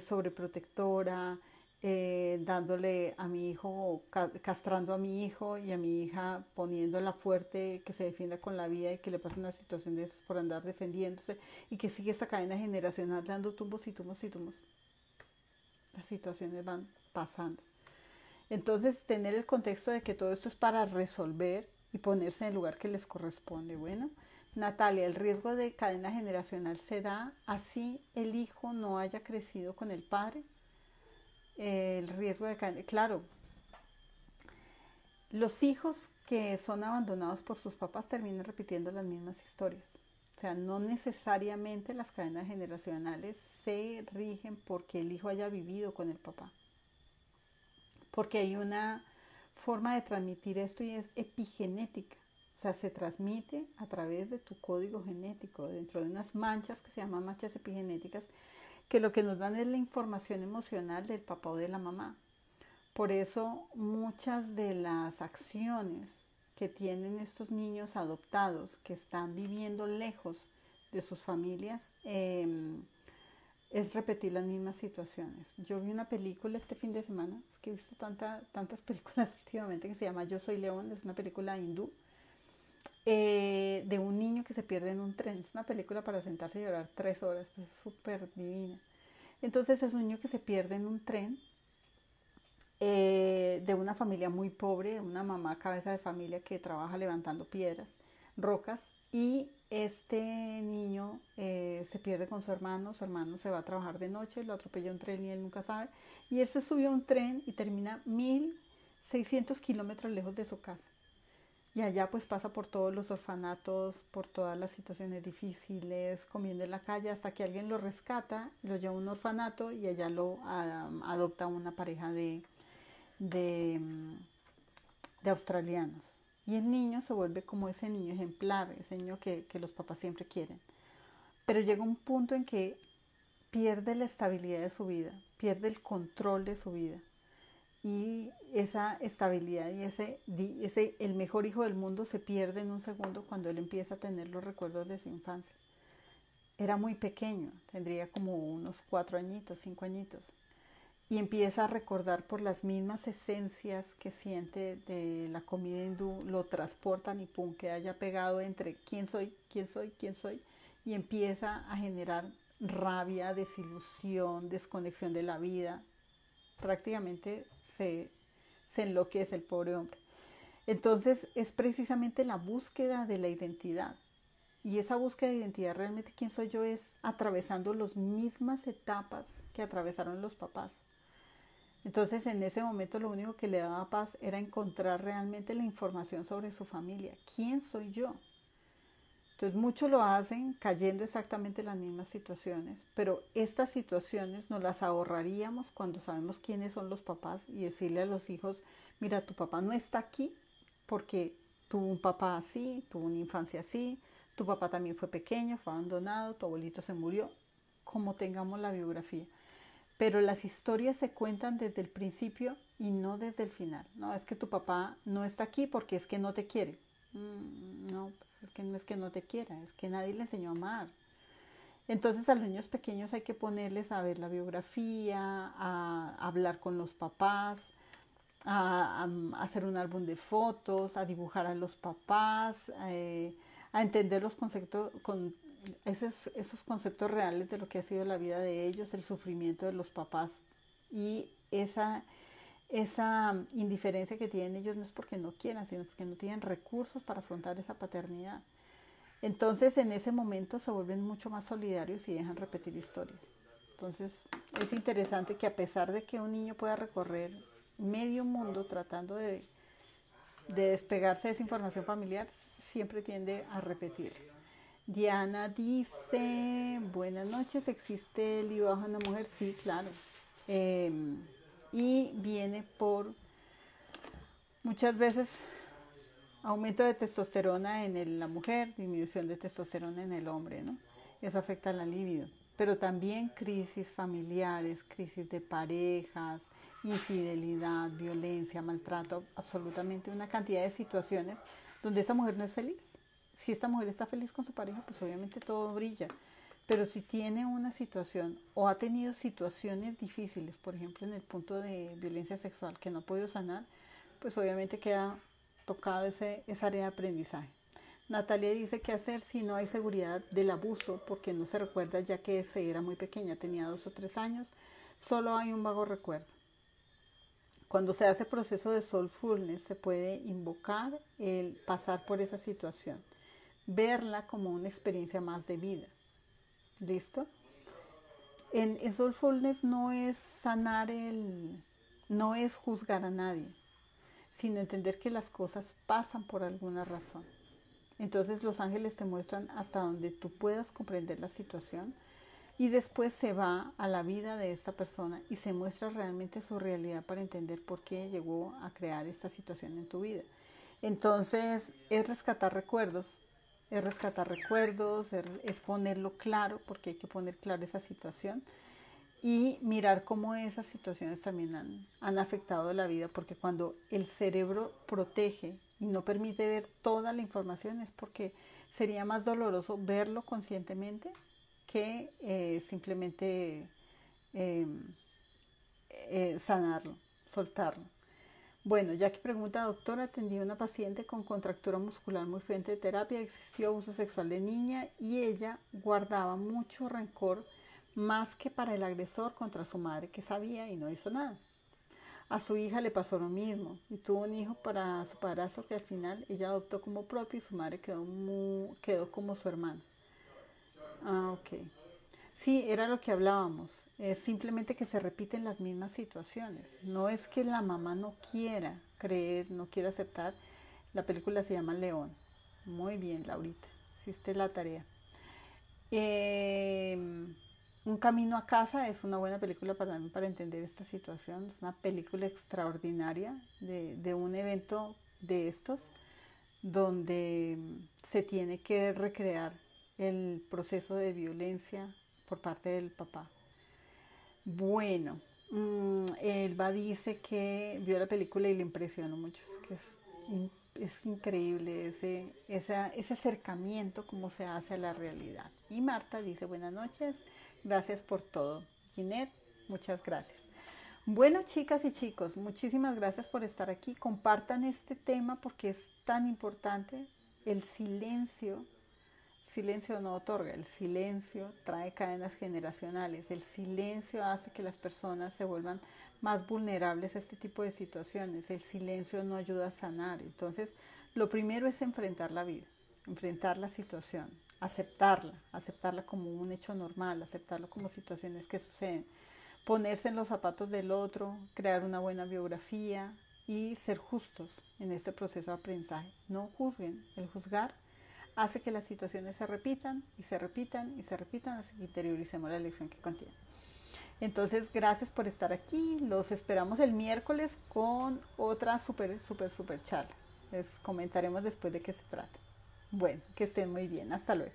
[SPEAKER 1] sobreprotectora, dándole a mi hijo, castrando a mi hijo y a mi hija poniéndola fuerte, que se defienda con la vida y que le pase una situación de esas por andar defendiéndose y que sigue esta cadena generacional dando tumbos y tumbos y tumbos. Las situaciones van pasando. Entonces, tener el contexto de que todo esto es para resolver y ponerse en el lugar que les corresponde. Bueno, Natalia, el riesgo de cadena generacional se da así el hijo no haya crecido con el padre. El riesgo de cadena, claro, los hijos que son abandonados por sus papás terminan repitiendo las mismas historias. O sea, no necesariamente las cadenas generacionales se rigen porque el hijo haya vivido con el papá. Porque hay una forma de transmitir esto y es epigenética. O sea, se transmite a través de tu código genético, dentro de unas manchas que se llaman manchas epigenéticas, que lo que nos dan es la información emocional del papá o de la mamá. Por eso muchas de las acciones que tienen estos niños adoptados que están viviendo lejos de sus familias es repetir las mismas situaciones. Yo vi una película este fin de semana, es que he visto tantas películas últimamente, que se llama Yo soy León, es una película hindú, de un niño que se pierde en un tren. Es una película para sentarse y llorar 3 horas, pues es súper divina. Entonces es un niño que se pierde en un tren, de una familia muy pobre, una mamá cabeza de familia que trabaja levantando piedras, rocas, y este niño se pierde con su hermano se va a trabajar de noche, lo atropella un tren y él nunca sabe, y él se subió a un tren y termina 1600 kilómetros lejos de su casa. Y allá pues pasa por todos los orfanatos, por todas las situaciones difíciles, comiendo en la calle, hasta que alguien lo rescata, lo lleva a un orfanato y allá lo adopta una pareja de, de australianos. Y el niño se vuelve como ese niño ejemplar, ese niño que los papás siempre quieren. Pero llega un punto en que pierde la estabilidad de su vida, pierde el control de su vida. Y esa estabilidad y el mejor hijo del mundo se pierde en un segundo cuando él empieza a tener los recuerdos de su infancia. Era muy pequeño, tendría como unos 4 añitos, 5 añitos. Y empieza a recordar por las mismas esencias que siente de la comida hindú, lo transportan y pum, que haya pegado entre quién soy, quién soy, quién soy, y empieza a generar rabia, desilusión, desconexión de la vida. Prácticamente se enloquece el pobre hombre. Entonces es precisamente la búsqueda de la identidad. Y esa búsqueda de identidad, realmente quién soy yo, es atravesando las mismas etapas que atravesaron los papás. Entonces en ese momento lo único que le daba paz era encontrar realmente la información sobre su familia. ¿Quién soy yo? Entonces muchos lo hacen cayendo exactamente en las mismas situaciones, pero estas situaciones nos las ahorraríamos cuando sabemos quiénes son los papás y decirle a los hijos, mira, tu papá no está aquí porque tuvo un papá así, tuvo una infancia así, tu papá también fue pequeño, fue abandonado, tu abuelito se murió, como tengamos la biografía. Pero las historias se cuentan desde el principio y no desde el final. No, es que tu papá no está aquí porque es que no te quiere. No, pues es que no es que no te quiera, es que nadie le enseñó a amar. Entonces a los niños pequeños hay que ponerles a ver la biografía, a hablar con los papás, a hacer un álbum de fotos, a dibujar a los papás, a entender los conceptos, esos conceptos reales de lo que ha sido la vida de ellos, el sufrimiento de los papás y esa indiferencia que tienen ellos no es porque no quieran, sino porque no tienen recursos para afrontar esa paternidad. Entonces en ese momento se vuelven mucho más solidarios y dejan repetir historias. Entonces es interesante que a pesar de que un niño pueda recorrer medio mundo tratando de despegarse de esa información familiar, siempre tiende a repetir. Diana dice, buenas noches, ¿existe el IVA bajo una mujer? Sí, claro. Y viene por muchas veces aumento de testosterona en la mujer, disminución de testosterona en el hombre, ¿no? Eso afecta la libido. Pero también crisis familiares, crisis de parejas, infidelidad, violencia, maltrato, absolutamente una cantidad de situaciones donde esa mujer no es feliz. Si esta mujer está feliz con su pareja, pues obviamente todo brilla. Pero si tiene una situación o ha tenido situaciones difíciles, por ejemplo en el punto de violencia sexual que no ha podido sanar, pues obviamente queda tocado esa área de aprendizaje. Natalia dice qué hacer si no hay seguridad del abuso porque no se recuerda ya que se era muy pequeña, tenía 2 o 3 años, solo hay un vago recuerdo. Cuando se hace proceso de soulfulness se puede invocar el pasar por esa situación, verla como una experiencia más de vida. ¿Listo? En soulfulness no es sanar no es juzgar a nadie, sino entender que las cosas pasan por alguna razón Entonces los ángeles te muestran hasta donde tú puedas comprender la situación y después se va a la vida de esta persona y se muestra realmente su realidad para entender por qué llegó a crear esta situación en tu vida. Entonces es rescatar recuerdos, es ponerlo claro, porque hay que poner claro esa situación y mirar cómo esas situaciones también han afectado la vida, porque cuando el cerebro protege y no permite ver toda la información es porque sería más doloroso verlo conscientemente que simplemente eh, sanarlo, soltarlo. Bueno, Jackie pregunta, doctora, atendí a una paciente con contractura muscular muy fuerte de terapia, existió abuso sexual de niña y ella guardaba mucho rencor más que para el agresor contra su madre que sabía y no hizo nada. A su hija le pasó lo mismo y tuvo un hijo para su padrastro que al final ella adoptó como propio y su madre quedó como su hermana. Ah, ok. Sí, era lo que hablábamos. Es simplemente que se repiten las mismas situaciones. No es que la mamá no quiera creer, no quiera aceptar. La película se llama León. Muy bien, Laurita. Hiciste la tarea. Eh, Un camino a casa es una buena película para entender esta situación. Es una película extraordinaria de un evento de estos donde se tiene que recrear el proceso de violencia por parte del papá. Bueno, Elba dice que vio la película y le impresionó mucho, que es increíble ese acercamiento, cómo se hace a la realidad. Y Marta dice, buenas noches, gracias por todo. Ginette, muchas gracias. Bueno, chicas y chicos, muchísimas gracias por estar aquí. Compartan este tema porque es tan importante. El silencio no otorga, el silencio trae cadenas generacionales, el silencio hace que las personas se vuelvan más vulnerables a este tipo de situaciones, el silencio no ayuda a sanar. Entonces, lo primero es enfrentar la vida, enfrentar la situación, aceptarla como un hecho normal, aceptarlo como situaciones que suceden, ponerse en los zapatos del otro, crear una buena biografía y ser justos en este proceso de aprendizaje. No juzguen, el juzgar hace que las situaciones se repitan y se repitan y se repitan hasta que interioricemos la lección que contiene. Entonces, gracias por estar aquí. Los esperamos el miércoles con otra súper charla. Les comentaremos después de qué se trata. Bueno, que estén muy bien. Hasta luego.